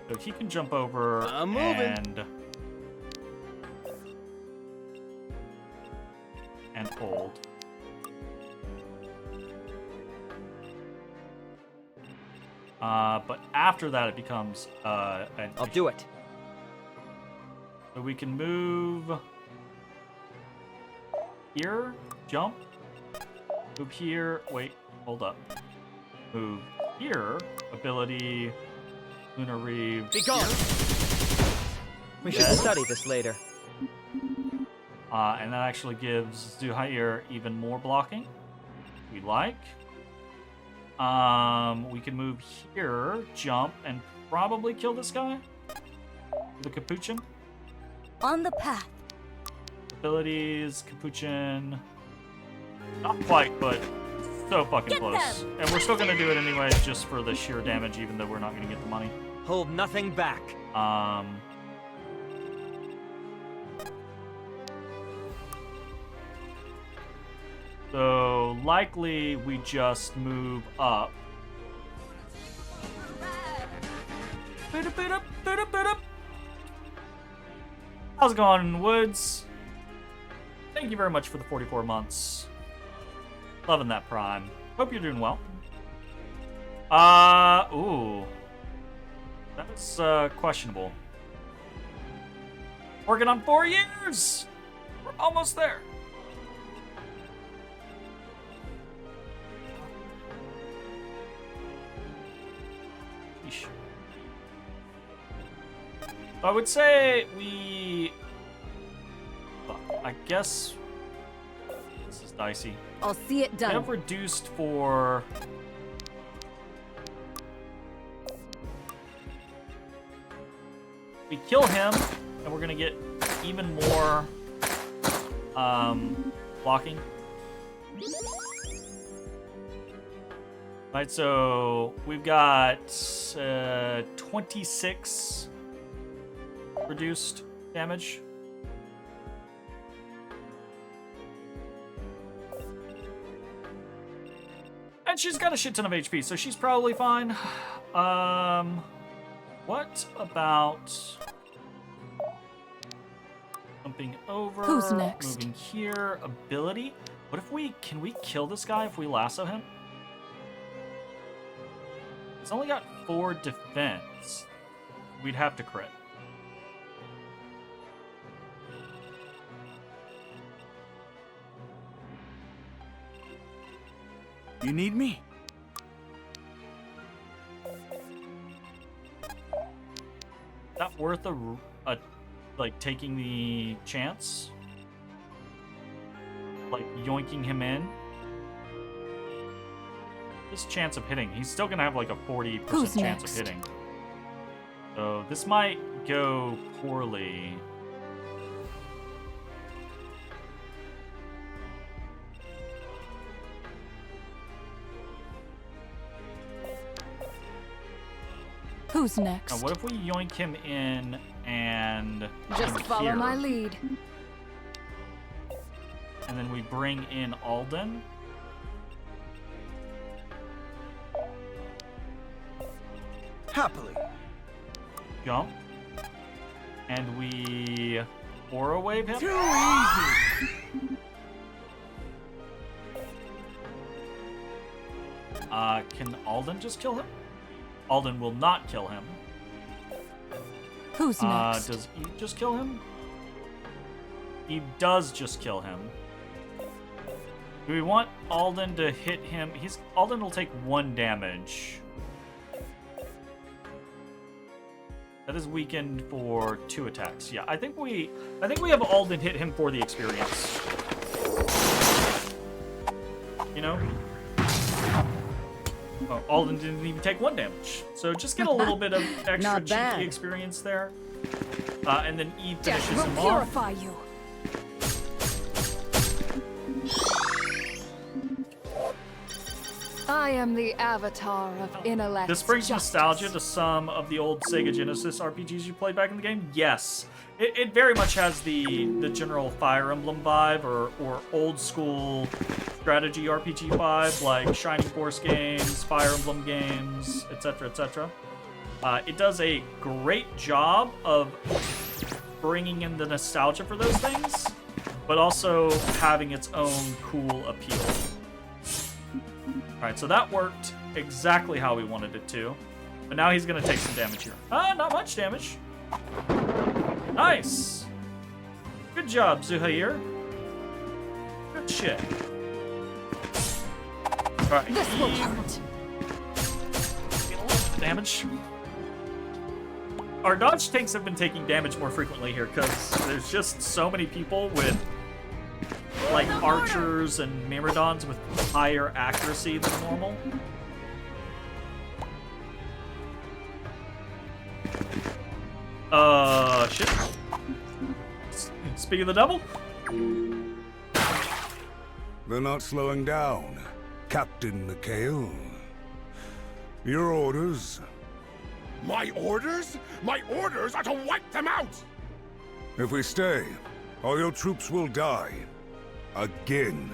So he can jump over and hold. But after that, it becomes I'll do it. So we can move here, jump, move here. Wait, hold up. Move here, ability, Lunar Reeve. Be gone. We should study this later. And that actually gives Zuhair even more blocking. We like. We can move here, jump, and probably kill this guy. The Capuchin. On the path. Abilities, Capuchin. Not quite, but so fucking close. And we're still gonna do it anyways, just for the sheer damage, even though we're not gonna get the money. Hold nothing back. So likely we just move up. How's it going, Woods? Thank you very much for the 44 months. Loving that Prime. Hope you're doing well. Ooh. That's, questionable. Working on 4 years! We're almost there. Yeesh. I would say we... I guess... This is dicey. I'll see it done. We have reduced for... We kill him, and we're gonna get even more blocking. Right, so we've got 26 reduced damage. And she's got a shit ton of HP, so she's probably fine. What about jumping over? Who's next? Moving here. Ability. What if can we kill this guy if we lasso him? He's only got 4 defense. We'd have to crit. You need me? Is that worth like taking the chance? Like yoinking him in? This chance of hitting. He's still gonna have like a 40% chance of hitting. So this might go poorly. Who's next? Now, what if we yoink him in and Just follow here, my lead. and then we bring in Alden? Happily. Jump. And we aura wave him? Too easy! Can Alden just kill him? Alden will not kill him. Who's next? Does Eve just kill him? Eve does just kill him. Do we want Alden to hit him? Alden will take 1 damage. That is weakened for 2 attacks. Yeah, I think we have Alden hit him for the experience. You know? Oh, Alden didn't even take 1 damage. So just get a little bit of extra cheeky experience there. And then Eve finishes him off. Purify you. I am the avatar of intellect. This brings nostalgia to some of the old Sega Genesis RPGs you played back in the game. Yes, it very much has the general Fire Emblem vibe or old school strategy RPG vibe, like Shining Force games, Fire Emblem games, etc., etc. It does a great job of bringing in the nostalgia for those things, but also having its own cool appeal. Alright, so that worked exactly how we wanted it to. But now he's going to take some damage here. Not much damage. Nice! Good job, Zuhair. Good shit. Alright, This will hurt. Get a little damage. Our dodge tanks have been taking damage more frequently here because there's just so many people with like archers and myrmidons with higher accuracy than normal. Shit. Speaking of the devil. They're not slowing down, Captain Mikhail. Your orders? My orders? My orders are to wipe them out! If we stay, all your troops will die. Again.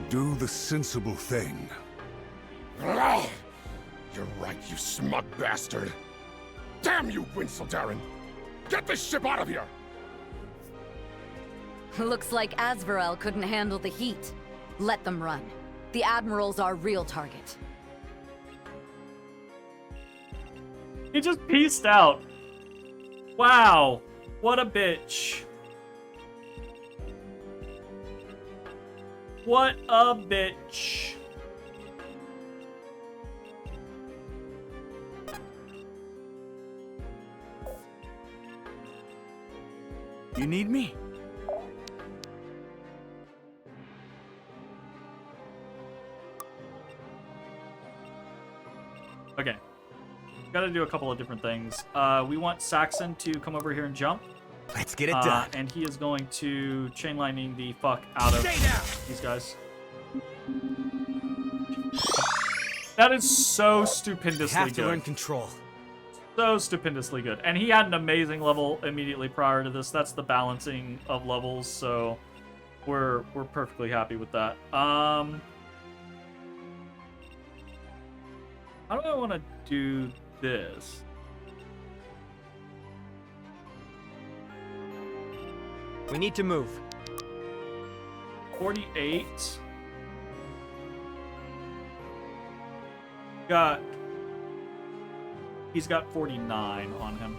Do the sensible thing. Ugh. You're right, you smug bastard. Damn you, Winseldarin! Get this ship out of here! Looks like Asvarel couldn't handle the heat. Let them run. The Admiral's our real target. He just peaced out. Wow. What a bitch. What a bitch. You need me? Okay. Got to do a couple of different things. We want Saxon to come over here and jump. Let's get it done. And he is going to chain lightning the fuck out of these guys. That is so stupendously Have to good. learn control. So stupendously good. And he had an amazing level immediately prior to this. That's the balancing of levels, so we're perfectly happy with that. How do I want to do this? We need to move. 48. He's got 49 on him.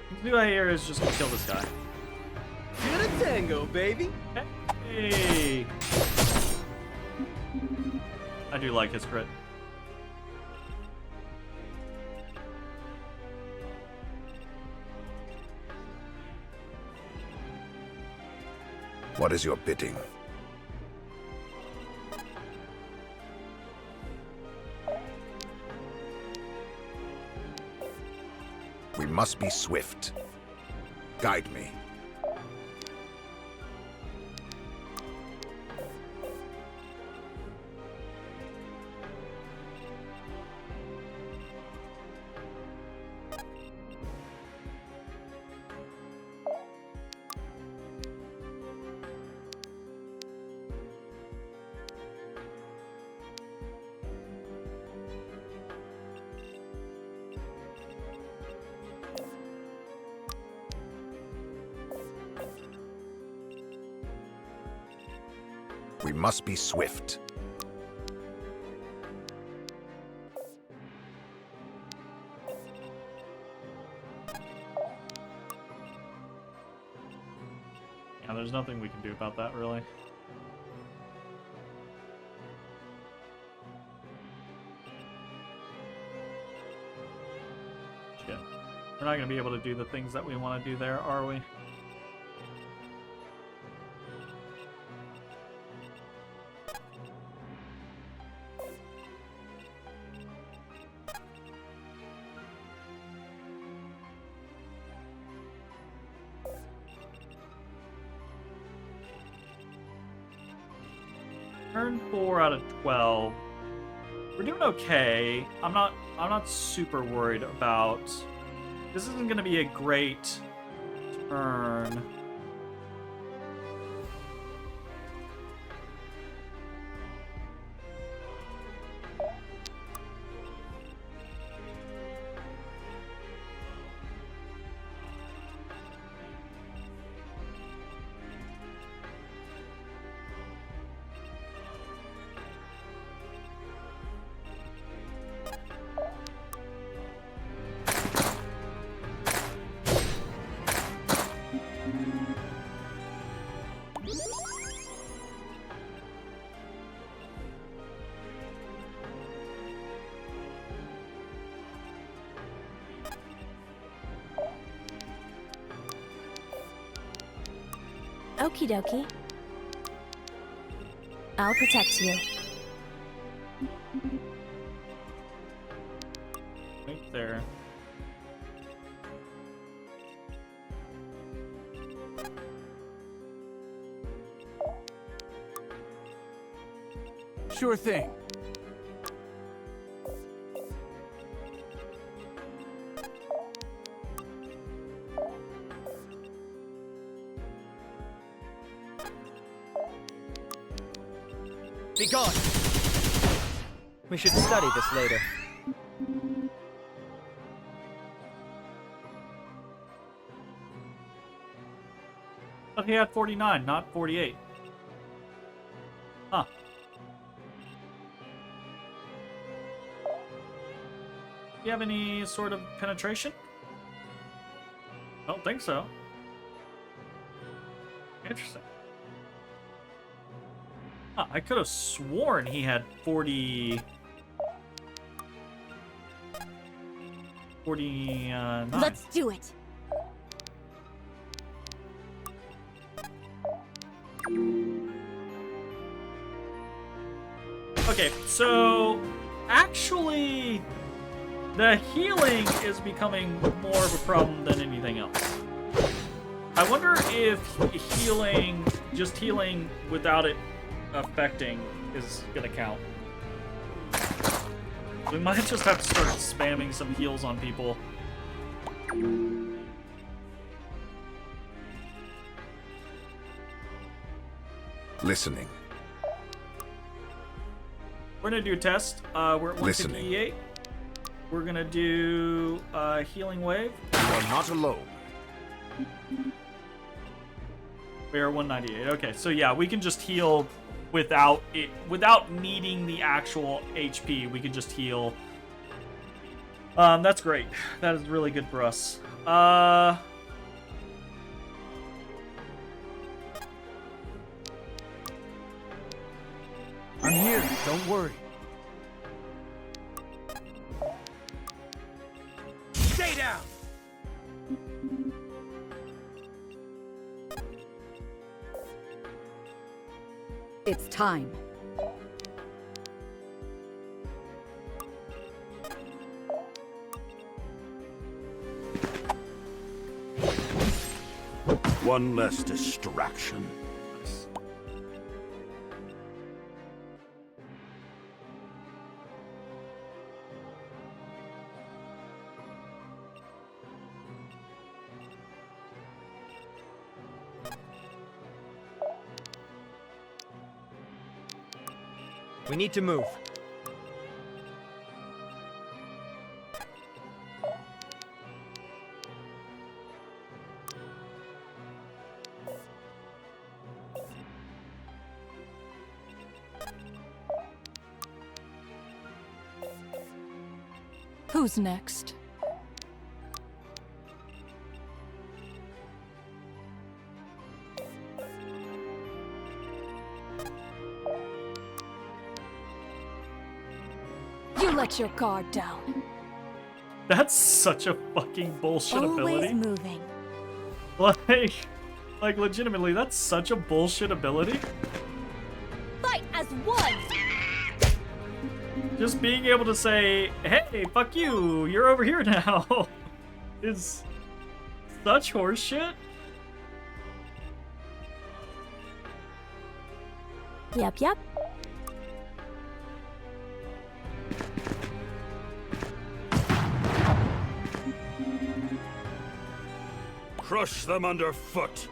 What we do here is just gonna kill this guy. Get a tango, baby. Hey. I do like his crit. What is your bidding? We must be swift. Guide me. We must be swift. Yeah, there's nothing we can do about that, really. Shit. We're not going to be able to do the things that we want to do there, are we? Turn 4 out of 12. We're doing okay. I'm not super worried about. This isn't going to be a great turn. Okie dokie. I'll protect you. Right there. Sure thing. Be gone! We should study this later. But he had 49, not 48. Huh. Do you have any sort of penetration? Don't think so. Interesting. Huh, I could have sworn he had 40... 49. Let's do it. Okay, so actually the healing is becoming more of a problem than anything else. I wonder if healing, just healing without it affecting, is gonna count. We might just have to start spamming some heals on people. Listening. We're gonna do a test. We're at Listening. 158. We're gonna do healing wave. You are not alone. We are 198. Okay, so yeah, we can just heal without needing the actual HP. We can just heal. That's great. That is really good for us. I'm here, don't worry. Stay down! It's time. One less distraction. We need to move. Who's next? You let your guard down. That's such a fucking bullshit ability. moving. Like legitimately, that's such a bullshit ability. Fight as one! Just being able to say, hey, fuck you, you're over here now, is such horseshit. Yep. Crush them underfoot.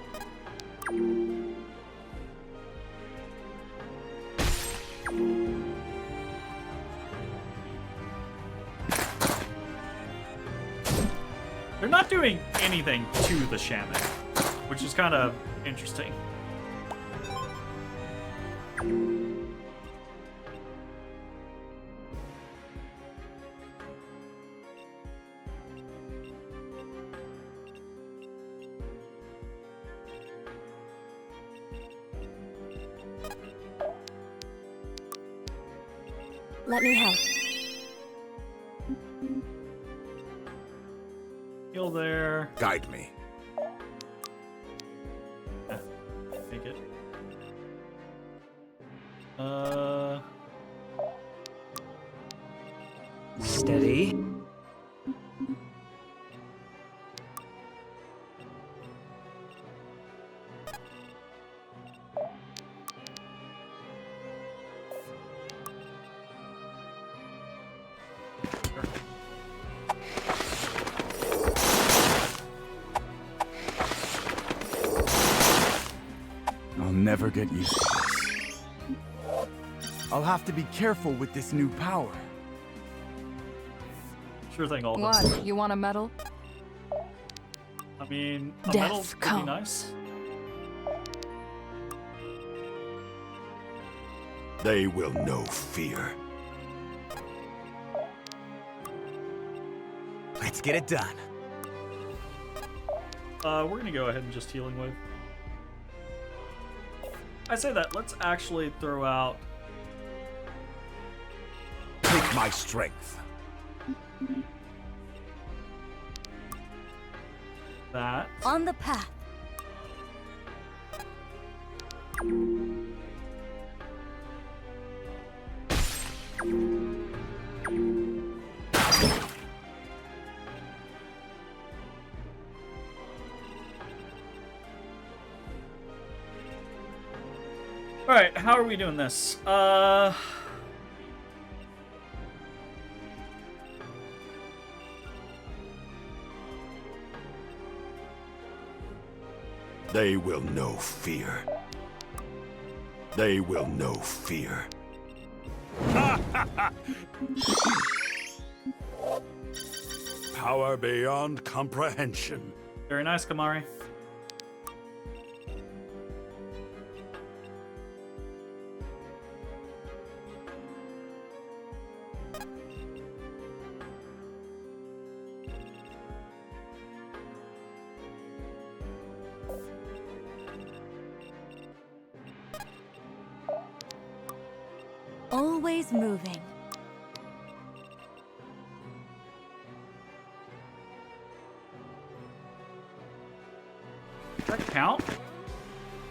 They're not doing anything to the shaman, which is kind of interesting. Let me help. Heal there. Guide me. Take it. Steady. I'll never get used to this. I'll have to be careful with this new power. Sure thing, Alden. What? You want a medal? I mean, a Death medal would be nice. They will know fear. Let's get it done. We're gonna go ahead and just healing wave. I say that, let's actually throw out... Take my strength. that. On the path. Alright, how are we doing this? They will know fear. They will know fear. Power beyond comprehension. Very nice, Kamari. Always moving. Does that count?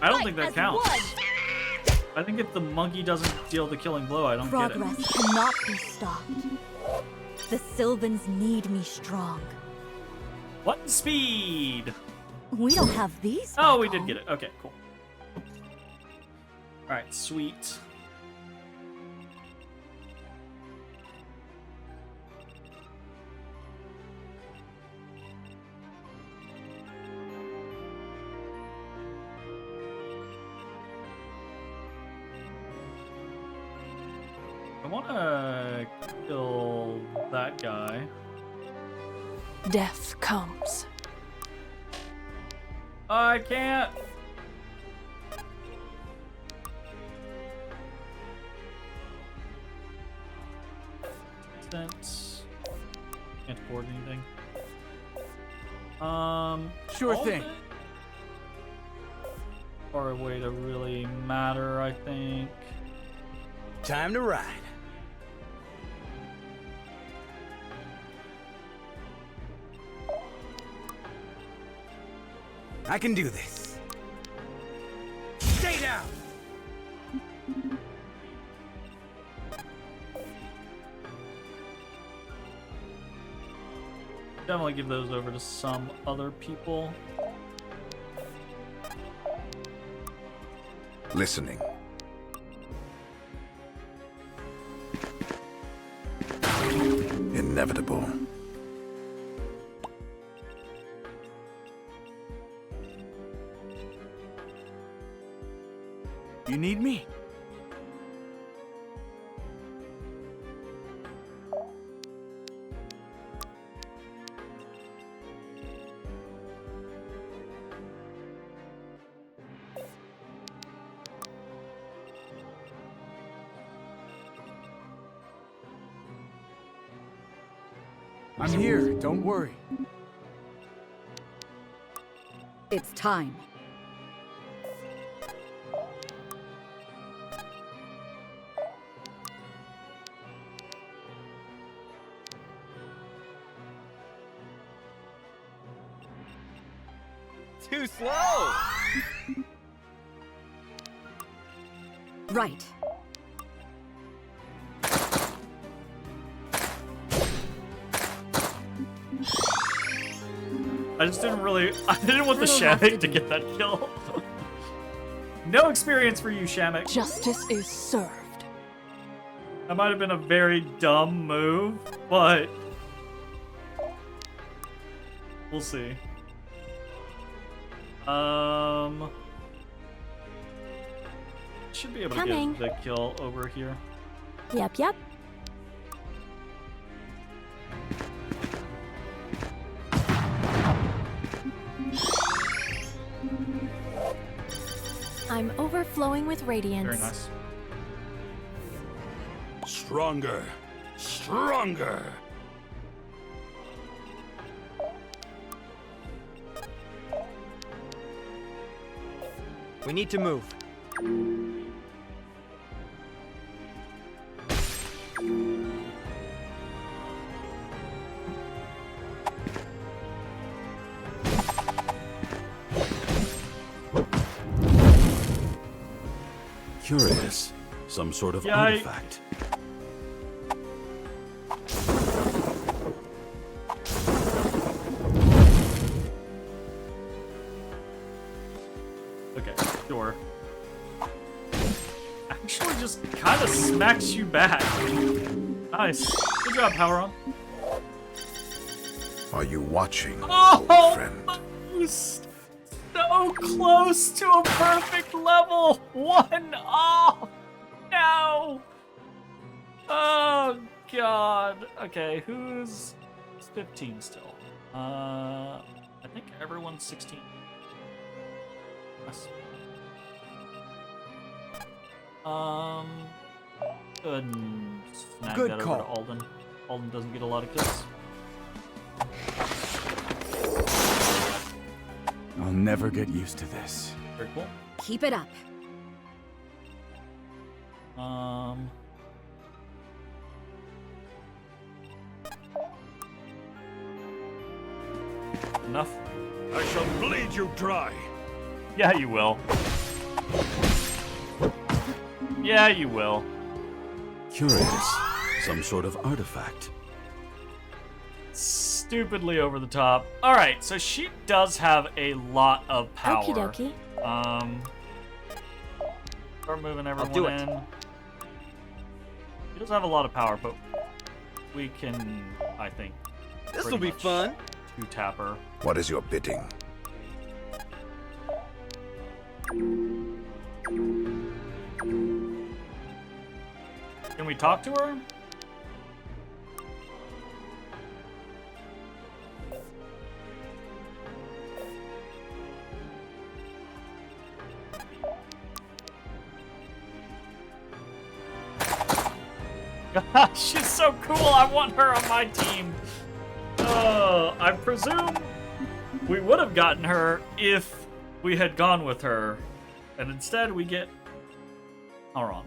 I don't think that as counts. one. I think if the monkey doesn't deal the killing blow, I don't get it. Progress cannot be stopped. The Sylvans need me strong. What speed? We don't have these. Oh, we did get it. Okay, cool. Alright, sweet. I want to kill that guy. Death comes. I can't. Sense. Can't afford anything. Sure thing. Or a way to really matter, I think. Time to ride. I can do this. Stay down! Definitely give those over to some other people. Listening. Inevitable. You need me? I'm here, don't worry. It's time. Too slow! Right. I just didn't really... I didn't want the Shamik to get that kill. No experience for you, Shamik. Justice is served. That might have been a very dumb move, but... we'll see. Should be able to get the kill over here. Yep, yep. I'm overflowing with radiance. Very nice. Stronger. Stronger. We need to move. Curious. Some sort of artifact. Okay, sure. Actually just kind of smacks you back. Nice. Good job, Power On. Are you watching, Oh, old friend? Most. so close to a perfect level. 1 off. No. Oh God. Okay, who's 15 still? I think everyone's 16. Yes. Go ahead and snag Good that call. over to Alden. Alden doesn't get a lot of kills. I'll never get used to this. Very cool. Keep it up. Enough. I shall bleed you dry. Yeah, you will. Yeah, you will. Curious. Some sort of artifact. Stupidly over the top. Alright, so she does have a lot of power. Okie dokie. Start moving everyone do it. in. She does have a lot of power, but we can, I think, This'll be fun. Tap her. What is your bidding? Can we talk to her? She's so cool. I want her on my team. I presume we would have gotten her if we had gone with her, and instead we get Auron.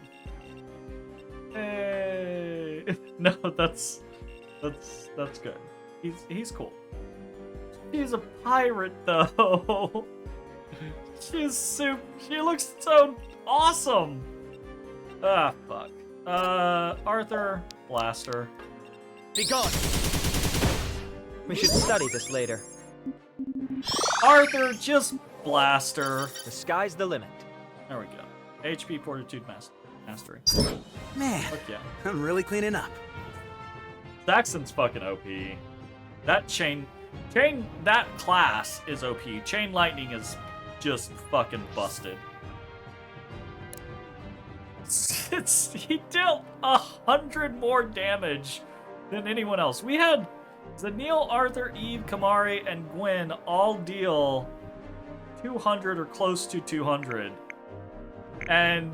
Hey, no, that's good. He's cool. She's a pirate though. She's super. She looks so awesome. Ah, fuck. Arthur, blaster. Be gone. We should study this later. Arthur, just blaster. The sky's the limit. There we go. HP Fortitude Mastery. Man, Fuck yeah. I'm really cleaning up. Saxon's fucking OP. That chain, that class is OP. Chain Lightning is just fucking busted. He dealt 100 more damage than anyone else. We had Zanil, Arthur, Eve, Kamari, and Gwen all deal 200 or close to 200. And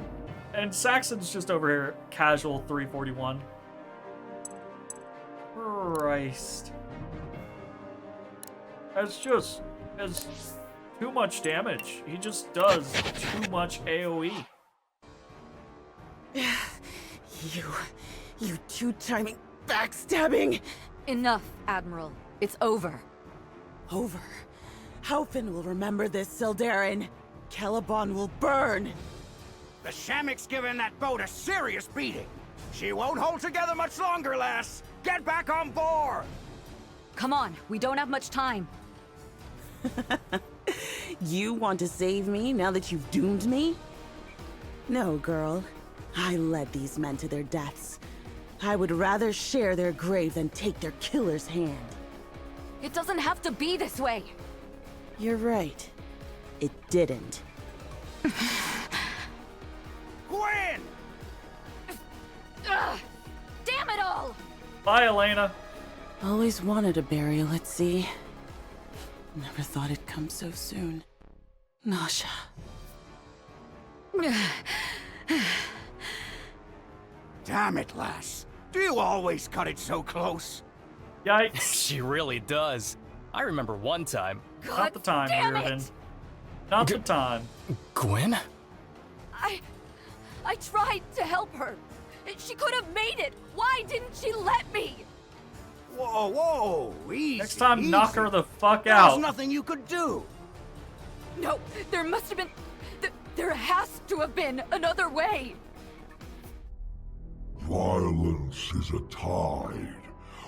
Saxon's just over here, casual 341. Christ. It's too much damage. He just does too much AoE. You two-timing backstabbing! Enough, Admiral. It's over. Over. Haupin will remember this, Sildarin. Caliban will burn. The Shamik's giving that boat a serious beating. She won't hold together much longer, lass. Get back on board! Come on, we don't have much time. You want to save me now that you've doomed me? No, girl. I led these men to their deaths. I would rather share their grave than take their killer's hand. It doesn't have to be this way. You're right. It didn't. Gwen! Damn it all! Bye, Elena. Always wanted a burial at sea. Never thought it'd come so soon. Nasha. Damn it, lass. Do you always cut it so close? Yikes. She really does. I remember one time. Not the time, Reardon. Not the time. Gwen? I tried to help her. She could have made it. Why didn't she let me? Whoa, whoa, easy. Next time, easy. knock her the fuck There's out. nothing you could do. No, there must have been... There has to have been another way. Violence is a tide.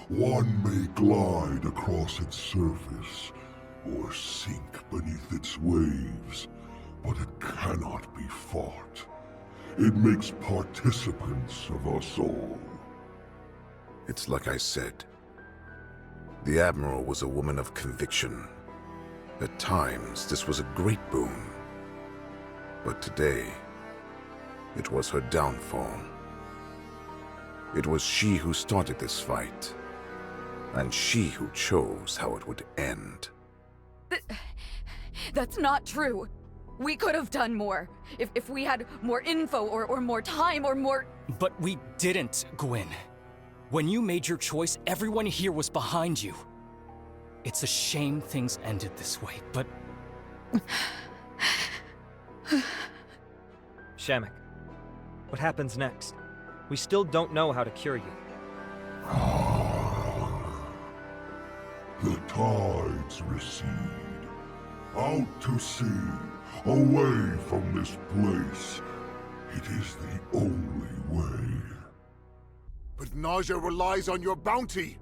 One may glide across its surface, or sink beneath its waves, but it cannot be fought. It makes participants of us all. It's like I said. The Admiral was a woman of conviction. At times, this was a great boon. But today, it was her downfall. It was she who started this fight, and she who chose how it would end. That's not true. We could have done more. If we had more info or more time or more... But we didn't, Gwyn. When you made your choice, everyone here was behind you. It's a shame things ended this way, but... Shamek, what happens next? We still don't know how to cure you. The tides recede. Out to sea, away from this place. It is the only way. But Naja relies on your bounty.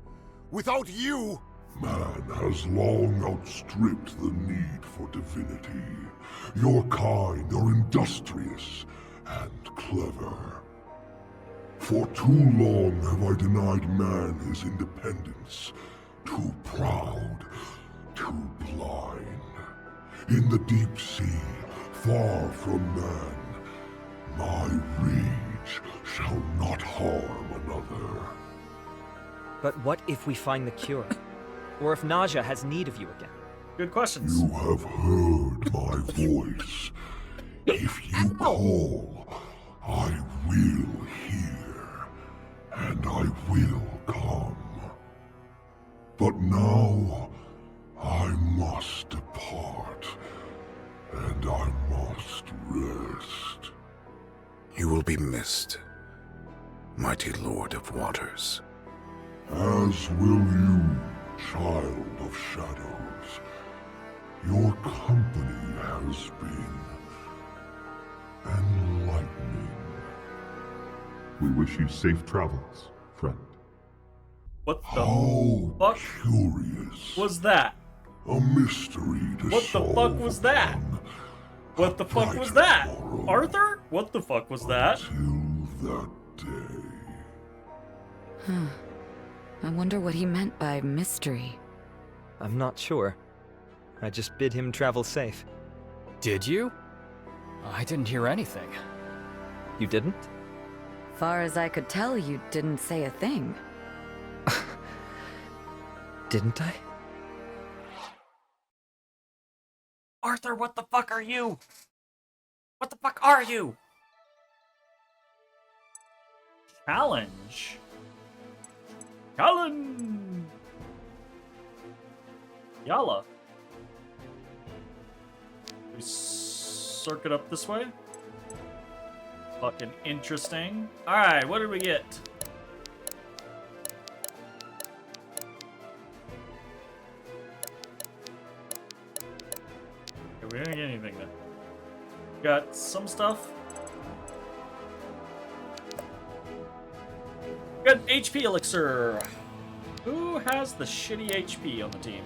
Without you... Man has long outstripped the need for divinity. Your kind are industrious and clever. For too long have I denied man his independence. Too proud, too blind. In the deep sea, far from man, my rage shall not harm another. But what if we find the cure? Or if Naja has need of you again? Good questions. You have heard my voice. If you call, I will hear, and I will come. But now, I must depart, and I must rest. You will be missed, mighty Lord of Waters. As will you, Child of Shadows. Your company has been enlightening. We wish you safe travels, friend. What the How fuck curious. was that? A mystery to What the fuck was that? What the fuck was that? Arthur? What the fuck was that? Till that day. I wonder what he meant by mystery. I'm not sure. I just bid him travel safe. Did you? I didn't hear anything. You didn't? Far as I could tell, you didn't say a thing. Didn't I? Arthur, what the fuck are you? What the fuck are you? Challenge. Challenge. Yalla. We circuit up this way. Fucking interesting. Alright, what did we get? Okay, we didn't get anything then. Got some stuff. Got HP elixir. Who has the shitty HP on the team?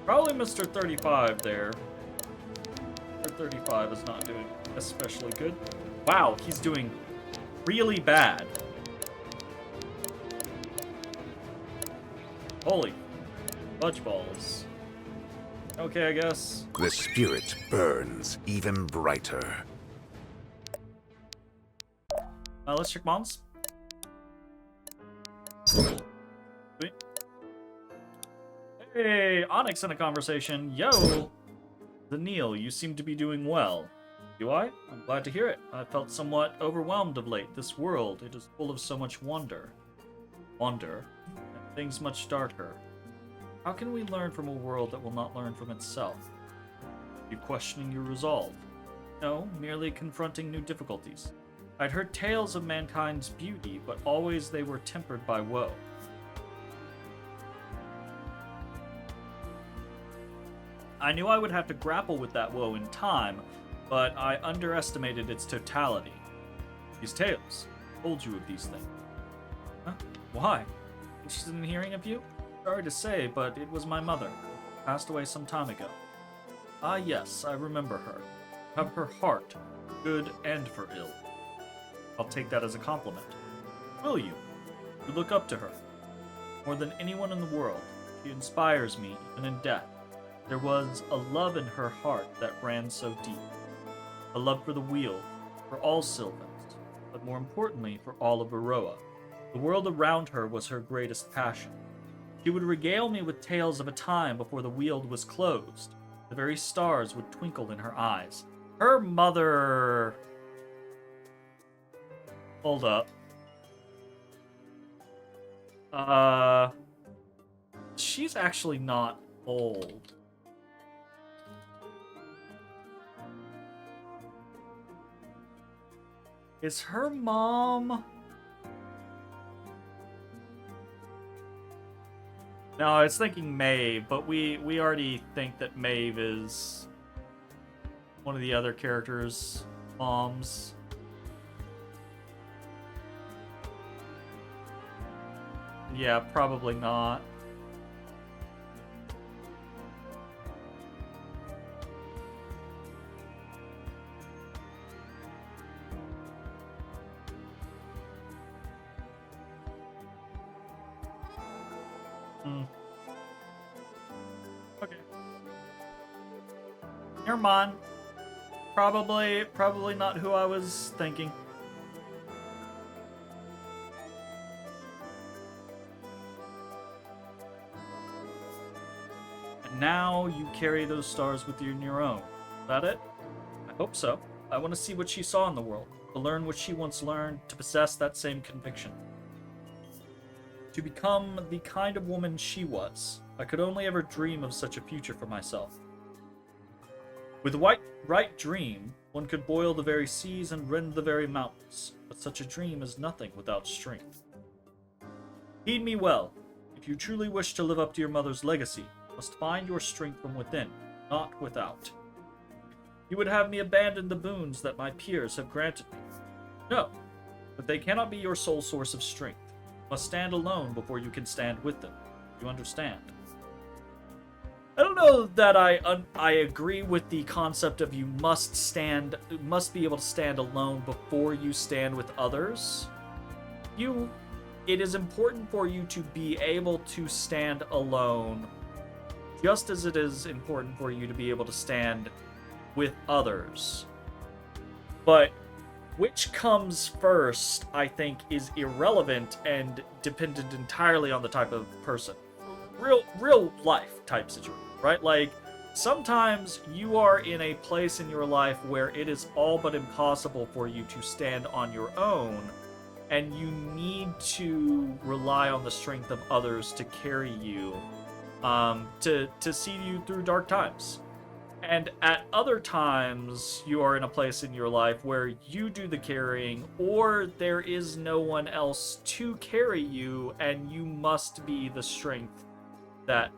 Probably Mr. 35 there. Mr. 35 is not doing especially good. Wow, he's doing really bad. Holy fudge balls. Okay, I guess. The spirit burns even brighter. Let's check moms. Sweet. Hey, Onyx in a conversation. Yo! Neil, you seem to be doing well. Do I? I'm glad to hear it. I felt somewhat overwhelmed of late. This world, it is full of so much wonder. And things much darker. How can we learn from a world that will not learn from itself? You questioning your resolve? No, merely confronting new difficulties. I'd heard tales of mankind's beauty, but always they were tempered by woe. I knew I would have to grapple with that woe in time, but I underestimated its totality. These tales told you of these things. Huh? Why? Interested in hearing of you? Sorry to say, but it was my mother. Passed away some time ago. Ah yes, I remember her. Have her heart, good and for ill. I'll take that as a compliment. Will you? You look up to her. More than anyone in the world, she inspires me, even in death. There was a love in her heart that ran so deep. A love for the wheel, for all Sylvans, but more importantly, for all of Varroa. The world around her was her greatest passion. She would regale me with tales of a time before the Weald was closed. The very stars would twinkle in her eyes. Her mother... Hold up. She's actually not old. Is her mom... No, I was thinking Maeve, but we already think that Maeve is one of the other characters' moms. Yeah, probably not. Okay. Never mind. Probably not who I was thinking. And now you carry those stars with you in your own. Is that it? I hope so. I want to see what she saw in the world, to learn what she once learned, to possess that same conviction. To become the kind of woman she was. I could only ever dream of such a future for myself. With the right dream, one could boil the very seas and rend the very mountains, but such a dream is nothing without strength. Heed me well. If you truly wish to live up to your mother's legacy, you must find your strength from within, not without. You would have me abandon the boons that my peers have granted me. No, but they cannot be your sole source of strength. You must stand alone before you can stand with them. You understand? I don't know that I agree with the concept of you must be able to stand alone before you stand with others. It is important for you to be able to stand alone, just as it is important for you to be able to stand with others. But which comes first, I think, is irrelevant and dependent entirely on the type of person. Real life type situation, right? Like, sometimes you are in a place in your life where it is all but impossible for you to stand on your own, and you need to rely on the strength of others to carry you, to see you through dark times. And at other times, you are in a place in your life where you do the carrying, or there is no one else to carry you, and you must be the strength that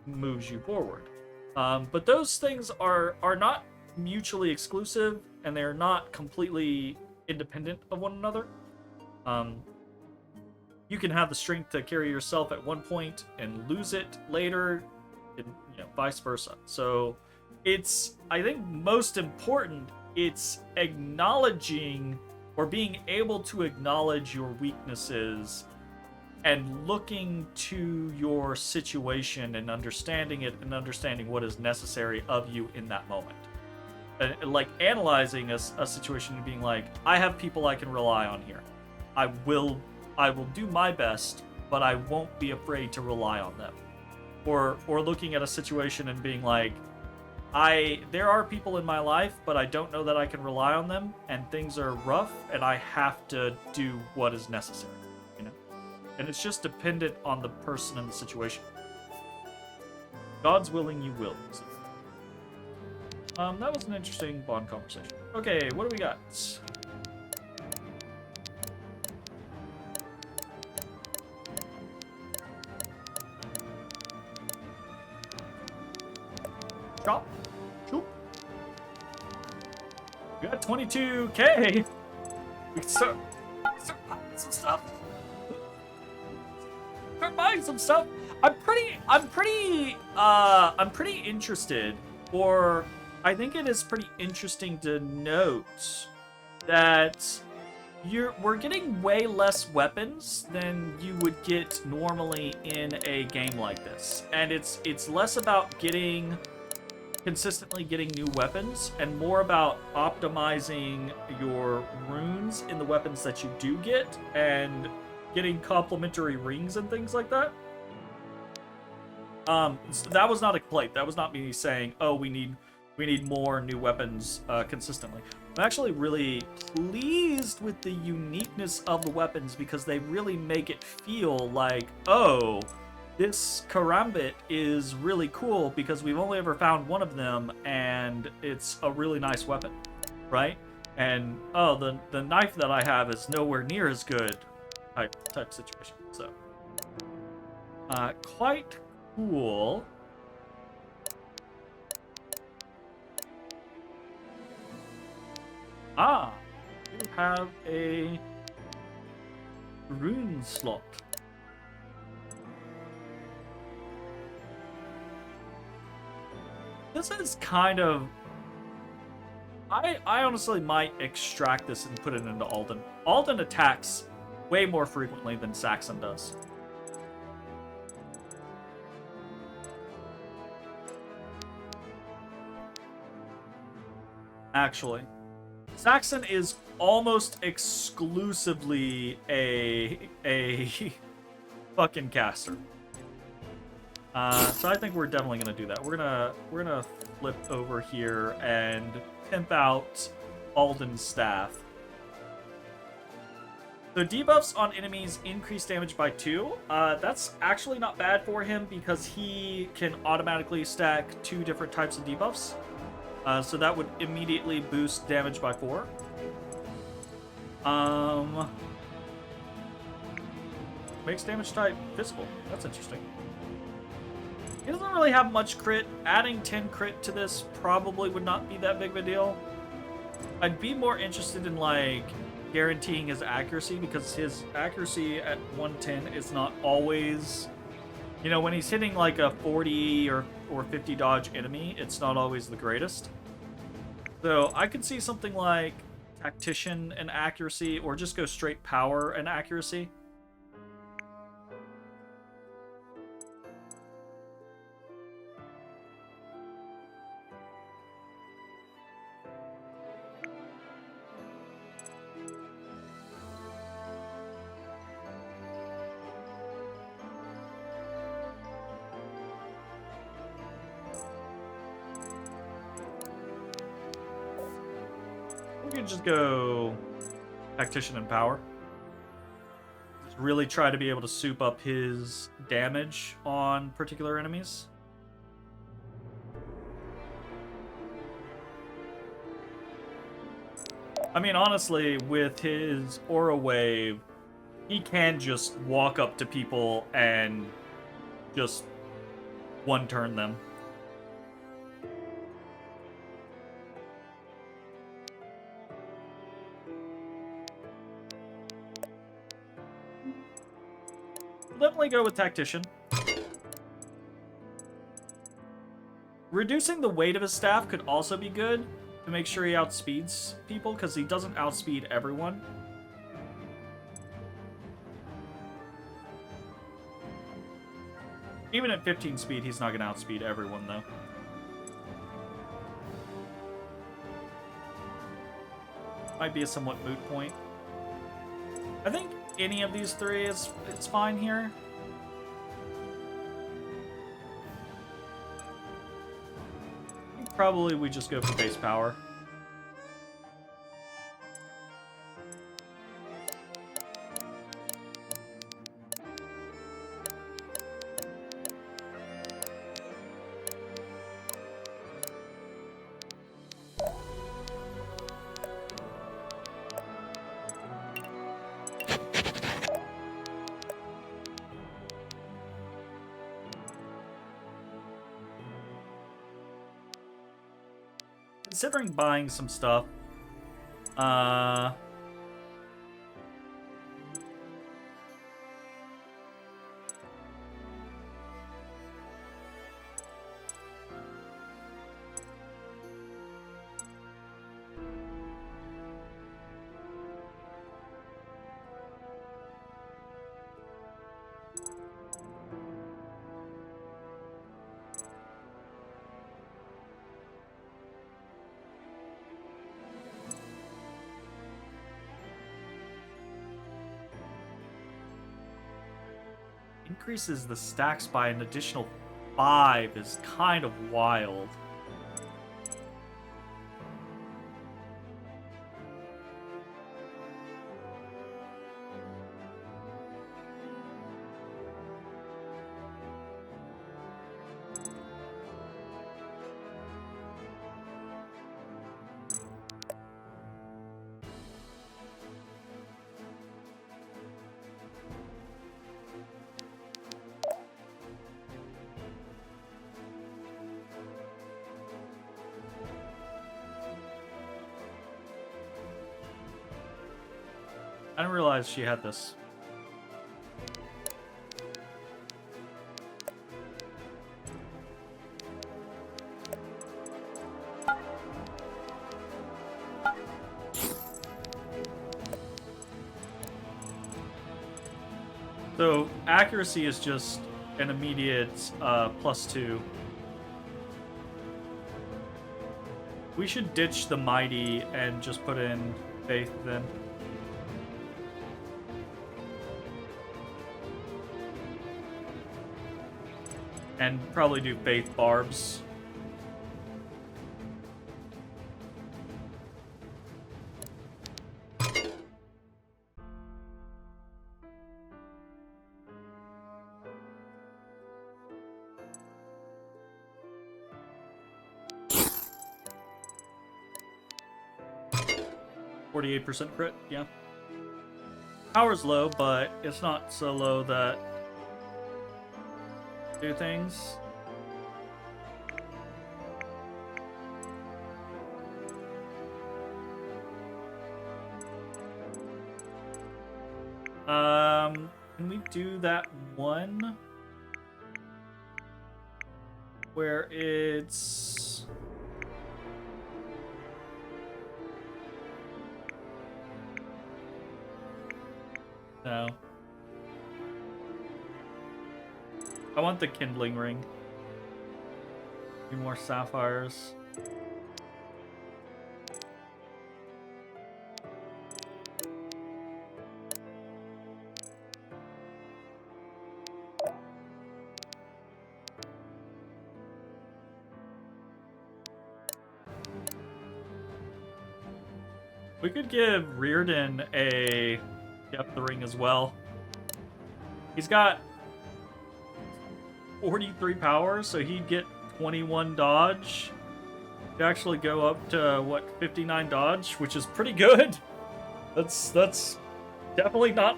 moves you forward. But those things are not mutually exclusive, and they're not completely independent of one another. You can have the strength to carry yourself at one point and lose it later, and vice versa. So it's, I think, most important, it's acknowledging or being able to acknowledge your weaknesses and looking to your situation and understanding it and understanding what is necessary of you in that moment. And like analyzing a situation and being like, I have people I can rely on here. I will do my best, but I won't be afraid to rely on them. Or looking at a situation and being like, there are people in my life, but I don't know that I can rely on them, and things are rough, and I have to do what is necessary, And it's just dependent on the person and the situation. God's willing, you will. That was an interesting Bond conversation. Okay, what do we got? Chop. Choop. We got 22K. We can start buying some stuff. Start buying some stuff. I'm pretty interested, or I think it is pretty interesting to note that we're getting way less weapons than you would get normally in a game like this. And it's less about consistently getting new weapons and more about optimizing your runes in the weapons that you do get and getting complementary rings and things like that. So that was not a complaint. That was not me saying, oh, we need more new weapons consistently. I'm actually really pleased with the uniqueness of the weapons because they really make it feel like, oh, this karambit is really cool because we've only ever found one of them and it's a really nice weapon, right? And, oh, the knife that I have is nowhere near as good type situation. So, quite cool. Ah, you have a rune slot. This is kind of... I honestly might extract this and put it into Alden. Alden attacks way more frequently than Saxon does. Actually, Saxon is almost exclusively a fucking caster. So I think we're definitely gonna do that. We're gonna flip over here and pimp out Alden's staff. So debuffs on enemies increase damage by 2. That's actually not bad for him because he can automatically stack 2 different types of debuffs. So that would immediately boost damage by 4. Makes damage type physical. That's interesting. He doesn't really have much crit. Adding 10 crit to this probably would not be that big of a deal. I'd be more interested in, like, guaranteeing his accuracy because his accuracy at 110 is not always... You know, when he's hitting, like, a 40 or 50 dodge enemy, it's not always the greatest. So I could see something like Tactician and accuracy or just go straight power and accuracy. We could just go Tactician and Power. Just really try to be able to soup up his damage on particular enemies. I mean, honestly, with his Aura Wave, he can just walk up to people and just one-turn them. Definitely go with Tactician. Reducing the weight of his staff could also be good to make sure he outspeeds people, because he doesn't outspeed everyone. Even at 15 speed, he's not going to outspeed everyone, though. Might be a somewhat moot point. I think any of these three is fine here. I think probably we just go for base power. Considering buying some stuff, increases the stacks by an additional 5 is kind of wild. I didn't realize she had this. So accuracy is just an immediate +2. We should ditch the mighty and just put in faith then. And probably do faith barbs. %, crit, yeah. Power's low, but it's not so low that do things. Can we do that one where it's no. I want the kindling ring. Need more sapphires. We could give Reardon the ring as well. He's got 43 power, so he'd get 21 dodge. He'd actually go up to, what, 59 dodge, which is pretty good. That's definitely not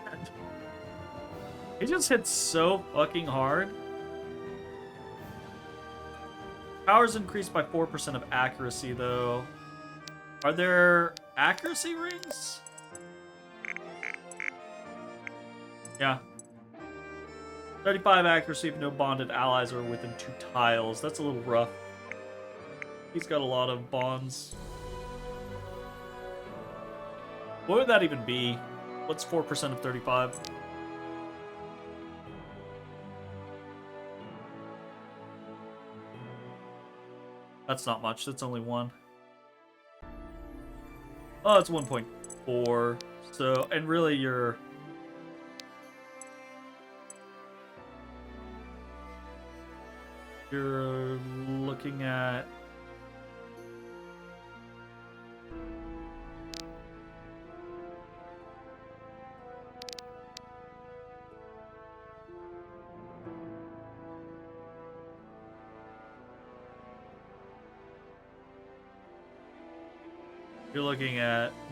bad. He just hits so fucking hard. Power's increased by 4% of accuracy, though. Are there accuracy rings? Yeah. 35 accuracy if no bonded allies are within 2 tiles. That's a little rough. He's got a lot of bonds. What would that even be? What's 4% of 35? That's not much. That's only 1. Oh, it's 1.4. So, and really you're looking at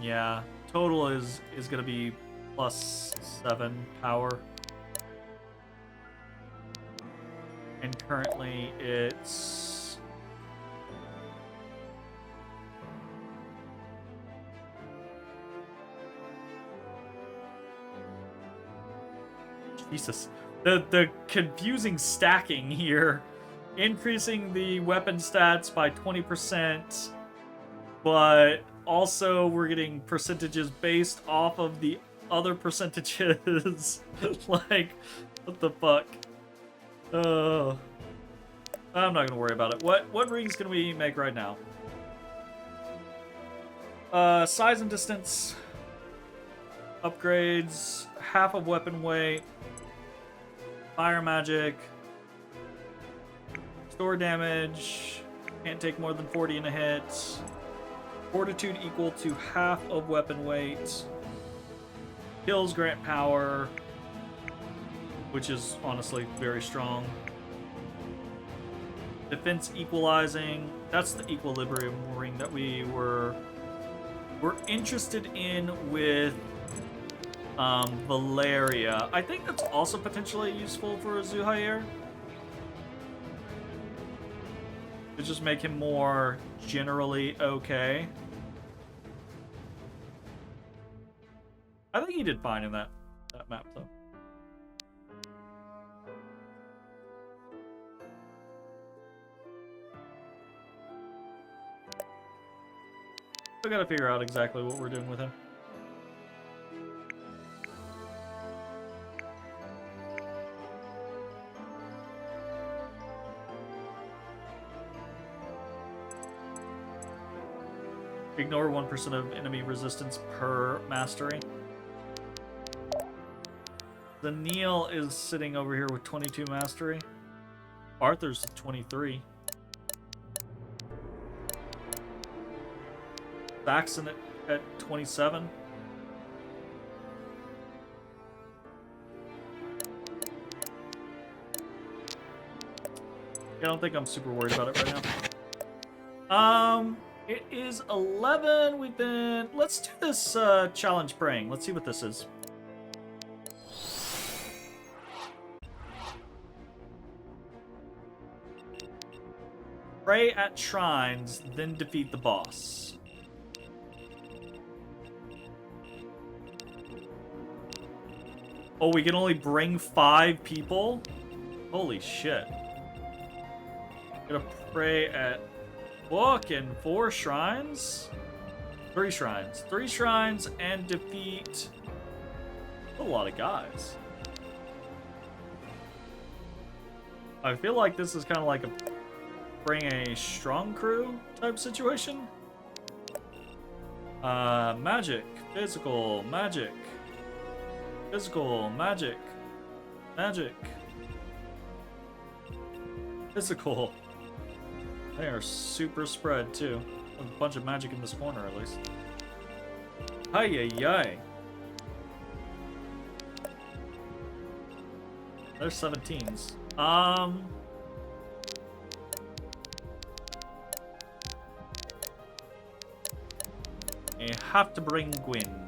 yeah, total is gonna be +7 power. And currently it's Jesus. The confusing stacking here. Increasing the weapon stats by 20%, but also we're getting percentages based off of the other percentages. Like, what the fuck? I'm not gonna worry about it. What rings can we make right now? Size and distance. Upgrades. Half of weapon weight. Fire magic. Store damage. Can't take more than 40 in a hit. Fortitude equal to half of weapon weight. Kills grant power, which is honestly very strong. Defense equalizing. That's the equilibrium ring that we're interested in with Valeria. I think that's also potentially useful for Zuhair. To just make him more generally okay. I think he did fine in that map, though. We gotta figure out exactly what we're doing with him. Ignore 1% of enemy resistance per mastery. The Neil is sitting over here with 22 mastery. Arthur's at 23. Saxon at 27. I don't think I'm super worried about it right now. It is 11. We've been... Let's do this challenge praying. Let's see what this is. Pray at shrines, then defeat the boss. Oh, we can only bring 5 people? Holy shit. Gonna pray at fucking 4 shrines? 3 shrines. 3 shrines and defeat a lot of guys. I feel like this is kind of like a bring a strong crew type situation. Magic, physical, magic. Physical, magic, magic, physical. They are super spread too. A bunch of magic in this corner at least. Hi-yi-yi. There's 17s. You have to bring Gwyn.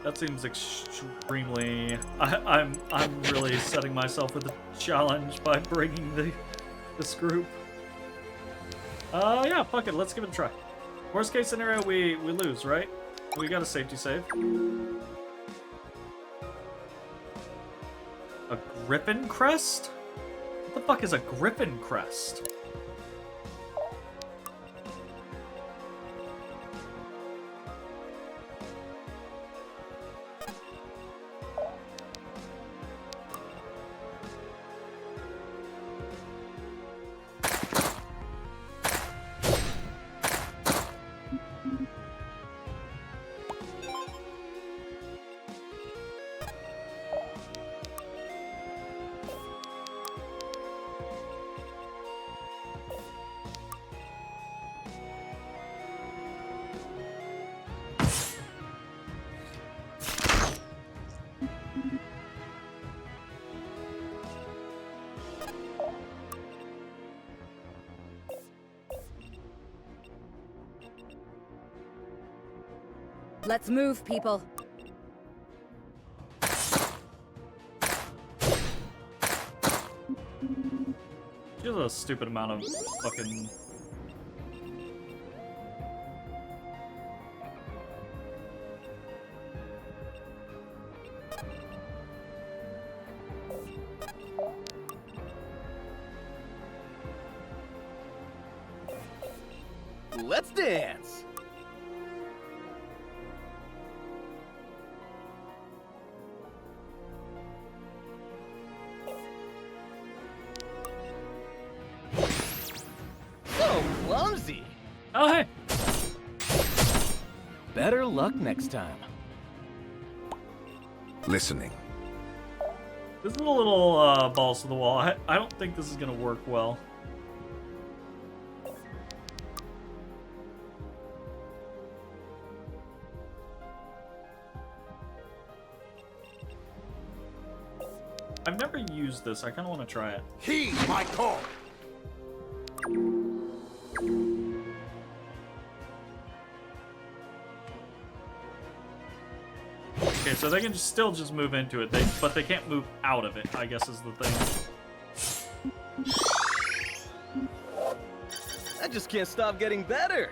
That seems extremely... I'm really setting myself with a challenge by bringing this group. Yeah, fuck it. Let's give it a try. Worst case scenario, we lose, right? We got a safety save. A griffin crest? What the fuck is a griffin crest? Let's move, people. Just a stupid amount of fucking... Let's dance! So clumsy! Oh, hey! Better luck next time. Listening. This is a little balls to the wall. I don't think this is gonna work well. I've never used this. I kind of want to try it. Heed my call. Okay, so they can still just move into it, but they can't move out of it, I guess is the thing. I just can't stop getting better.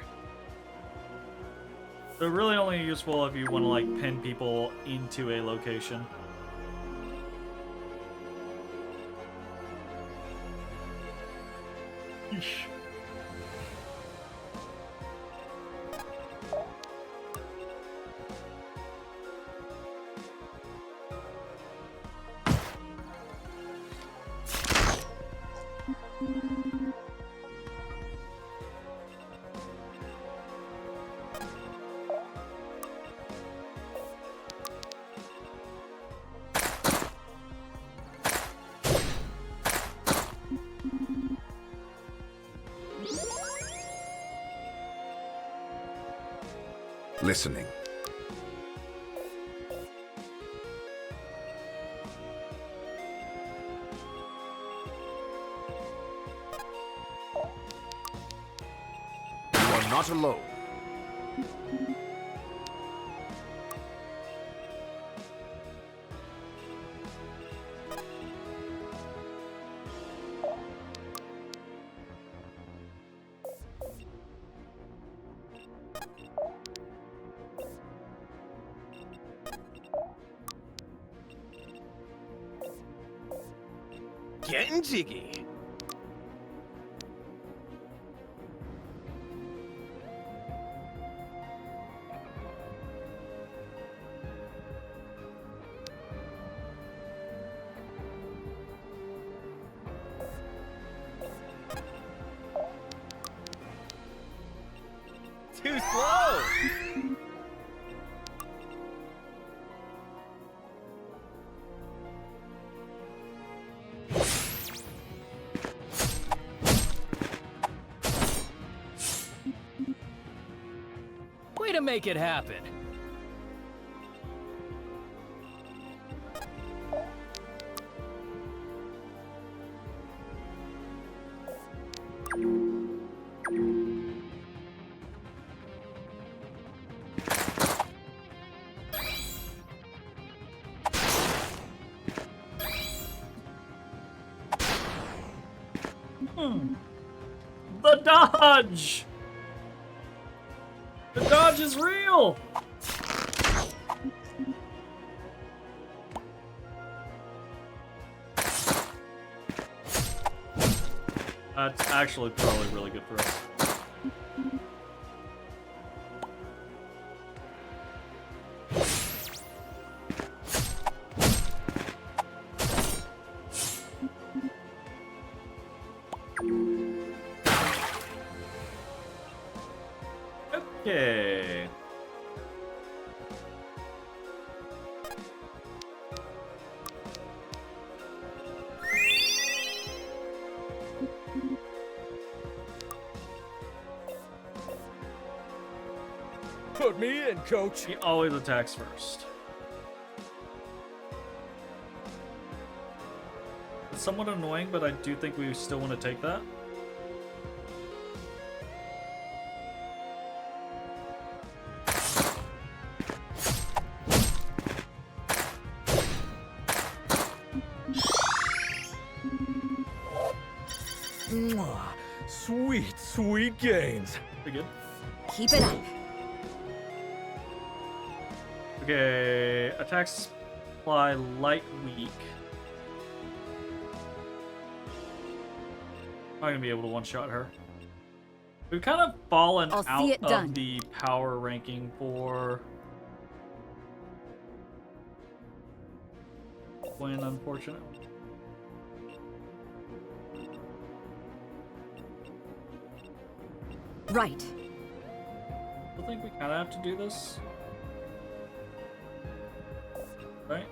They're really only useful if you want to, like, pin people into a location. Eesh. Listening. You are not alone. Getting jiggy. Too slow. Way to make it happen. The dodge! The dodge is real! That's actually probably really good for us. Okay. Put me in, coach. He always attacks first. It's somewhat annoying, but I do think we still want to take that. Mwah. Sweet, sweet gains. Pretty good. Keep it up. Okay, attacks apply light weak. I'm not gonna be able to one-shot her. We've kind of fallen I'll out see it done. of the power ranking for Gwen, unfortunately. Right. I think we kind of have to do this. Right?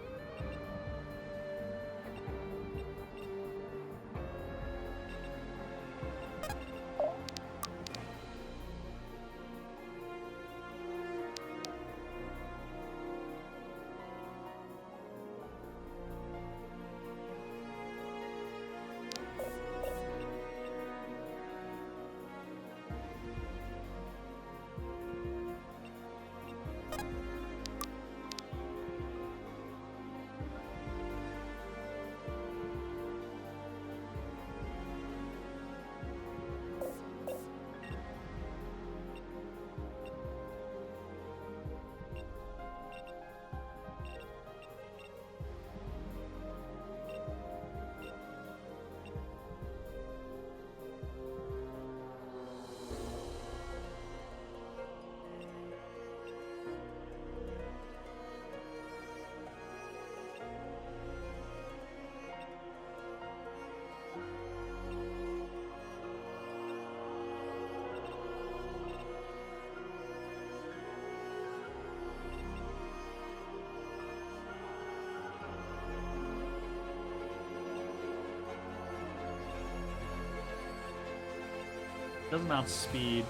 Doesn't mount speed.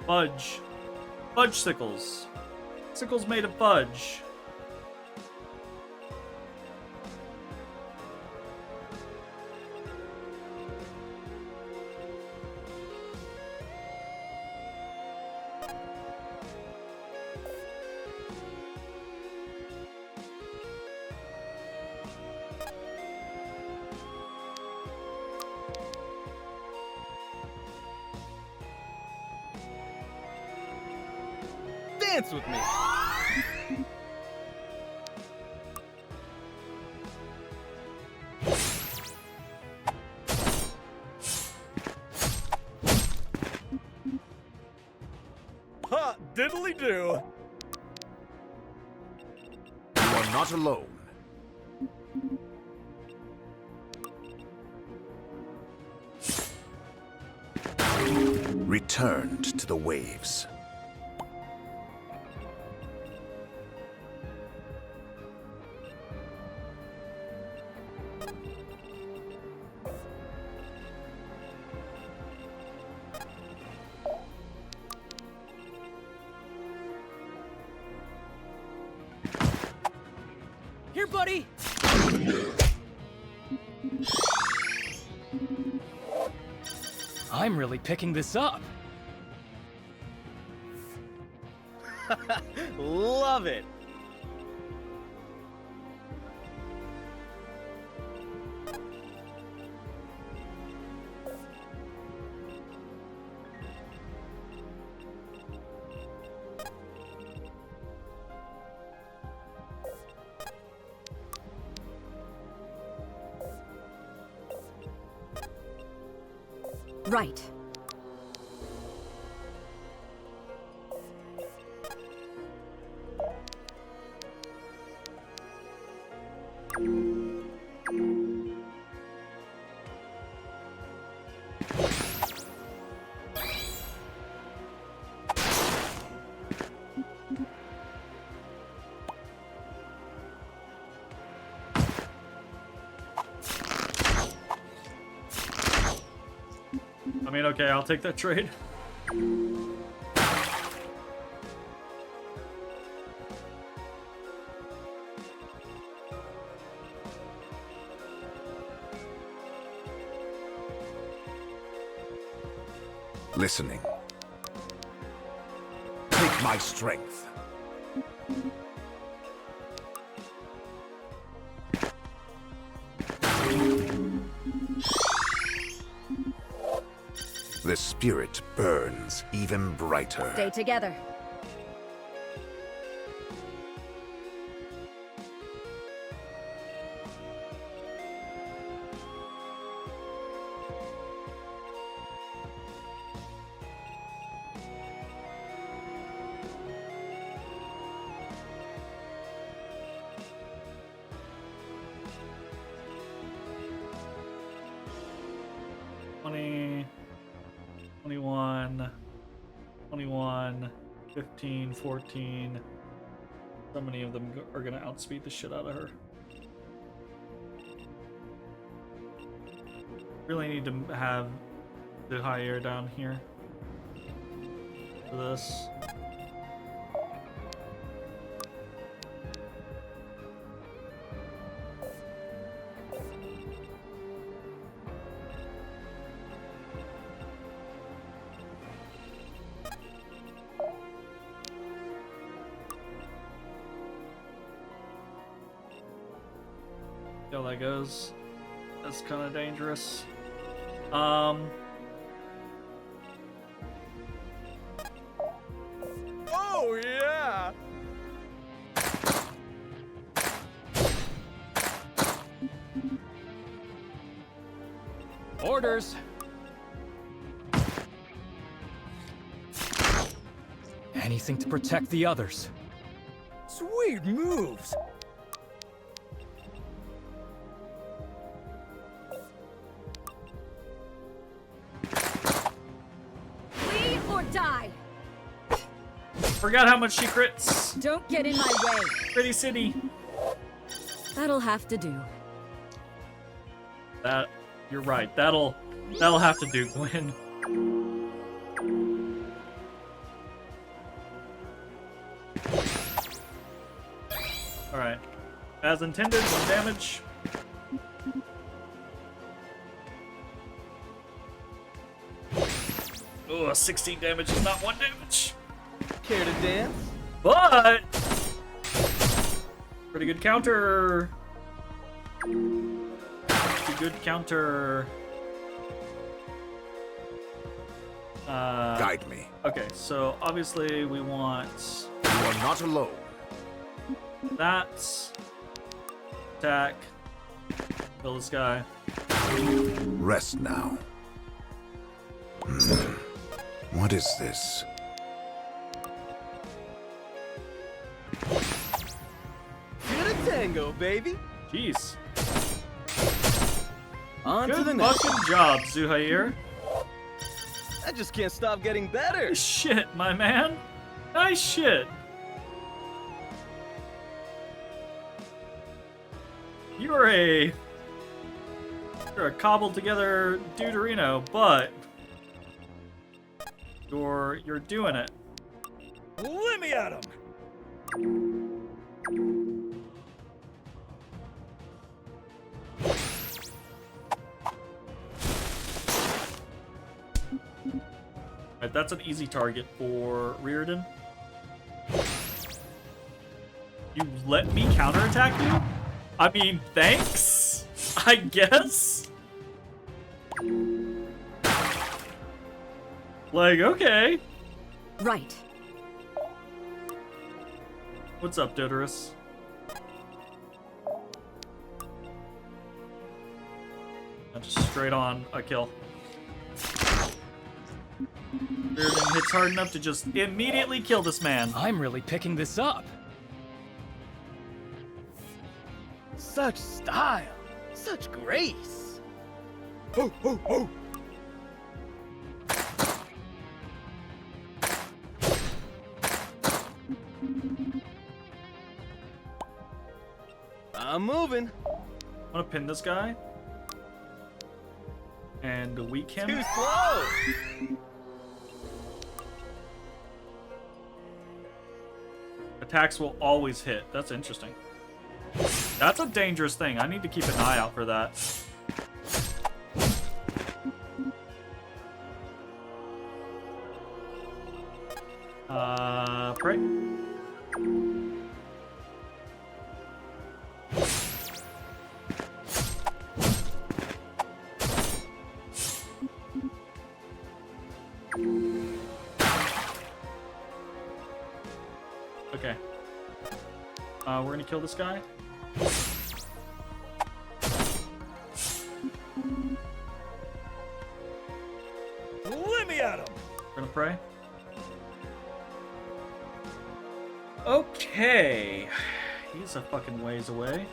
Fudge. Fudge sickles. Sickles made of fudge. Dance with me. Ha! Diddly do. You are not alone. Returned to the waves. Here, buddy! I'm really picking this up. Love it. Right. I mean, okay, I'll take that trade. Listening. Take my strength. This spirit burns even brighter. Stay together. $20, 21, 21, 15, 14. So many of them are gonna outspeed the shit out of her. Really need to have the high air down here for this. See how that goes. That's kind of dangerous. Oh yeah! Orders! Anything to protect the others. Sweet moves! Flee or die. Forgot how much she crits. Don't get in my way. Pretty City. That'll have to do. That, you're right. That'll have to do, Gwen. All right. As intended, 1 damage. Oh, 16 damage is not 1 damage. Care to dance? But pretty good counter. Pretty good counter. Guide me. Okay, so obviously we want. You are not alone. That. Attack. Kill this guy. Rest now. What is this? Get a tango, baby! Jeez. On to Good the next. fucking job, Zuhair. I just can't stop getting better. Shit, my man. Nice shit. You're a cobbled together duderino, but you're doing it. Let me at him. Alright, that's an easy target for Reardon. You let me counterattack you? I mean, thanks? I guess? Like, okay. Right. What's up, Dodorus? Just straight on a kill. Reardon hits hard enough to just immediately kill this man. I'm really picking this up. Such style, such grace. Oh, oh, oh. I'm moving. I'm gonna pin this guy. And weak him. Too slow. Attacks will always hit. That's interesting. That's a dangerous thing. I need to keep an eye out for that. Pray. Okay. We're gonna kill this guy. Let me at him! We're gonna pray. Okay. He's a fucking ways away.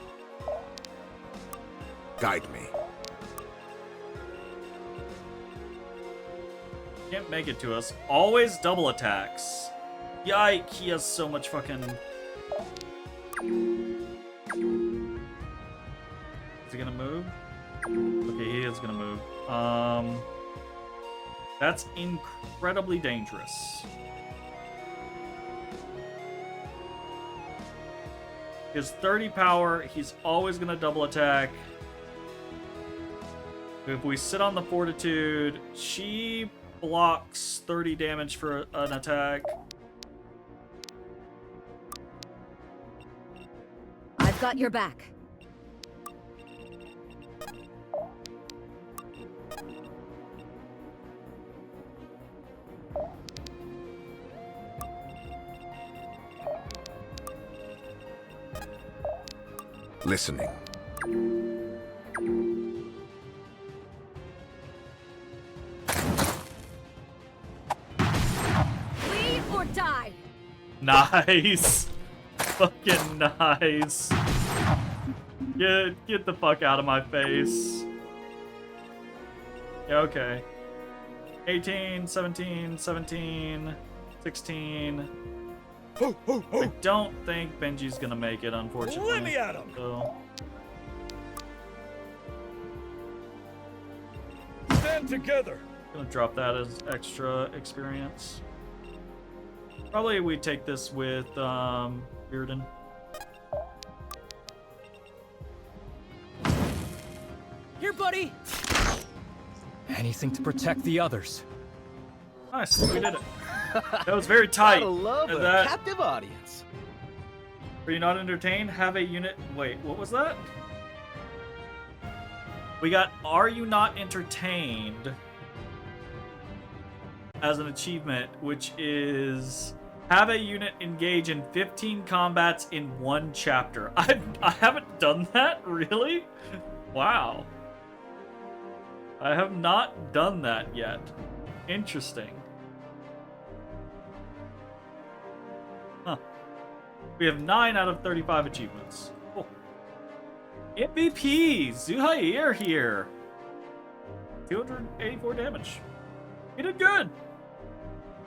Guide me. Can't make it to us. Always double attacks. Yike, he has so much fucking... Is he gonna move? Okay, he is gonna move. That's incredibly dangerous. He has 30 power. He's always gonna double attack. If we sit on the fortitude, she blocks 30 damage for an attack. I've got your back. Listening. Flee or die. Nice. Fucking nice. Get the fuck out of my face. Yeah, okay. 18, 17, 17, 16. I don't think Benji's gonna make it, unfortunately. Let me at him! So. Stand together! Gonna drop that as extra experience. Probably we take this with Bearden. Here, buddy! Anything to protect the others. Nice, we did it. That was very tight. Gotta love a That... captive audience. Are you not entertained? Have a unit... Wait, what was that? We got Are You Not Entertained as an achievement, which is have a unit engage in 15 combats in one chapter. I haven't done that, really? Wow. I have not done that yet. Interesting. Huh. We have 9 out of 35 achievements. Cool. MVP! Zuhair here. 284 damage. He did good.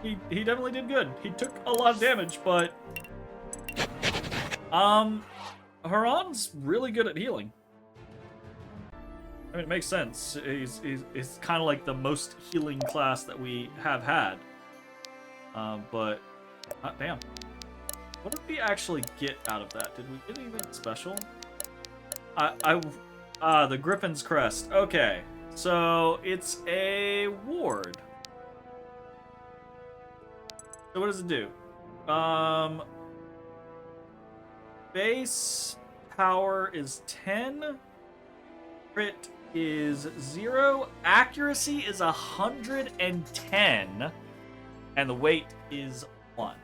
He definitely did good. He took a lot of damage, but Haran's really good at healing. I mean, it makes sense. He's kind of like the most healing class that we have had. But damn. What did we actually get out of that? Did we get anything special? The Griffin's Crest. Okay, so it's a ward. So what does it do? Base power is 10. Crit is 0. Accuracy is 110. And the weight is 1.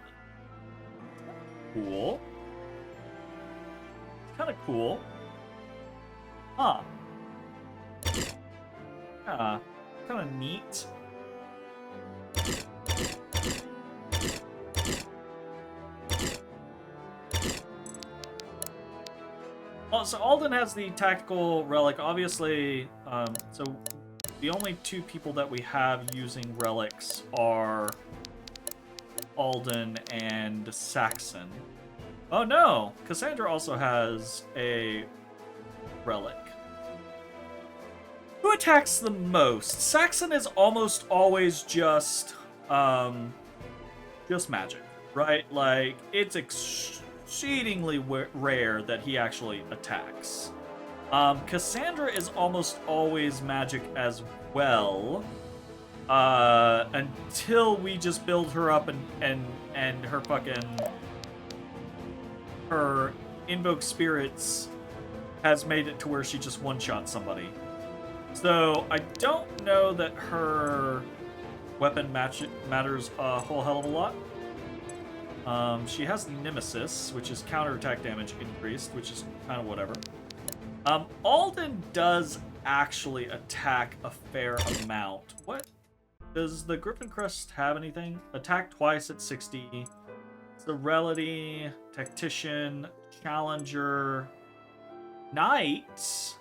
Cool. Kind of cool. Huh. Yeah, kind of neat. Well, so Alden has the tactical relic, obviously. So the only 2 people that we have using relics are Alden and Saxon. Oh no! Cassandra also has a relic. Who attacks the most? Saxon is almost always just magic, right? Like, it's exceedingly rare that he actually attacks. Cassandra is almost always magic as well. Until we just build her up and her her invoke spirits has made it to where she just one-shot somebody. So I don't know that her weapon matters a whole hell of a lot. She has Nemesis, which is counterattack damage increased, which is kind of whatever. Alden does actually attack a fair amount. What? Does the Griffin Crest have anything? Attack twice at 60. Serenity, Tactician, Challenger, Knight.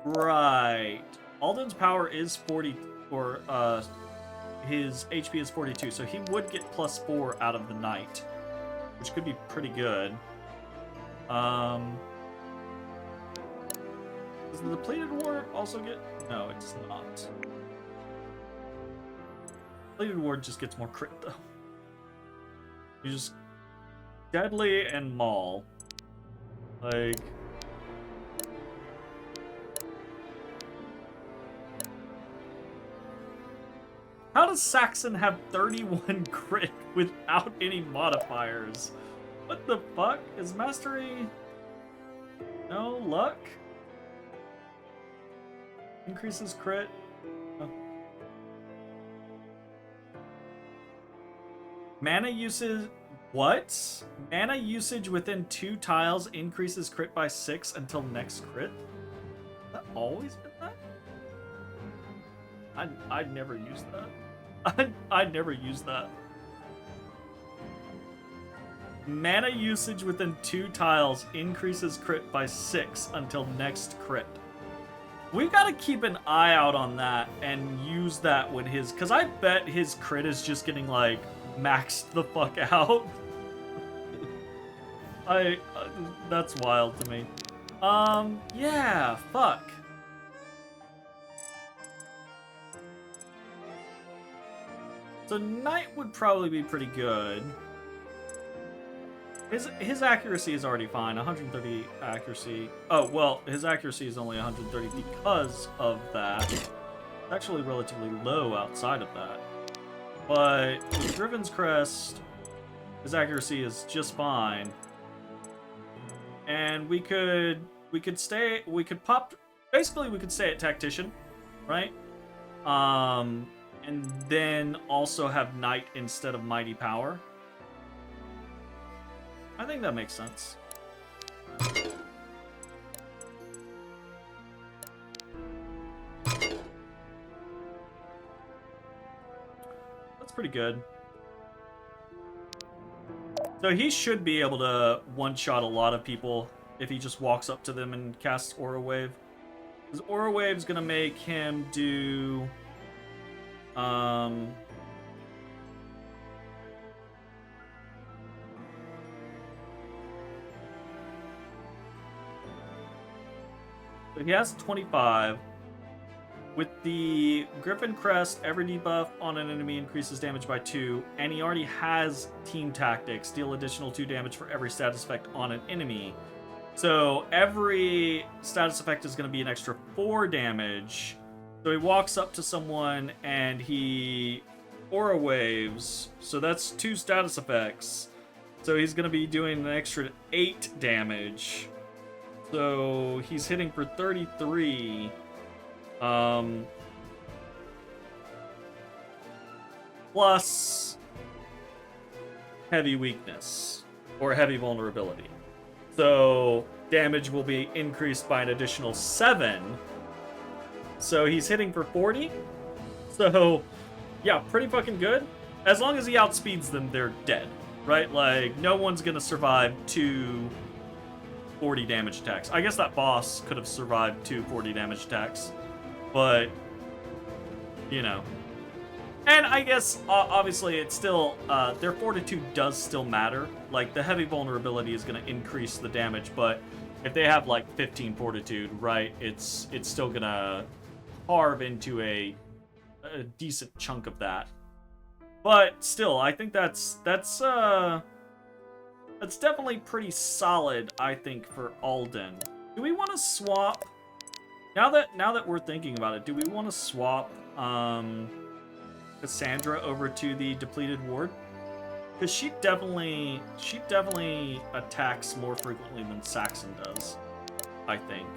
Right. Alden's power is 40, or his HP is 42, so he would get +4 out of the Knight, which could be pretty good. Does the Depleted Ward also get? No, it does not. Depleted Ward just gets more crit though. You just Deadly and Maul. Like, how does Saxon have 31 crit without any modifiers? What the fuck? Is Mastery no luck? Increases crit. Oh. Mana usage. What? Mana usage within 2 tiles increases crit by 6 until next crit? Has that always been that? I'd never use that. I'd never use that. Mana usage within 2 tiles increases crit by 6 until next crit. We've got to keep an eye out on that and use that when his... Because I bet his crit is just getting, like, maxed the fuck out. That's wild to me. Yeah, fuck. So Knight would probably be pretty good. His accuracy is already fine, 130 accuracy. Oh, well, his accuracy is only 130 because of that. It's actually relatively low outside of that. But with Driven's Crest, his accuracy is just fine. And we could stay at Tactician, right? And then also have Knight instead of Mighty Power. I think that makes sense. That's pretty good. So he should be able to one-shot a lot of people if he just walks up to them and casts Aura Wave. Because Aura Wave is going to make him do... So he has 25. With the Griffin Crest, every debuff on an enemy increases damage by 2, and he already has Team Tactics, deal additional 2 damage for every status effect on an enemy. So every status effect is going to be an extra 4 damage. So he walks up to someone and he Aura Waves, so that's 2 status effects. So he's going to be doing an extra 8 damage. So he's hitting for 33. Plus heavy weakness or heavy vulnerability. So damage will be increased by an additional 7. So he's hitting for 40. So yeah, pretty fucking good. As long as he outspeeds them, they're dead, right? Like, no one's gonna survive 2 40 damage attacks. I guess that boss could have survived 2 40 damage attacks, but you know. And I guess obviously it's still their fortitude does still matter. Like, the heavy vulnerability is going to increase the damage, but if they have like 15 fortitude, right, it's still going to carve into a decent chunk of that. But still, I think that's definitely pretty solid, I think, for Alden. Do we want to swap? Now that we're thinking about it, do we want to swap Cassandra over to the Depleted Ward? Because she definitely attacks more frequently than Saxon does, I think.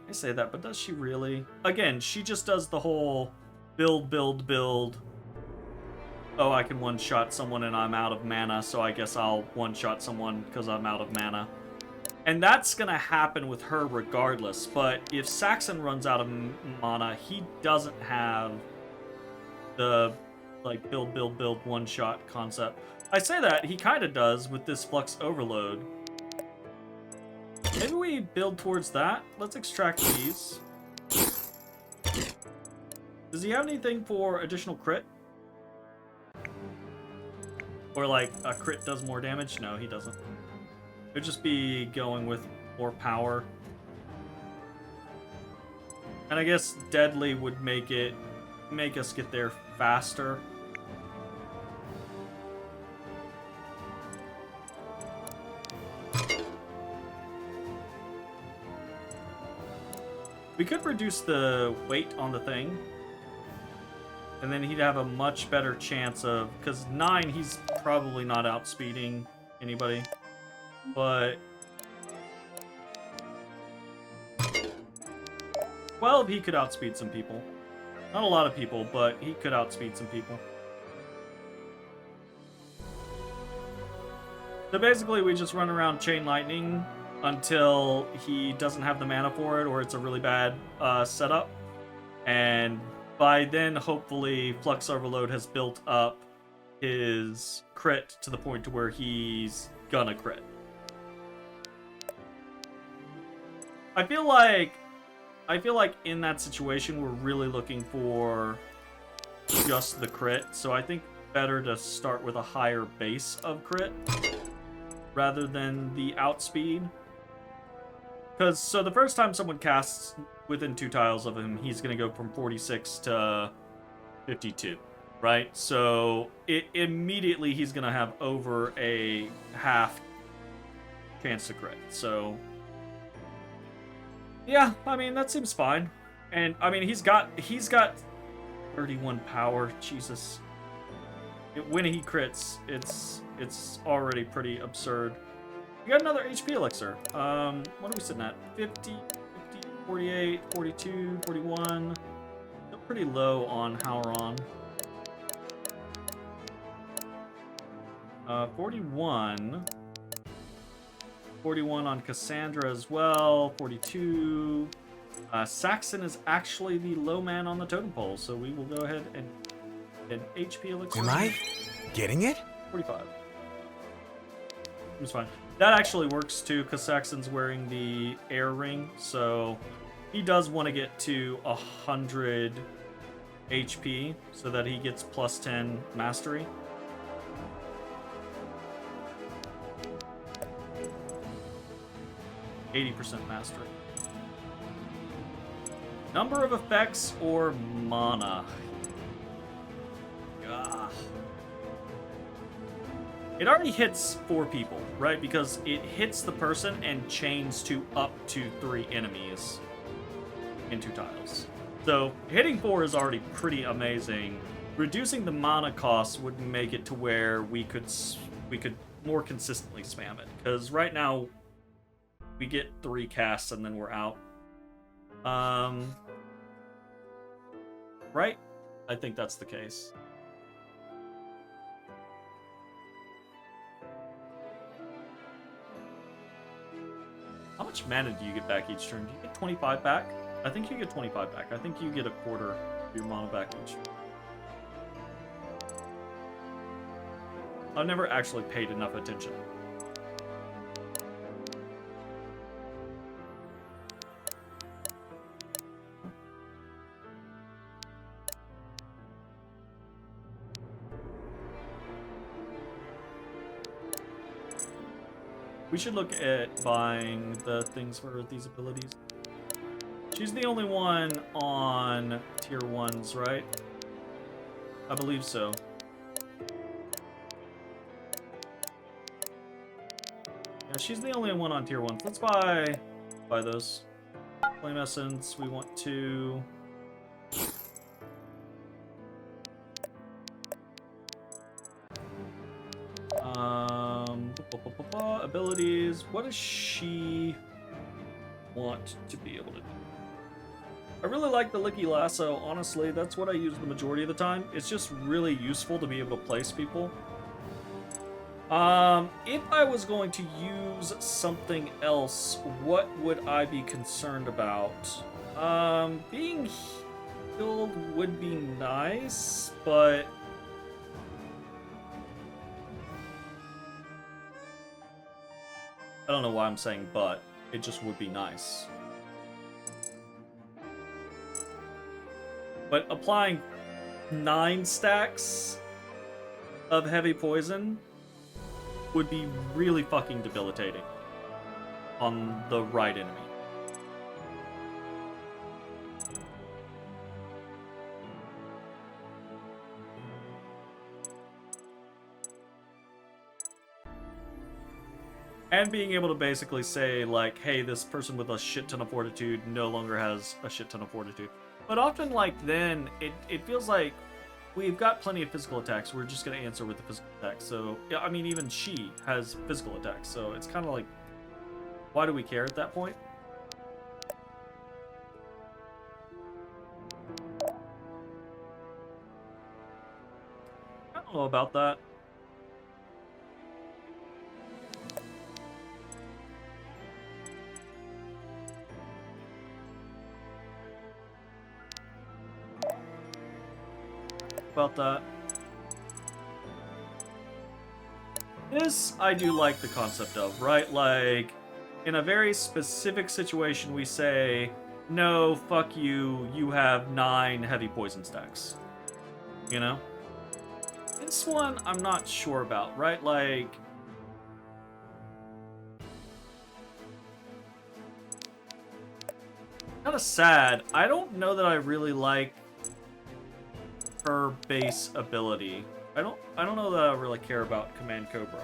I say that, but does she really? Again, she just does the whole build, build, build. Oh, I can one-shot someone and I'm out of mana, so I guess I'll one-shot someone because I'm out of mana. And that's gonna happen with her regardless, but if Saxon runs out of mana, he doesn't have the, like, build, build, build, one-shot concept. I say that, he kind of does with this Flux Overload. Maybe we build towards that. Let's extract these. Does he have anything for additional crit? Or like a crit does more damage? No, he doesn't. It'd just be going with more power. And I guess Deadly would make us get there faster. We could reduce the weight on the thing. And then he'd have a much better chance of... Because 9, he's probably not outspeeding anybody. But... 12, he could outspeed some people. Not a lot of people, but he could outspeed some people. So basically, we just run around Chain Lightning until he doesn't have the mana for it, or it's a really bad setup. And by then, hopefully, Flux Overload has built up his crit to the point to where he's gonna crit. I feel like in that situation, we're really looking for just the crit. So I think better to start with a higher base of crit rather than the outspeed. Because, so the first time someone casts within 2 tiles of him, he's going to go from 46 to 52, right? So immediately he's going to have over a half chance to crit. So, yeah, I mean, that seems fine. And, I mean, he's got 31 power, Jesus. When he crits, it's already pretty absurd. We got another HP elixir. What are we sitting at? 50, 48, 42, 41. Still pretty low on Howron. 41. 41 on Cassandra as well. 42. Saxon is actually the low man on the totem pole, so we will go ahead and an HP elixir. Am I getting it? 45. It's fine. That actually works too, because Saxon's wearing the air ring, so he does want to get to 100 HP so that he gets plus 10 mastery. %, mastery. Number of effects or mana? Ugh. It already hits 4 people, right? Because it hits the person and chains to up to 3 enemies in 2 tiles. So hitting 4 is already pretty amazing. Reducing the mana cost would make it to where we could more consistently spam it. Because right now we get 3 casts and then we're out. Right? I think that's the case. How much mana do you get back each turn? Do you get 25 back? I think you get 25 back. I think you get a quarter of your mana back each turn. I've never actually paid enough attention. We should look at buying the things for these abilities. She's the only one on tier 1s, right? I believe so. Yeah, she's the only one on tier 1s. Let's buy those. Flame Essence, we want to... abilities. What does she want to be able to do? I really like the Licky Lasso, honestly. That's what I use the majority of the time. It's just really useful to be able to place people. If I was going to use something else, what would I be concerned about? Being healed would be nice, but... I don't know why I'm saying but. It just would be nice. But applying 9 stacks of heavy poison would be really fucking debilitating on the right enemy. And being able to basically say, like, hey, this person with a shit ton of fortitude no longer has a shit ton of fortitude. But often, like, then, it feels like we've got plenty of physical attacks. We're just going to answer with the physical attacks. So, yeah, I mean, even she has physical attacks. So it's kind of like, why do we care at that point? I don't know about that. About that. This I do like the concept of, right? Like, in a very specific situation, we say, no, fuck you, you have 9 heavy poison stacks. You know? This one, I'm not sure about, right? Like... kind of sad. I don't know that I really like her base ability. I don't know that I really care about Command Cobra.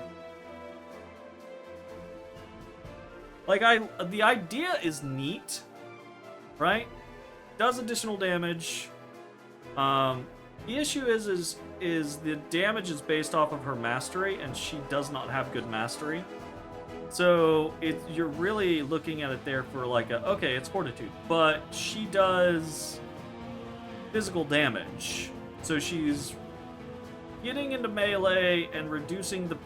Like, the idea is neat, right? Does additional damage. The issue is the damage is based off of her mastery, and she does not have good mastery. So you're really looking at it there for like okay, it's fortitude, but she does physical damage. So she's getting into melee and reducing the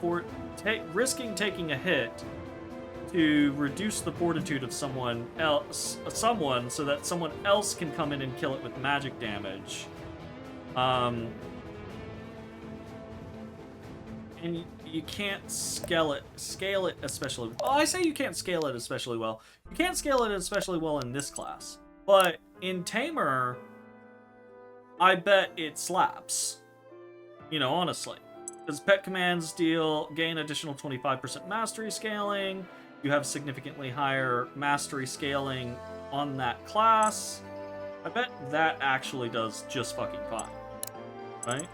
risking taking a hit to reduce the fortitude of someone so that someone else can come in and kill it with magic damage. And you can't scale it especially. Well, I say you can't scale it especially well. You can't scale it especially well in this class, but in Tamer, I bet it slaps. You know, honestly. Because pet commands gain additional 25% mastery scaling. You have significantly higher mastery scaling on that class. I bet that actually does just fucking fine. Right?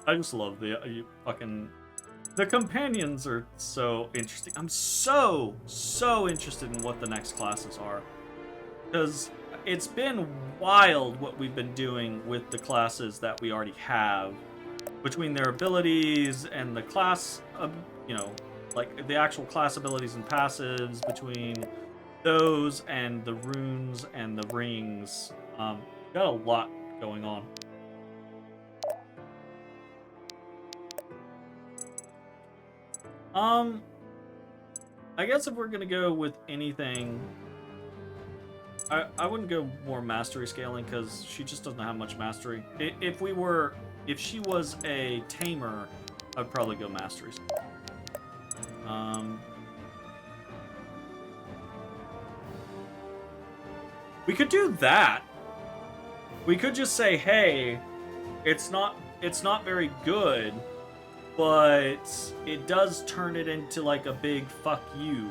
I just love the the companions are so interesting. I'm so interested in what the next classes are, because it's been wild what we've been doing with the classes that we already have, between their abilities and the class, you know, like the actual class abilities and passives, between those and the runes and the rings. Got a lot going on. I guess if we're gonna go with anything, I wouldn't go more mastery scaling, because she just doesn't have much mastery. If she was a tamer, I'd probably go mastery. We could do that. We could just say, hey, it's not very good, but it does turn it into like a big fuck you,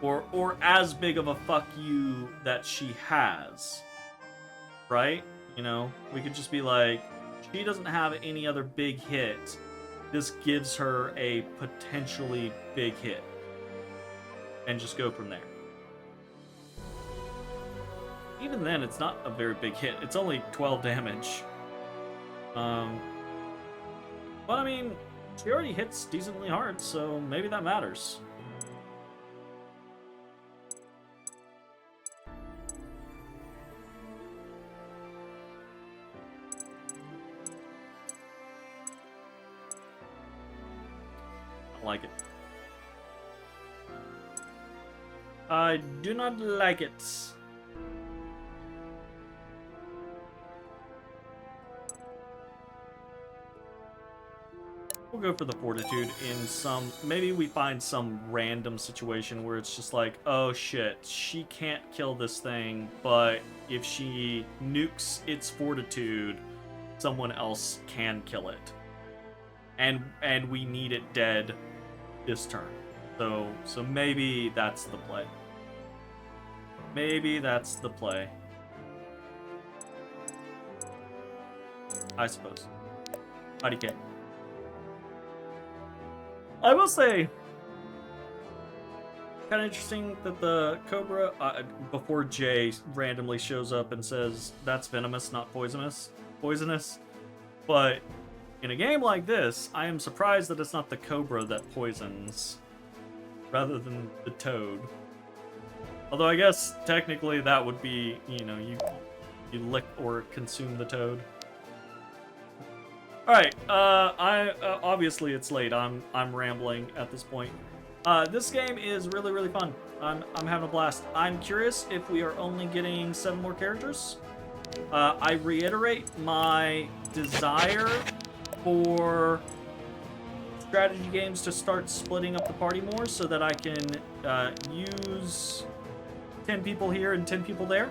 or as big of a fuck you that she has, right? You know, we could just be like, she doesn't have any other big hit. This gives her a potentially big hit, and just go from there. Even then, it's not a very big hit. It's only 12 damage. But I mean, she already hits decently hard, so maybe that matters. I like it. I do not like it. We'll go for the fortitude in some... Maybe we find some random situation where it's just like, oh shit, she can't kill this thing, but if she nukes its fortitude, someone else can kill it. And we need it dead this turn. So maybe that's the play. Maybe that's the play. I suppose. IDK. I will say, kind of interesting that the Cobra, before Jay randomly shows up and says, that's venomous, not poisonous. But in a game like this, I am surprised that it's not the Cobra that poisons, rather than the Toad. Although I guess, technically, that would be, you know, you lick or consume the Toad. Alright, obviously it's late. I'm rambling at this point. This game is really, really fun. I'm having a blast. I'm curious if we are only getting 7 more characters. I reiterate my desire for strategy games to start splitting up the party more so that I can use 10 people here and 10 people there.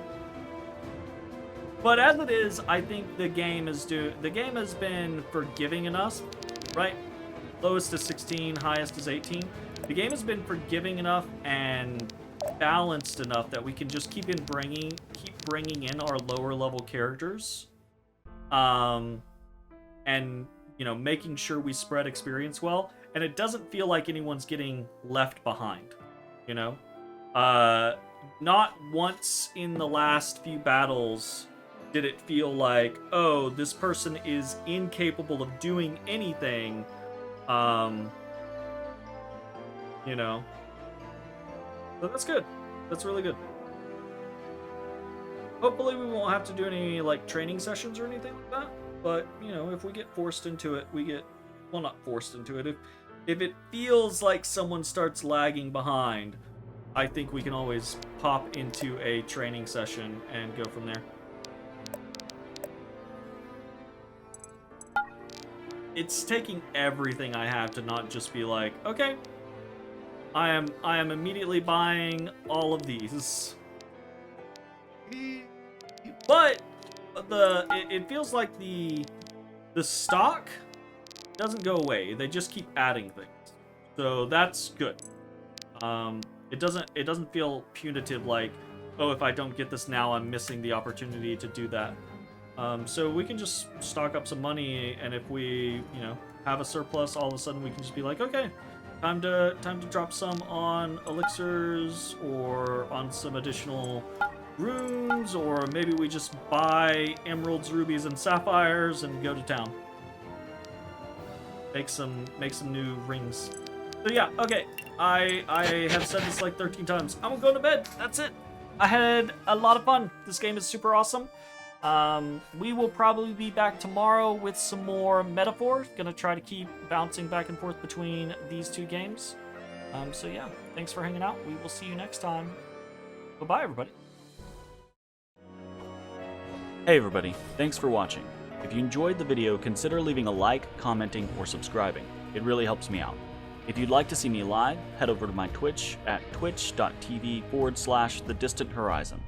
But as it is, I think the game has been forgiving enough, right? Lowest is 16, highest is 18. The game has been forgiving enough and balanced enough that we can just keep bringing in our lower level characters, and you know, making sure we spread experience well, and it doesn't feel like anyone's getting left behind. You know, not once in the last few battles did it feel like, oh, this person is incapable of doing anything, you know. So that's good. That's really good. Hopefully we won't have to do any, like, training sessions or anything like that. But, you know, if we get forced into it, we get... Well, not forced into it. If it feels like someone starts lagging behind, I think we can always pop into a training session and go from there. It's taking everything I have to not just be like, okay, I am immediately buying all of these. But it feels like the stock doesn't go away. They just keep adding things. So that's good. It doesn't feel punitive like, oh, if I don't get this now, I'm missing the opportunity to do that. So we can just stock up some money, and if we, you know, have a surplus, all of a sudden we can just be like, okay, time to drop some on elixirs or on some additional runes, or maybe we just buy emeralds, rubies, and sapphires and go to town. Make some new rings. So yeah, okay. I have said this like 13 times. I'm gonna go to bed. That's it. I had a lot of fun. This game is super awesome. We will probably be back tomorrow with some more Metaphor. Gonna try to keep bouncing back and forth between these two games. So yeah, thanks for hanging out. We will see you next time. Bye-bye, everybody. Hey everybody, thanks for watching. If you enjoyed the video, consider leaving a like, commenting, or subscribing. It really helps me out. If you'd like to see me live, head over to my Twitch at twitch.tv/thedistanthorizon.